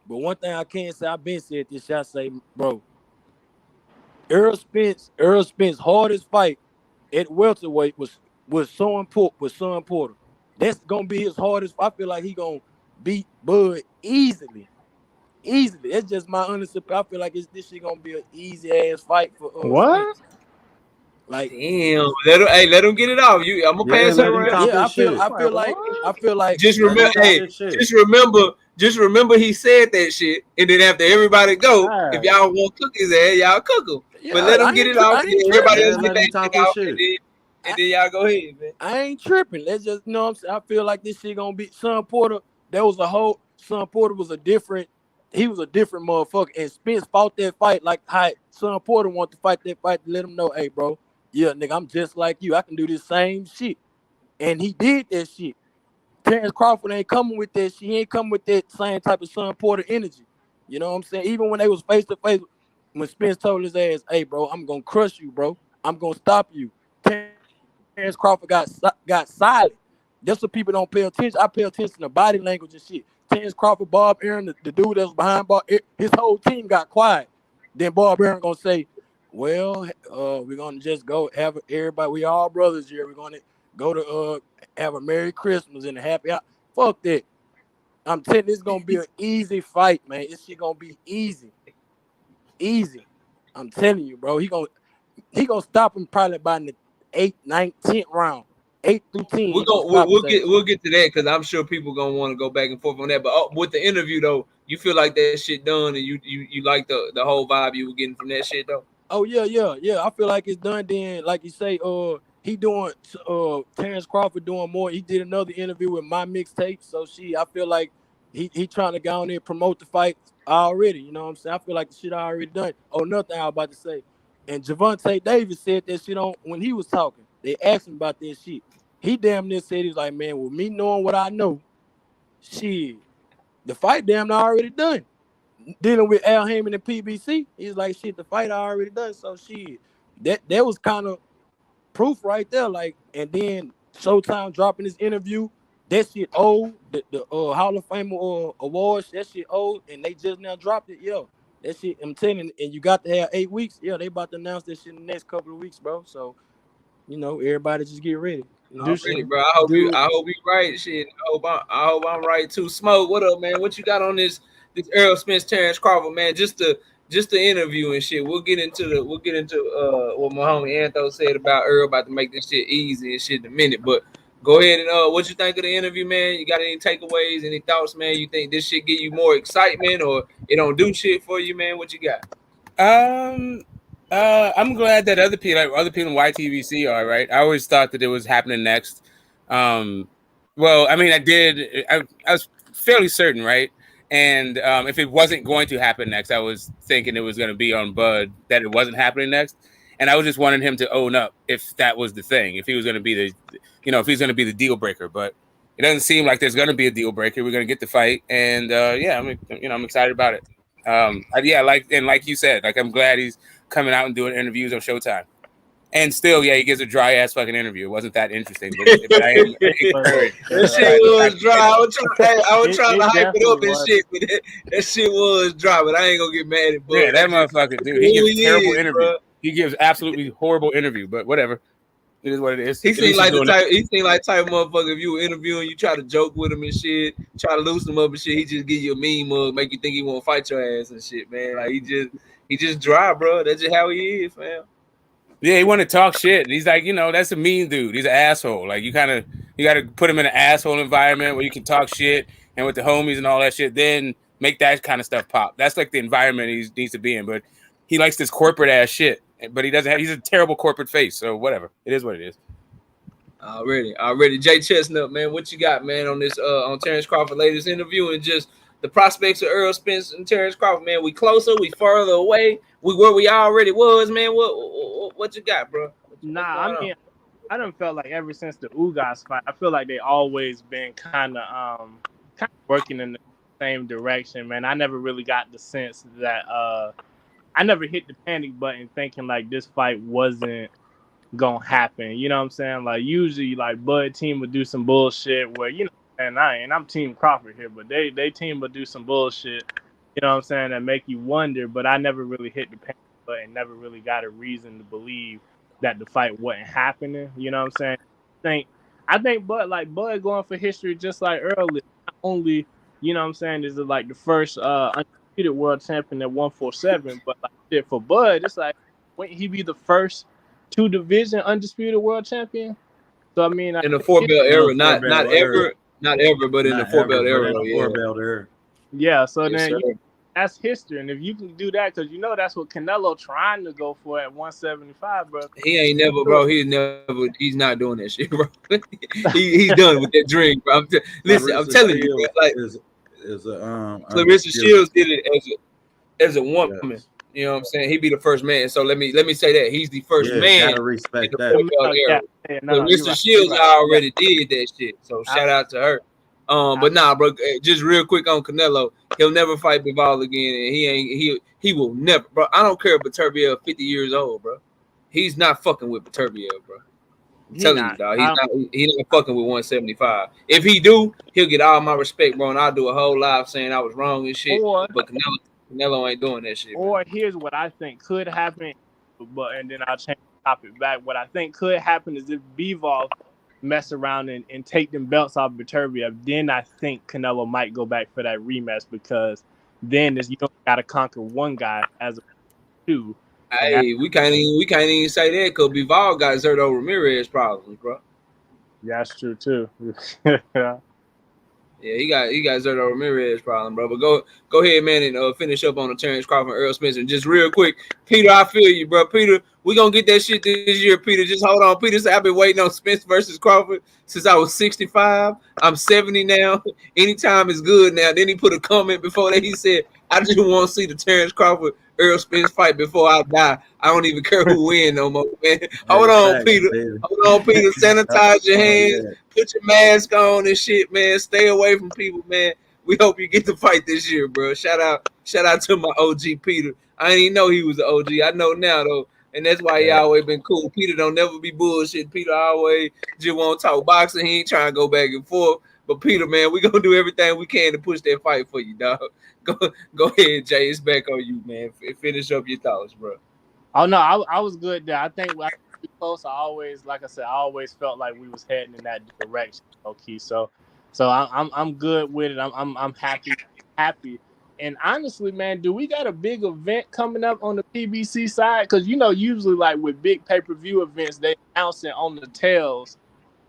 But one thing I can say, I've been said this, I say, bro, Errol Spence hardest fight at welterweight was Son Porter. That's gonna be his hardest. I feel like he gonna beat Bud easily. That's just my honest opinion. I feel like this shit gonna be an easy ass fight for What? Spence. Like, damn, let him get it off. I'm gonna pass it around. Yeah, I feel like just remember, just remember he said that shit, and then after everybody go, if y'all want to cook his ass, y'all cook him. Yeah, but let him get it off, and everybody else get that shit off, and then y'all go ahead, man. I ain't tripping. Let's just know what I'm saying. I feel like this shit gonna be Son Porter. Son Porter was a different motherfucker, and Spence fought that fight like how Son Porter wanted to fight that fight to let him know, hey, bro, yeah, nigga, I'm just like you. I can do this same shit. And he did that shit. Terence Crawford ain't coming with that shit. He ain't coming with that same type of Son Porter energy. You know what I'm saying? Even when they was face to face, when Spence told his ass, hey, bro, I'm gonna crush you, bro. I'm gonna stop you. Terence Crawford got silent. That's what people don't pay attention. I pay attention to body language and shit. Terence Crawford, Bob Aaron, the dude that was behind Bob, his whole team got quiet. Then Bob Aaron gonna say, well, we're gonna just go have everybody. We all brothers here. We're gonna go to have a Merry Christmas and a happy. Fuck that. I'm telling you, it's gonna be an easy fight, man. This shit gonna be easy. I'm telling you, bro. He gonna stop him probably by the 8th, 9th, 10th round. 8 through 10. We'll get to that because I'm sure people gonna want to go back and forth on that. But with the interview though, you feel like that shit done, and you like the whole vibe you were getting from that shit though. Oh yeah. I feel like it's done. Then, like you say, he doing Terence Crawford doing more. He did another interview with my mixtape. So I feel like he trying to go on there and promote the fight already. You know what I'm saying? I feel like the shit already done. Oh, nothing I was about to say. And Gervonta Davis said that shit when he was talking. They asked him about that shit. He damn near said, he was like, man, with me knowing what I know, shit, the fight damn near already done. Dealing with Al Heyman and PBC, he's like, shit, the fight already done. So shit, that was kind of proof right there. Like, and then Showtime dropping this interview, that shit old. The Hall of Fame awards, that shit old, and they just now dropped it. Yo, that shit, I'm telling you, and you got to have 8 weeks. Yeah, they about to announce that shit in the next couple of weeks, bro. So, you know, everybody just get ready. You know, really, bro. I hope you right. Shit, I hope I'm right too. Smoke, what up, man? What you got on this Errol Spence, Terence Crawford, man? Just the interview and shit. We'll get into what my homie Antho said about Earl about to make this shit easy and shit in a minute. But go ahead and what you think of the interview, man? You got any takeaways, any thoughts, man? You think this shit give you more excitement or it don't do shit for you, man? What you got? I'm glad that other people in YTVC are right. I always thought that it was happening next. Well, I mean, I was fairly certain, right? And if it wasn't going to happen next, I was thinking it was going to be on Bud that it wasn't happening next. And I was just wanting him to own up if that was the thing, if he was going to be if he's going to be the deal breaker. But it doesn't seem like there's going to be a deal breaker. We're going to get the fight, and I'm excited about it. Like you said, like I'm glad he's coming out and doing interviews on Showtime. And still, he gives a dry ass fucking interview. It wasn't that interesting, but I am encouraged. That shit was dry. I was trying to hype it up and shit, but that shit was dry. But I ain't gonna get mad at Bud. Yeah, that motherfucker, dude. He gives terrible interview. Bro. He gives absolutely horrible interview. But whatever, it is what it is. He seemed like the type. He seemed like type of motherfucker. If you were interviewing, you try to joke with him and shit, try to loosen him up and shit. He just give you a mean mug, make you think he won't fight your ass and shit, man. Like he just dry, bro. That's just how he is, fam. Yeah, he want to talk shit. He's like, that's a mean dude. He's an asshole. Like you got to put him in an asshole environment where you can talk shit and with the homies and all that shit. Then make that kind of stuff pop. That's like the environment he needs to be in. But he likes this corporate ass shit. But he doesn't have. He's a terrible corporate face. So whatever. It is what it is. Already. Jay Chestnut, man, what you got, man, on this on Terence Crawford latest interview and just the prospects of Errol Spence and Terence Crawford, man? We closer, we further away. We where we already was, man. What you got, bro? I done felt like ever since the Ugas fight, I feel like they always been kind of working in the same direction, man. I never really got the sense that I never hit the panic button thinking like this fight wasn't gonna happen. You know what I'm saying? Like usually, like Bud team would do some bullshit where and I'm Team Crawford here, but they team would do some bullshit. You know what I'm saying? That make you wonder, but I never really hit the panic button, never really got a reason to believe that the fight wasn't happening. You know what I'm saying? I think Bud going for history just like earlier. Not only, you know what I'm saying, is it like the first undisputed world champion at 147, but like shit for Bud, it's like wouldn't he be the first 2 division undisputed world champion? So I mean, in the 4-belt era, not ever, but in the 4-belt era, 4-belt era. Yeah, so yes, then sir. That's history, and if you can do that, because that's what Canelo trying to go for at 175, bro. He ain't never, bro. He's not doing that shit, bro. he's done with that dream, bro. I'm telling you, bro, like Clarissa Shields did it as a woman. Yes. You know what I'm saying? He'd be the first man. So let me say that he's the first man. Gotta respect that. Clarissa Shields already did that shit. So shout out to her. But nah, bro. Just real quick on Canelo, he'll never fight Bivol again, and he will never, bro. I don't care if Beterbiev 50 years old, bro. He's not fucking with Beterbiev, bro. I'm telling you, dog. He's not fucking with 175. If he do, he'll get all my respect, bro. And I'll do a whole live saying I was wrong and shit. But Canelo ain't doing that shit. Or here's what I think could happen, and then I'll change the topic back. What I think could happen is if Bivol mess around and take them belts off Beterbiev, then I think Canelo might go back for that rematch, because then you don't gotta conquer one guy as a 2. Hey, we can't even say that because Bivol got Zerto Ramirez problems, bro. Yeah, that's true too. Yeah, he got Zerto Ramirez problem, bro. But go ahead, man, and finish up on the Terence Crawford, Errol Spence. And just real quick, Peter, I feel you, bro. Peter, we gonna get that shit this year, Peter. Just hold on. Peter said I've been waiting on Spence versus Crawford since I was 65. I'm 70 now. Anytime is good now. Then he put a comment before that. He said, I just want to see the Terence Crawford, Errol Spence fight before I die. I don't even care who win no more, man. Hold on, Peter. Hold on, Peter. Sanitize your hands. Put your mask on and shit, man. Stay away from people, man. We hope you get the fight this year, bro. Shout out to my OG Peter. I didn't even know he was an OG. I know now though, and that's why he always been cool. Peter don't never be bullshit. Peter always just want to talk boxing. He ain't trying to go back and forth. But Peter, man, we gonna do everything we can to push that fight for you, dog. Go ahead, Jay. It's back on you, man. Finish up your thoughts, bro. Oh no, I was good there. I think we close. I always felt like we was heading in that direction. Okay, so I'm good with it. I'm happy. And honestly, man, do we got a big event coming up on the PBC side? Because usually like with big pay-per-view events, they announce it on the tails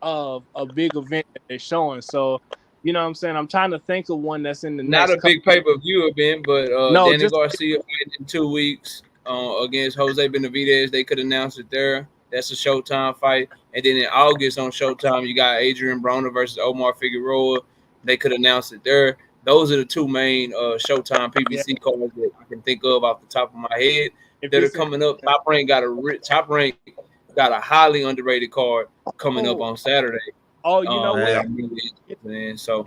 of a big event that they're showing. So you know what I'm saying? I'm trying to think of one that's in the not next a big pay-per-view event, but no, Danny Garcia fighting in 2 weeks against Jose Benavidez. They could announce it there. That's a Showtime fight. And then in August on Showtime, you got Adrien Broner versus Omar Figueroa. They could announce it there. Those are the two main Showtime PBC cards that I can think of off the top of my head that are coming up. Top Rank got a highly underrated card coming up on Saturday. Oh, you know what? I'm really interested, man. So,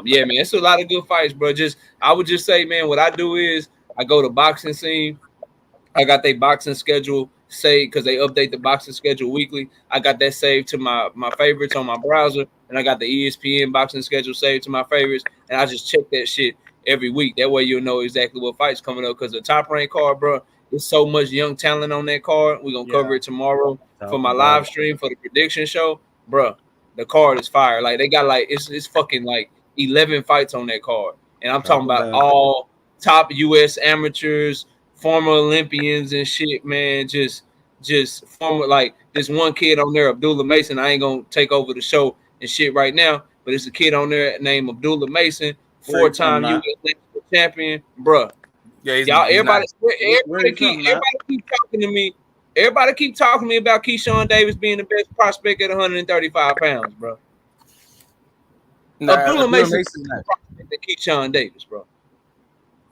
yeah, man, it's a lot of good fights, bro. I would just say, man, what I do is I go to Boxing Scene. I got their boxing schedule saved because they update the boxing schedule weekly. I got that saved to my favorites on my browser, and I got the ESPN boxing schedule saved to my favorites, and I just check that shit every week. That way you'll know exactly what fight's coming up because the Top Rank card, bro, there's so much young talent on that card. We're going to cover it tomorrow for my live stream for the prediction show. Bro, the card is fire. Like, they got, like, it's fucking, like, 11 fights on that card. And I'm talking about all top U.S. amateurs, former Olympians and shit, man. Just former, like, this one kid on there, Abdullah Mason. I ain't gonna take over the show and shit right now, but it's a kid on there named Abdullah Mason, 4-time U.S. national champion, bruh. Yeah, y'all, everybody keep talking to me. Everybody keep talking to me about Keyshawn Davis being the best prospect at 135 pounds, bro. Abdullah Mason is the prospect than Keyshawn Davis, bro.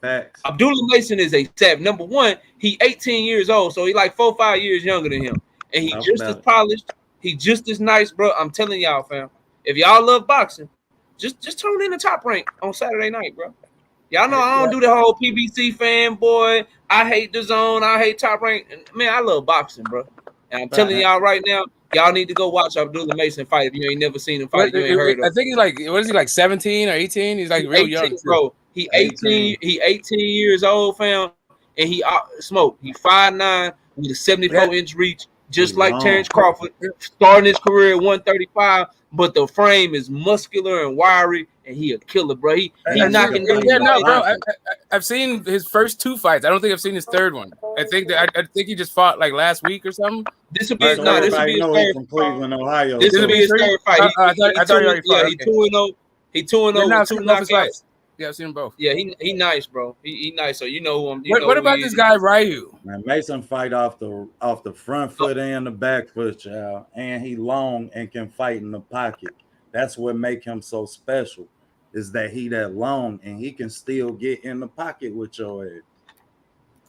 Facts. Abdullah Mason is a 7. Number one, he 18 years old, so he like 4 or 5 years younger than him. And he just as polished, he just as nice, bro. I'm telling y'all, fam. If y'all love boxing, just tune in the Top Rank on Saturday night, bro. Y'all know I don't do the whole PBC fanboy. I hate the zone. I hate Top Rank. Man, I love boxing, bro. And I'm telling y'all right now, y'all need to go watch Abdullah Mason fight if you ain't never seen him fight. You ain't heard of. I think he's like, what is he, like 17 or 18? He's like real 18, young, bro. He 18. He 18 years old, fam, and he smoke. He 5'9" with a 74-inch reach, just like Terence Crawford, starting his career at 135. But the frame is muscular and wiry, and he a killer, bro. He knocking down. Yeah, no, bro. I've seen his first 2 fights. I don't think I've seen his third one. I think he just fought like last week or something. This will be his third from Cleveland, Ohio. This will be his third fight. I thought he already fought. He 2-0. He 2-0 with 2 knockouts. Yeah, I've seen them both. Yeah, he nice, bro. He nice. So you know who I'm. What about this guy Ryu? Man, Mason fight off the front foot and the back foot, child, and he long and can fight in the pocket. That's what make him so special, is that he that long and he can still get in the pocket with your ass.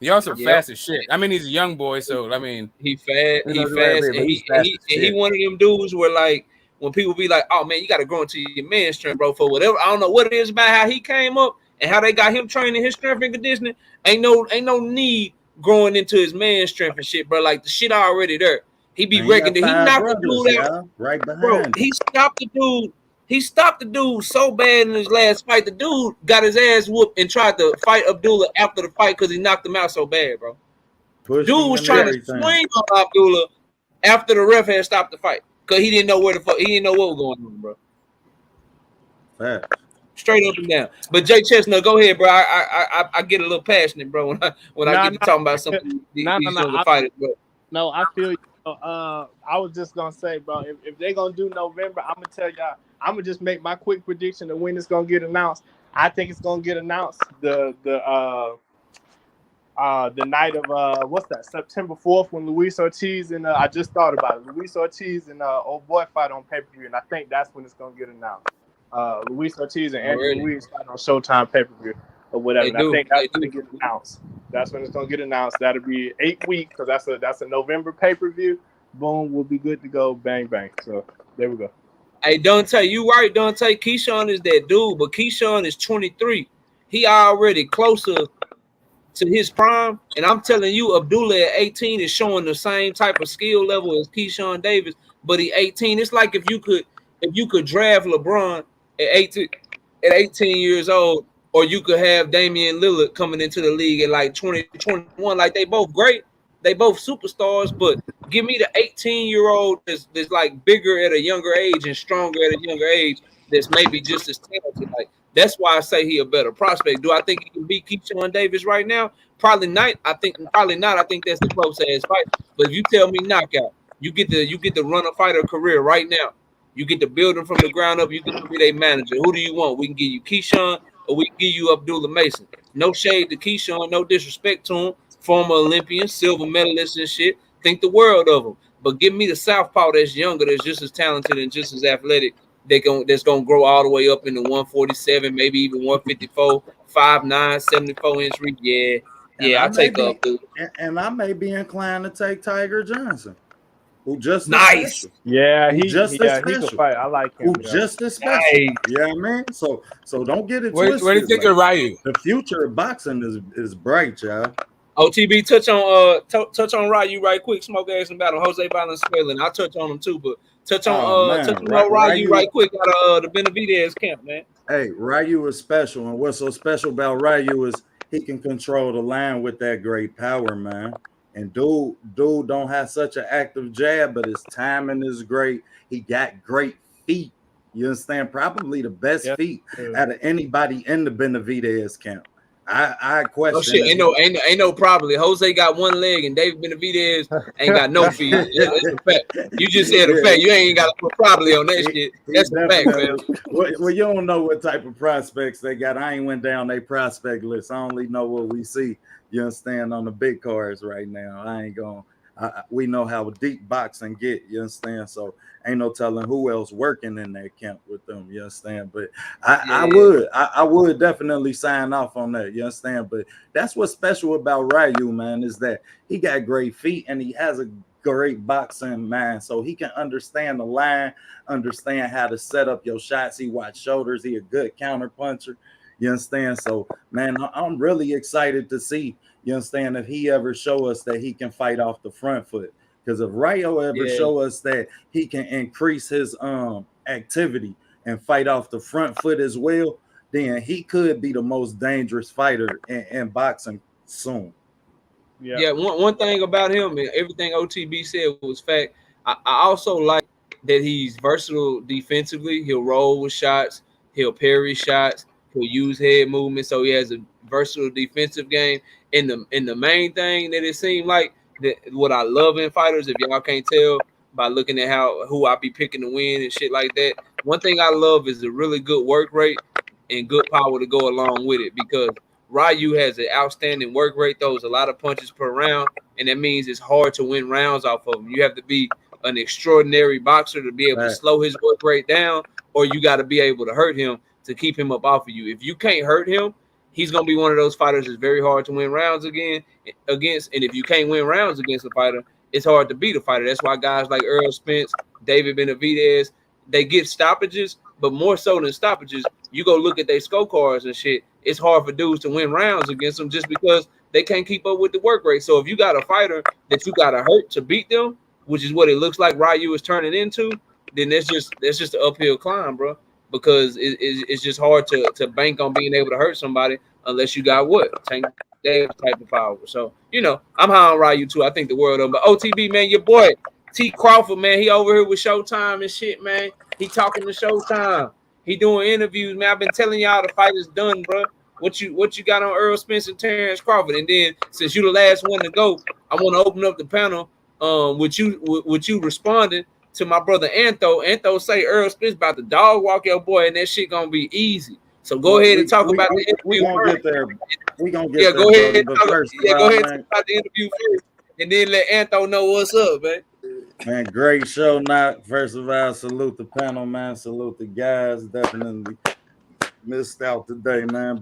He also fast as shit. I mean, he's a young boy, so I mean, he fast. He one of them dudes where like. When people be like, oh, man, you got to grow into your man strength, bro, for whatever. I don't know what it is about how he came up and how they got him training his strength and conditioning. Ain't no need growing into his man strength and shit, bro. Like, the shit already there. He be wrecking it. He knocked the dude out. Right behind bro, he stopped the dude. He stopped the dude so bad in his last fight. The dude got his ass whooped and tried to fight Abdullah after the fight because he knocked him out so bad, bro. Dude was trying to swing on Abdullah after the ref had stopped the fight. Cause he didn't know where the fuck, he didn't know what was going on, bro. Straight up and down. But Jay Chestnut, go ahead, bro. I get a little passionate, bro, when I get to talking about something. These fighters, bro. No, I feel you. I was just gonna say, bro, if they're gonna do November, I'm gonna tell y'all. I'm gonna just make my quick prediction of when it's gonna get announced. I think it's gonna get announced the night of what's that, September 4th, when Luis Ortiz and I just thought about it. Luis Ortiz and old boy fight on pay-per-view, and I think that's when it's gonna get announced. Luis Ortiz and Andrew Luis fight on Showtime pay-per-view or whatever. And I think that's gonna get announced. That's when it's gonna get announced. That'll be 8 weeks because that's a November pay-per-view. Boom, we'll be good to go. Bang bang. So there we go. Hey, Dante, you right, Dante. Keyshawn is that dude, but Keyshawn is 23. He already closer to his prime, and I'm telling you, Abdullah at 18 is showing the same type of skill level as Keyshawn Davis, but he 18. It's like if you could draft LeBron at 18 years old, or you could have Damian Lillard coming into the league at like 20, 21. Like, they both great, they both superstars, but give me the 18-year-old that's like bigger at a younger age and stronger at a younger age, that's maybe just as talented. Like, that's why I say he a better prospect. Do I think he can beat Keyshawn Davis right now? Probably not. I think not. I think that's the close ass fight. But if you tell me knockout, you get the run a fighter career right now. You get to build him from the ground up. You get to be their manager. Who do you want? We can give you Keyshawn, or we can give you Abdullah Mason. No shade to Keyshawn, no disrespect to him. Former Olympian, silver medalist and shit. Think the world of him. But give me the southpaw that's younger, that's just as talented and just as athletic that's gonna grow all the way up into 147, maybe even 154, 5'9", 74-inch reach. Yeah, I take up. And I may be inclined to take Tiger Johnson, who just as Nice. special. Yeah, Who he just as can special. fight. I like him. Who just as special. Nice. Yeah, man. So don't get it Where twisted. do you think of Ryu? The future of boxing is bright, y'all. OTB, touch on Ryu right quick. Smoke ass and battle. Jose Valenzuela, and I'll touch on him too, but touch on Ryu right quick out of the Benavidez camp, man. Hey, Ryu is special, and what's so special about Ryu is he can control the line with that great power, man. And dude don't have such an active jab, but his timing is great. He got great feet. You understand? Probably the best feet out of anybody in the Benavidez camp. I question. Oh shit, ain't no probably. Jose got one leg and David Benavidez ain't got no feet. That's a fact. You just said a fact. You ain't got to put probably on that shit. That's a fact, man. Well, you don't know what type of prospects they got. I ain't went down their prospect list. I only know what we see. You understand, on the big cards right now. I ain't going. We know how deep boxing get. You understand? So ain't no telling who else working in that camp with them. You understand? But I would definitely sign off on that. You understand? But that's what's special about Ryu, man, is that he got great feet and he has a great boxing mind, so he can understand the line, understand how to set up your shots. He watch shoulders. He a good counter puncher. You understand? So, man, I'm really excited to see, you understand, if he ever show us that he can fight off the front foot. Because if Ryu ever show us that he can increase his activity and fight off the front foot as well, then he could be the most dangerous fighter in boxing soon. Yeah, one thing about him, and everything OTB said was fact. I also like that he's versatile defensively. He'll roll with shots. He'll parry shots. He'll use head movement. So he has a versatile defensive game. And the main thing that it seemed like, that what I love in fighters, if y'all can't tell by looking at who I be picking to win and shit like that, one thing I love is a really good work rate and good power to go along with it, because Ryu has an outstanding work rate, throws a lot of punches per round, and that means it's hard to win rounds off of him. You have to be an extraordinary boxer to be able to slow his work rate down, or you got to be able to hurt him to keep him up off of you. If you can't hurt him, he's going to be one of those fighters that's very hard to win rounds against. And if you can't win rounds against a fighter, it's hard to beat a fighter. That's why guys like Earl Spence, David Benavidez, they get stoppages, but more so than stoppages, you go look at their scorecards and shit, it's hard for dudes to win rounds against them just because they can't keep up with the work rate. So if you got a fighter that you got to hurt to beat them, which is what it looks like Ryu is turning into, then that's just an uphill climb, bro. Because it's just hard to bank on being able to hurt somebody unless you got Tank Davis type of power. So, I'm high on Ryu too. I think the world of him. But OTB, man, your boy T Crawford, man, he over here with Showtime and shit, man. He talking to Showtime. He doing interviews, man. I've been telling y'all the fight is done, bro. What you got on Earl Spence and Terence Crawford? And then since you the last one to go, I want to open up the panel with you responding to my brother Antho. Antho say Earl Spence about to dog walk your boy, and that shit gonna be easy. So go ahead and talk about the interview. We gonna get there. We gonna get there. Go ahead and talk talk about the interview first, and then let Antho know what's up, man. Man, great show. Not first of all, salute the panel, man. Salute the guys. Definitely missed out today, man.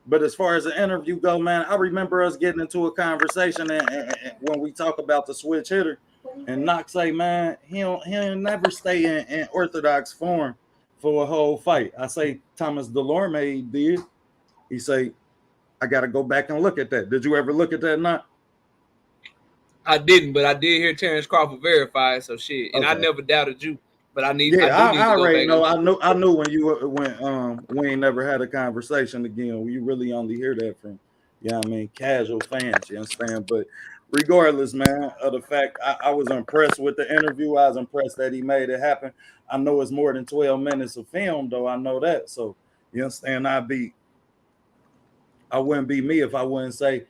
But as far as the interview go, man, I remember us getting into a conversation and when we talk about the switch hitter, and Knox say, man, he'll never stay in orthodox form for a whole fight. I say Thomas Delorme did. He say, I got to go back and look at that. Did you ever look at that, Knox? I didn't, but I did hear Terence Crawford verify it, so shit. And I never doubted you, but I need. Yeah, I already know. I knew when we ain't never had a conversation again. We really only hear that from, casual fans. You understand? But regardless, man, of the fact I was impressed with the interview. I was impressed that he made it happen. I know it's more than 12 minutes of film, though. I know that. So you understand? I wouldn't be me if I wouldn't say.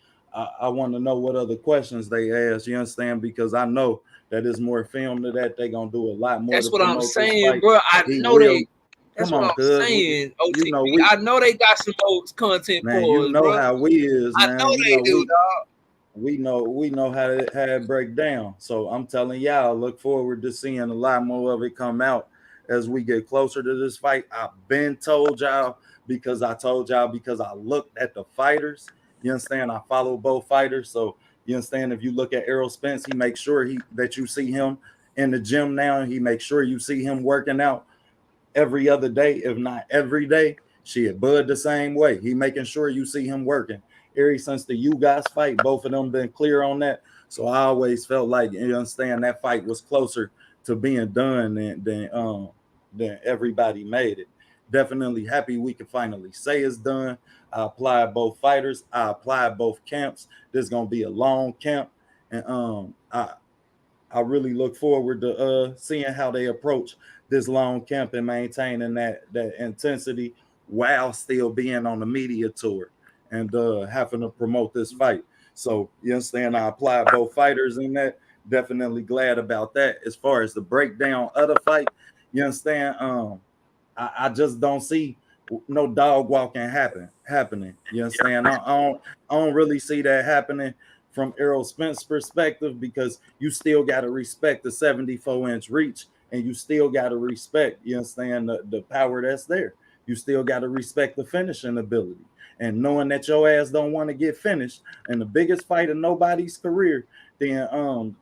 I want to know what other questions they ask. You understand? Because I know that it's more film to that. They're going to do a lot more. That's what I'm saying, bro. That's what I'm saying, OTB. I know they got some old content man, for you us, know bro. how we is, man. I know they do, dog. We know how it break down. So I'm telling y'all, look forward to seeing a lot more of it come out. as we get closer to this fight. I've been told y'all because I looked at the fighters. You understand? I follow both fighters. So you understand, if you look at Errol Spence, he makes sure that you see him in the gym now. He makes sure you see him working out every other day, if not every day. Shit, Bud the same way. He making sure you see him working. Ever since the you guys fight, both of them been clear on that. So I always felt like, you understand, that fight was closer to being done than everybody made it. Definitely happy we can finally say it's done. I applied both fighters. I applied both camps. This is gonna be a long camp, and I really look forward to seeing how they approach this long camp and maintaining that intensity while still being on the media tour and having to promote this fight. So you understand, I applied both fighters in that. Definitely glad about that. As far as the breakdown of the fight, you understand, I just don't see no dog walking happening. You understand? I don't really see that happening from Errol Spence's perspective, because you still got to respect the 74-inch reach, and you still got to respect, you understand, the power that's there. You still got to respect the finishing ability, and knowing that your ass don't want to get finished in the biggest fight of nobody's career, then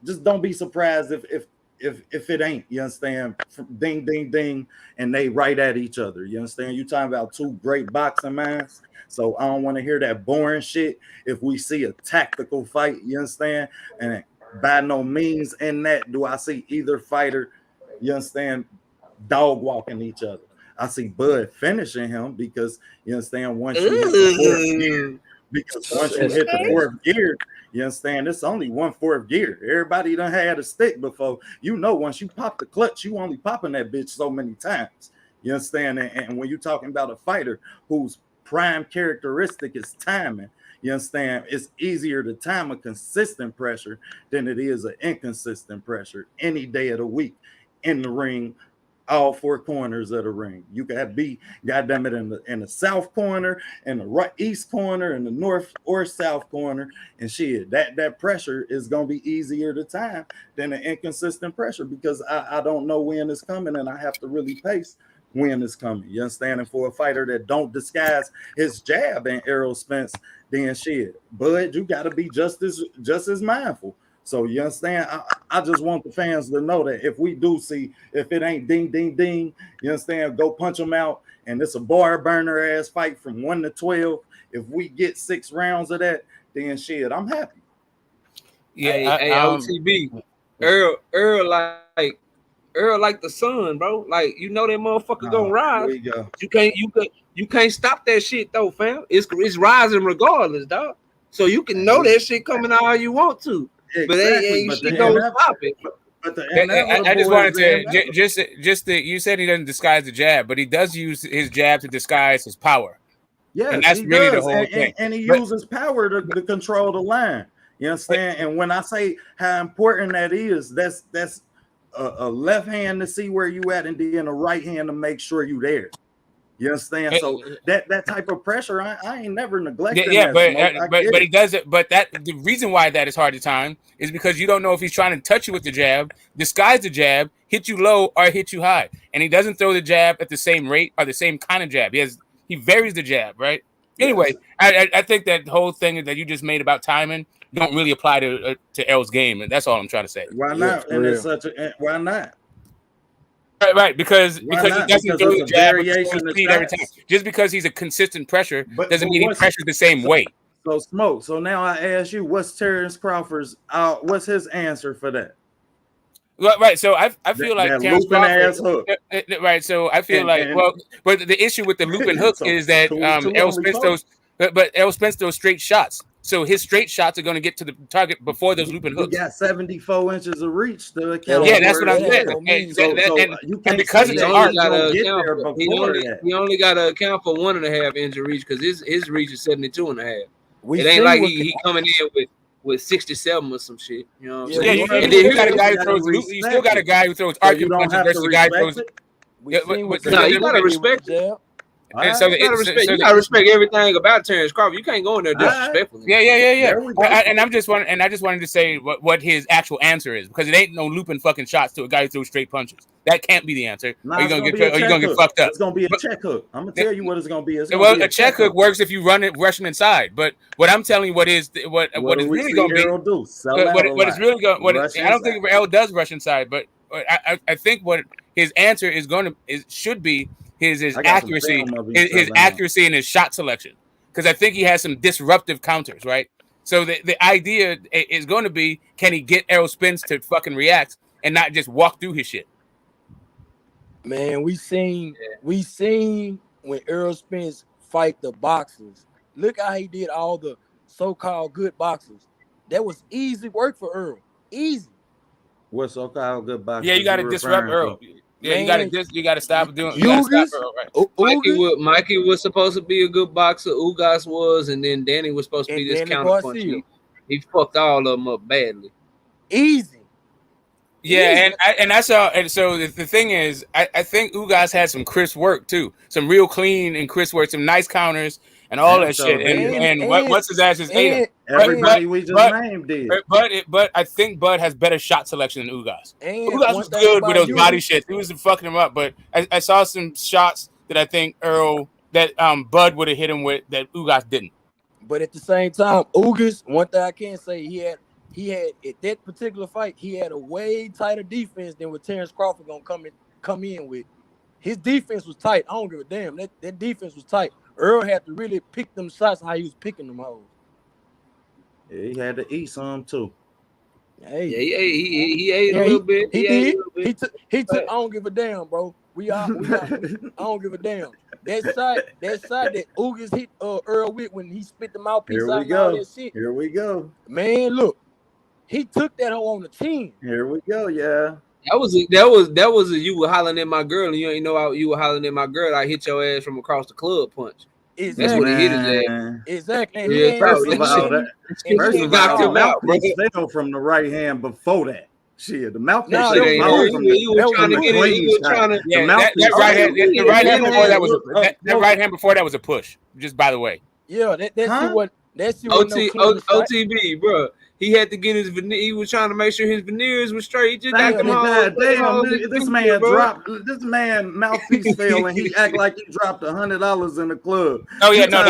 just don't be surprised if it ain't, you understand, ding, ding, ding, and they right at each other. You understand? You talking about two great boxing minds. So I don't want to hear that boring shit. If we see a tactical fight, you understand? And by no means in that do I see either fighter, you understand, dog walking each other. I see Bud finishing him, because you understand, once you hit the fourth gear, the fourth gear, you understand, it's only 1/4 gear. Everybody done had a stick before. You know, once you pop the clutch, you only popping that bitch so many times. You understand? And when you're talking about a fighter whose prime characteristic is timing, you understand, it's easier to time a consistent pressure than it is an inconsistent pressure any day of the week in the ring. All four corners of the ring. You could be, goddamn it, in the south corner, in the right east corner, in the north or south corner, and shit, that pressure is gonna be easier to time than an inconsistent pressure, because I don't know when it's coming, and I have to really pace when it's coming. You understand? And for a fighter that don't disguise his jab in Errol Spence, then shit, Bud, you gotta be just as mindful. So you understand? I just want the fans to know that if we do see, if it ain't ding, ding, ding, you understand, go punch them out, and it's a bar burner ass fight from 1 to 12. If we get 6 rounds of that, then shit, I'm happy. Yeah, hey, OTB, Earl like the sun, bro. Like, you know that motherfucker gonna rise. There you go. You can't stop that shit though, fam. It's rising regardless, dog. So you can know that shit coming out how you want to. Exactly. But she don't stop it. I just wanted to you said he doesn't disguise the jab, but he does use his jab to disguise his power. Yeah, and that's really the whole thing. And he uses power to control the line. You understand? And when I say how important that is, that's a left hand to see where you at, and then a right hand to make sure you there. You understand? So that type of pressure, I ain't never neglecting. Yeah, but he does it. But the reason why that is hard to time is because you don't know if he's trying to touch you with the jab, disguise the jab, hit you low, or hit you high, and he doesn't throw the jab at the same rate or the same kind of jab. He varies the jab, right? Anyway, I think that whole thing that you just made about timing don't really apply to Errol's game, and that's all I'm trying to say. Why not? And it's why not? Right, because he doesn't throw the jab every time. Just because he's a consistent pressure doesn't mean he pressures the same way. So Smoke. So now I ask you, what's Terence Crawford's? What's his answer for that? Right, so I feel like Terence Crawford. Right, so I feel but the issue with the looping hook is that Errol Spence throws straight shots. So his straight shots are going to get to the target before those looping hooks. He got 74 inches of reach to account. Yeah, that's what I'm saying. And because it's hard, he only got to account for 1.5 inch of reach, because his reach is 72.5. It ain't like he coming in with 67 or some shit. You know what I'm saying? And then you got a guy who throws. You still got a guy who throws arcing punches versus a guy who throws. No, you gotta respect it. And so you gotta respect everything about Terence Crawford. You can't go in there disrespectfully. Yeah. And I just wanted to say what his actual answer is, because it ain't no looping fucking shots to a guy who throws straight punches. That can't be the answer. Are you gonna get fucked up? It's gonna be a check hook. I'm gonna tell you what it's gonna be. Well, a check hook works if you rushing inside. But what I'm telling you, what is really going to be? What is really going? I don't think Errol does rush inside, but I think what his answer is should be his accuracy, his accuracy and his shot selection, because I think he has some disruptive counters, right? So the idea is going to be, can he get Errol Spence to fucking react and not just walk through his shit? Man, we seen when Errol Spence fight the boxers. Look how he did all the so-called good boxers. That was easy work for Earl. Easy. What so-called good boxers? Yeah, you got to disrupt Earl. Yeah, Man, you got to stop doing. Ugas, Mikey was supposed to be a good boxer. Ugas was, and then Danny was supposed to be this counterpunch. He fucked all of them up badly. Easy. Yeah, and I saw, and so the thing is, I think Ugas had some crisp work too, some real clean and crisp work, some nice counters and all that shit. And what's his ass is ate everybody we just named did. But I think Bud has better shot selection than Ugas. Ugas was good with those body shit. He was fucking him up, but I saw some shots that I think Bud would have hit him with that Ugas didn't. But at the same time, Ugas, one thing I can say, he had at that particular fight, he had a way tighter defense than what Terence Crawford gonna come in with. His defense was tight. I don't give a damn. That defense was tight. Earl had to really pick them shots how he was picking them hoes. Yeah, he had to eat some too. Hey, yeah, he ate a little bit. He did. He took. I don't give a damn, bro. We are. I don't give a damn. That shot that Ugas hit Earl with when he spit the mouthpiece out and all that shit. Here we go. Man, look. He took that hoe on the chin. Here we go, yeah. That was you were hollering at my girl, and you ain't know you were hollering at my girl. I hit your ass from across the club punch. Exactly. That's what he hit his ass. Exactly. Yeah, first of all, the mouthpiece fell from the right hand before that. Shit, the mouthpiece fell from the right hand before that was a push. Just by the way. Yeah, that's OTB, bro. He had to get his veneer. He was trying to make sure his veneers were straight. He just got them all. This man dropped. This man mouthpiece fell, and he act like he dropped $100 in the club. Oh yeah, no,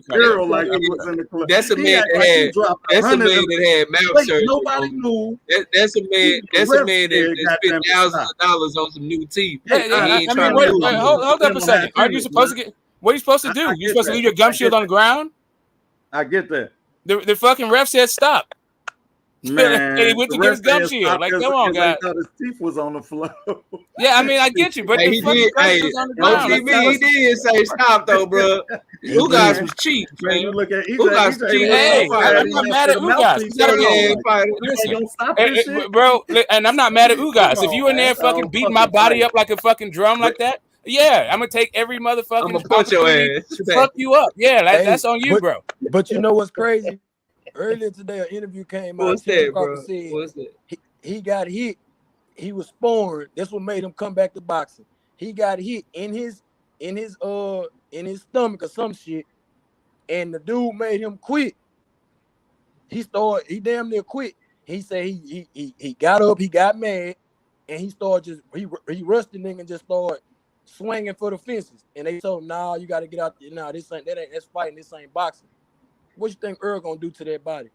girl like he was in the club. That's a man that had mouth surgery. Nobody knew. That's a man. That's a man that spent thousands of dollars on some new teeth. Hold up a second. Are you supposed to get? What are you supposed to do? You supposed to leave your gum shield on the ground? I get that. The fucking ref said stop. Man, and he went to get his gum shield. Like, come on, guys. His teeth was on the floor. Yeah, I mean, I get you, but he did. He did say stop though, bro. You guys was cheap, man. You look at you guys cheap. Hey, I'm not mad at Ugas. Bro, and I'm not mad at Ugas. If you in there fucking beating my body up like a fucking drum like that, yeah, I'm gonna take every motherfucking. I'm gonna punch your ass. Fuck you up. Yeah, that's on you, bro. But you know what's crazy? Earlier today, an interview came out. What's that, bro? What's that? He got hit. He was sparring. That's what made him come back to boxing. He got hit in his stomach or some shit, and the dude made him quit. He damn near quit. He said he got up, he got mad, and he started he rushed the nigga and just started swinging for the fences, and they told him, "Nah, you got to get out there. Nah, that's fighting. This ain't boxing." What you think Earl gonna do to that body?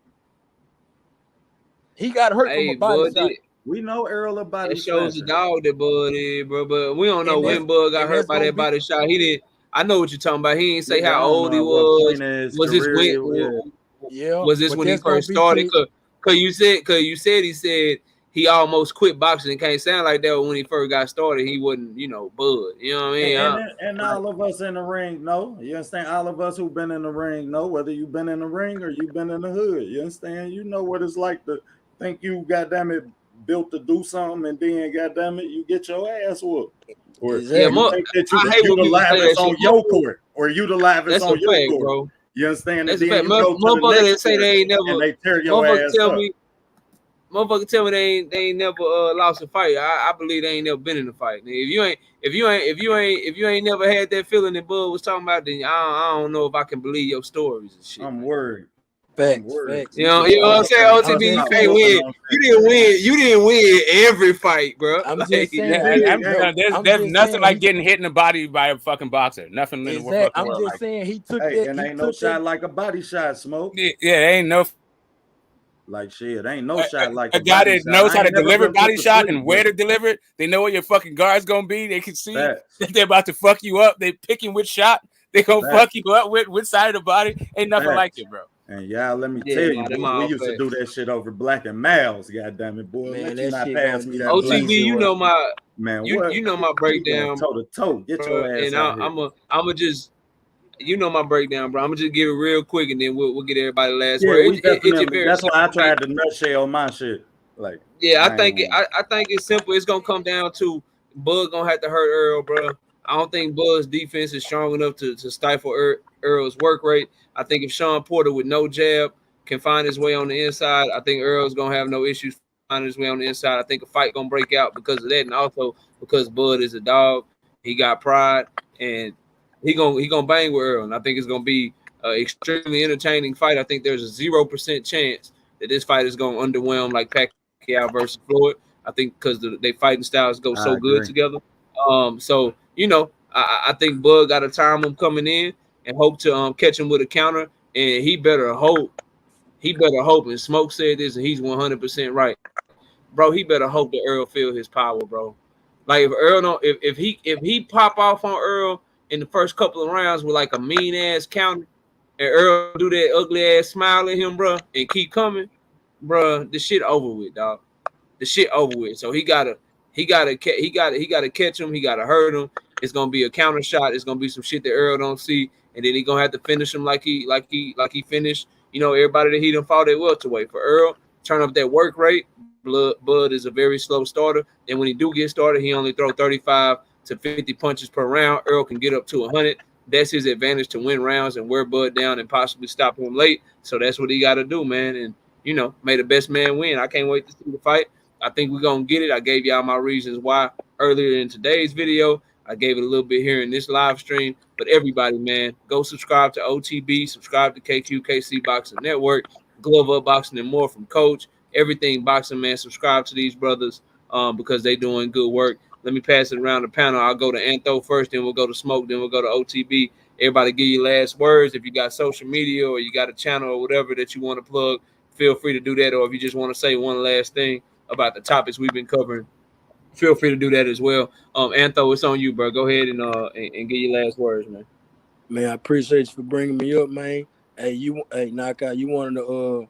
He got hurt from a body shot. We know Earl a body shot. It shows the dog that Bud is, bro. But we don't know when Bud got hurt by that body shot. He didn't. I know what you're talking about. He didn't say how old he was. Was this when? Yeah. Was this when he first started? Cause you said he almost quit boxing. It can't sound like that when he first got started. He wasn't, Bud. You know what I mean? And all of us in the ring know. You understand? All of us who've been in the ring know, whether you've been in the ring or you've been in the hood. You understand? You know what it's like to think you, goddamn it, built to do something, and then, goddamn it, you get your ass whooped. Or you think that you the livest on your court, or you the livest on your court, bro. You understand? That's a fact. Motherfucker that say they ain't never. And they tear your ass up. Motherfucker tell me they ain't never lost a fight. I believe they ain't never been in a fight. Now, if you ain't never had that feeling that Bud was talking about, then I don't know if I can believe your stories and shit. I'm worried. Facts. You know what I'm saying? OTB, you can't win. You didn't win every fight, bro. I'm Like, just saying. There's nothing like getting hit in the body by a fucking boxer. Nothing in the fucking I'm world. just saying he took Hey, that. and He ain't no took shot that. like a body shot, Smoke. Yeah, there ain't no Like shit, ain't no shot like a guy that knows how to deliver body shot and where to deliver it. They know where your fucking guard's gonna be. They can see that they're about to fuck you up. They picking which shot they gonna fuck you up with, which side of the body. Ain't nothing like it, bro. And y'all, let me tell you, boy, we used to do that shit over black and males. Goddamn it, boy! Man, let that you not shit pass gonna me be that. OTB, you know my man. You know my breakdown, toe to toe. Get your ass and out here. I'm just. You know my breakdown, bro. I'm gonna just give it real quick, and then we'll get everybody the last Yeah, word. we definitely. That's why I tried to nutshell my shit. Like, yeah, I think it's simple. It's gonna come down to Bud gonna have to hurt Earl, bro. I don't think Bud's defense is strong enough to stifle Earl's work rate. I think if Sean Porter with no jab can find his way on the inside, I think Earl's gonna have no issues finding his way on the inside. I think a fight gonna break out because of that, and also because Bud is a dog. He got pride, and he gonna bang with Earl, and I think it's gonna be an extremely entertaining fight. I think there's a 0% chance that this fight is gonna underwhelm like Pacquiao versus Floyd. I think because they fighting styles go so good together. So you know, I think Bud got to time him coming in and hope to catch him with a counter, and he better hope. And Smoke said this, and he's 100% right, bro. He better hope that Earl feel his power, bro. Like if Earl don't, if he pop off on Earl in the first couple of rounds with like a mean ass counter, and Earl do that ugly ass smile at him, bro, and keep coming, bro, the shit over with, dog. The shit over with. So he gotta catch him. He gotta hurt him. It's gonna be a counter shot. It's gonna be some shit that Earl don't see, and then he gonna have to finish him like he finished. You know, everybody that he done fought at welterweight. For Earl, turn up that work rate. Bud is a very slow starter, and when he do get started, he only throw 35 to 50 punches per round. Earl can get up to 100. That's his advantage to win rounds and wear Bud down and possibly stop him late. So that's what he got to do, man. And you know, may the best man win. I can't wait to see the fight. I think we're gonna get it. I gave y'all my reasons why earlier in today's video. I gave it a little bit here in this live stream. But everybody, man, go subscribe to OTB, subscribe to KQKC Boxing Network, Glove Up Boxing and more from Coach. Everything boxing, man. Subscribe to these brothers because they doing good work. Let me pass it around the panel. I'll go to Antho first, then we'll go to Smoke, then we'll go to OTB. Everybody give your last words. If you got social media or you got a channel or whatever that you want to plug, feel free to do that. Or if you just want to say one last thing about the topics we've been covering, feel free to do that as well. Antho, it's on you, bro. Go ahead and give your last words, man. Man, I appreciate you for bringing me up, man. Hey, Knockout, you one of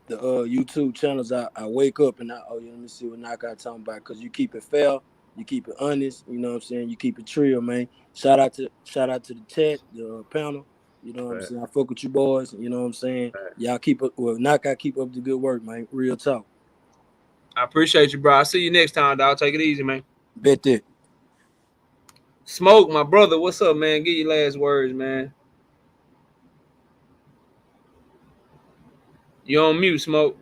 the YouTube channels I wake up and let me see what Knockout talking about, because you keep it fair, you keep it honest, you know what I'm saying, you keep it real, man. Shout out to the chat, the panel, you know what I'm saying. I fuck with you boys, you know what I'm saying. Y'all Knockout keep up the good work, man. Real talk. I appreciate you, bro. I'll see you next time, dog. Take it easy, man. Bet that. Smoke, my brother, what's up, man? Give your last words, man. You on mute, Smoke.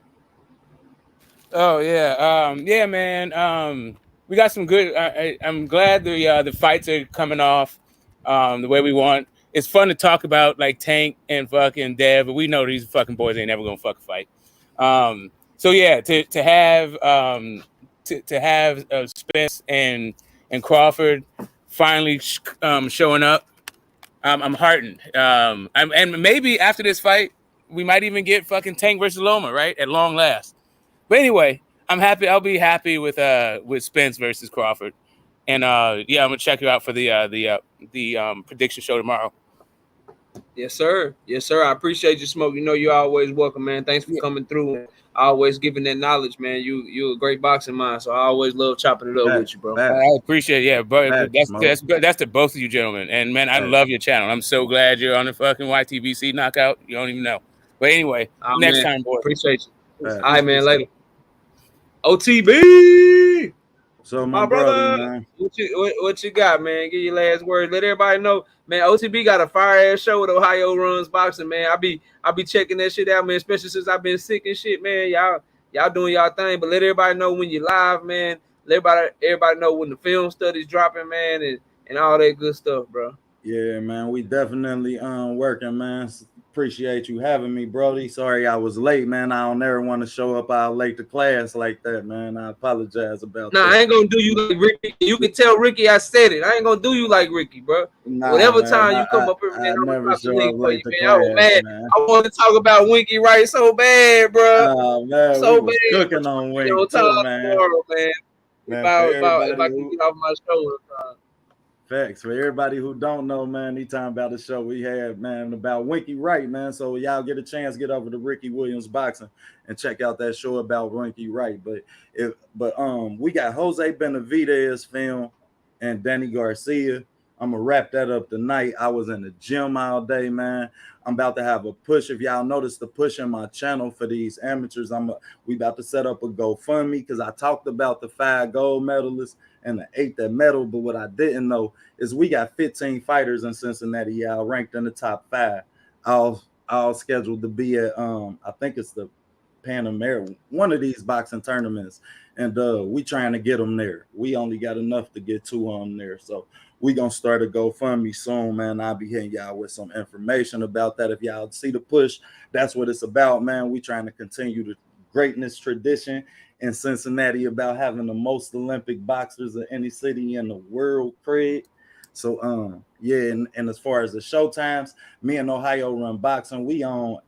Oh yeah, yeah, man. We got some good. I'm glad the fights are coming off the way we want. It's fun to talk about like Tank and fucking Dev, but we know these fucking boys ain't never gonna fucking fight. So yeah, to have Spence and Crawford finally showing up, I'm heartened. And maybe after this fight, we might even get fucking Tank versus Loma, right? At long last. But anyway, I'm happy. I'll be happy with Spence versus Crawford, and I'm gonna check you out for the prediction show tomorrow. Yes, sir. Yes, sir. I appreciate you, Smoke. You know you're always welcome, man. Thanks for coming through and always giving that knowledge, man. You're a great boxing mind, so I always love chopping it up with you, bro. I appreciate it. Yeah, bro. That's to both of you gentlemen. And man, I love your channel. I'm so glad you're on the fucking YTBC Knockout. You don't even know. But anyway, next time, boy. Appreciate you. All right, man. Later. OTB. So my brother, man. What you got, man? Give your last words. Let everybody know, man. OTB got a fire ass show with Ohio Runs Boxing, man. I be checking that shit out, man. Especially since I've been sick and shit, man. Y'all doing y'all thing, but let everybody know when you're live, man. Let everybody know when the film study's dropping, man, and all that good stuff, bro. Yeah, man, we definitely working, man. Appreciate you having me, Brody. Sorry I was late, man. I don't ever want to show up out late to class like that, man. I apologize about that. I ain't gonna do you like Ricky. You can tell Ricky I said it. I ain't gonna do you like Ricky, bro. Whatever man, time you come up here, man, I'm never gonna show up late to man. class, Man. I want to talk about Winky Wright so bad, bro. Oh man, so we was bad. cooking on Wink on too, man. Tomorrow, man. Man, If I can get off my show. Facts. For everybody who don't know, man, anytime about the show we had, man, about Winky Wright, man. So y'all get a chance, get over to Ricky Williams Boxing and check out that show about Winky Wright. But we got Jose Benavidez film and Danny Garcia. I'm gonna wrap that up tonight. I was in the gym all day, man. I'm about to have a push. If y'all notice the push in my channel for these amateurs, we about to set up a GoFundMe because I talked about the 5 gold medalists and the 8 that medal. But what I didn't know is we got 15 fighters in Cincinnati, y'all, ranked in the top 5. All scheduled to be at I think it's the Pan American, one of these boxing tournaments, and we trying to get them there. We only got enough to get 2 of them there, so we gonna start a GoFundMe soon, man. I'll be hitting y'all with some information about that. If y'all see the push, that's what it's about, man. We trying to continue the greatness tradition in Cincinnati about having the most Olympic boxers of any city in the world, Craig. So yeah, and as far as the show times, me and Ohio Run Boxing, we on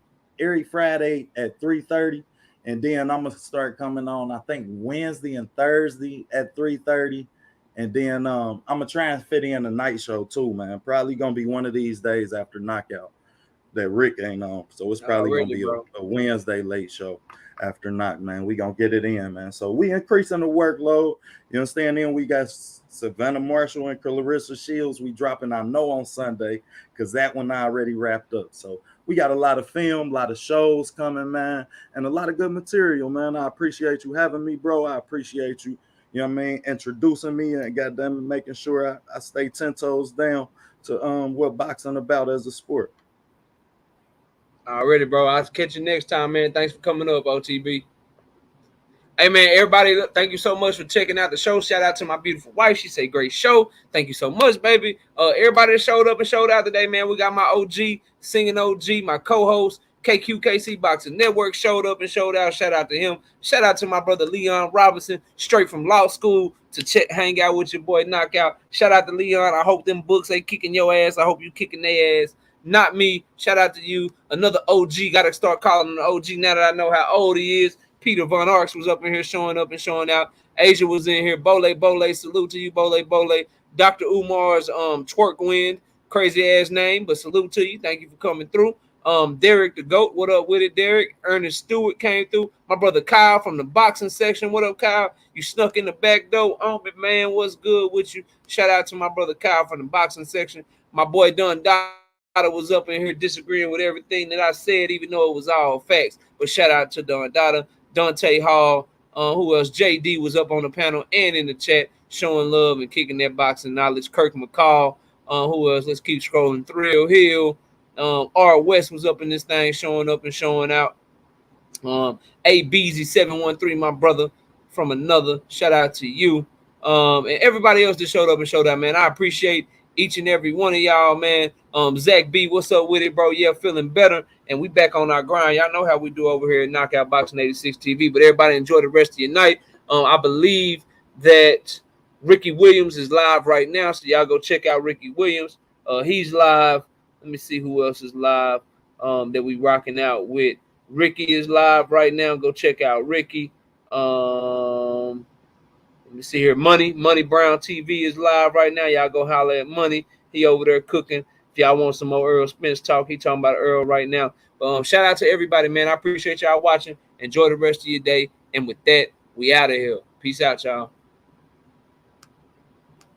every Friday at 3:30, and then I'm gonna start coming on, I think, Wednesday and Thursday at 3:30. And then I'm gonna try and fit in a night show too, man. Probably gonna be one of these days after Knockout that Rick ain't on. So it's probably gonna be a Wednesday late show after Knock, man. We gonna get it in, man. So we increasing the workload. You understand? Then we got Savannah Marshall and Clarissa Shields. We dropping I Know on Sunday because that one I already wrapped up. So we got a lot of film, a lot of shows coming, man, and a lot of good material, man. I appreciate you having me, bro. I appreciate you. You know what I mean? Introducing me and goddamn making sure I stay 10 toes down to what boxing about as a sport. Already, bro. I'll catch you next time, man. Thanks for coming up, OTB. Hey, man, everybody, thank you so much for checking out the show. Shout out to my beautiful wife. She said, great show. Thank you so much, baby. Everybody that showed up and showed out today, man. We got my OG, singing OG, my co-host, KQKC Boxing Network, showed up and showed out. Shout out to him. Shout out to my brother Leon Robinson, straight from law school to hang out with your boy Knockout. Shout out to Leon. I hope them books ain't kicking your ass. I hope you kicking their ass. Not me. Shout out to you. Another OG. Got to start calling him the OG now that I know how old he is. Peter Von Arx was up in here showing up and showing out. Asia was in here. Bole, salute to you, Bole. Dr. Umar's twerk wind, crazy ass name, but salute to you. Thank you for coming through. Derek the GOAT, what up with it, Derek? Ernest Stewart came through. My brother Kyle from the boxing section. What up, Kyle? You snuck in the back door. Man, what's good with you? Shout out to my brother Kyle from the boxing section. My boy Don Dada was up in here disagreeing with everything that I said, even though it was all facts. But shout out to Don Dada. Dante Hall, who else? JD was up on the panel and in the chat showing love and kicking that boxing knowledge. Kirk McCall, who else? Let's keep scrolling. Thrill Hill, R. West was up in this thing showing up and showing out. ABZ713, my brother from another. Shout out to you. And everybody else that showed up and showed out, man. I appreciate each and every one of y'all, man. Zach B, what's up with it, bro? Yeah, feeling better. And we back on our grind. Y'all know how we do over here at Knockout Boxing 86 TV. But everybody enjoy the rest of your night. I believe that Ricky Williams is live right now. So y'all go check out Ricky Williams. He's live. Let me see who else is live that we rocking out with. Ricky is live right now. Go check out Ricky. Let me see here. Money Brown TV is live right now. Y'all go holler at Money. He over there cooking. If y'all want some more Earl Spence talk, he talking about Earl right now. Shout out to everybody, man. I appreciate y'all watching. Enjoy the rest of your day. And with that, we out of here. Peace out, y'all.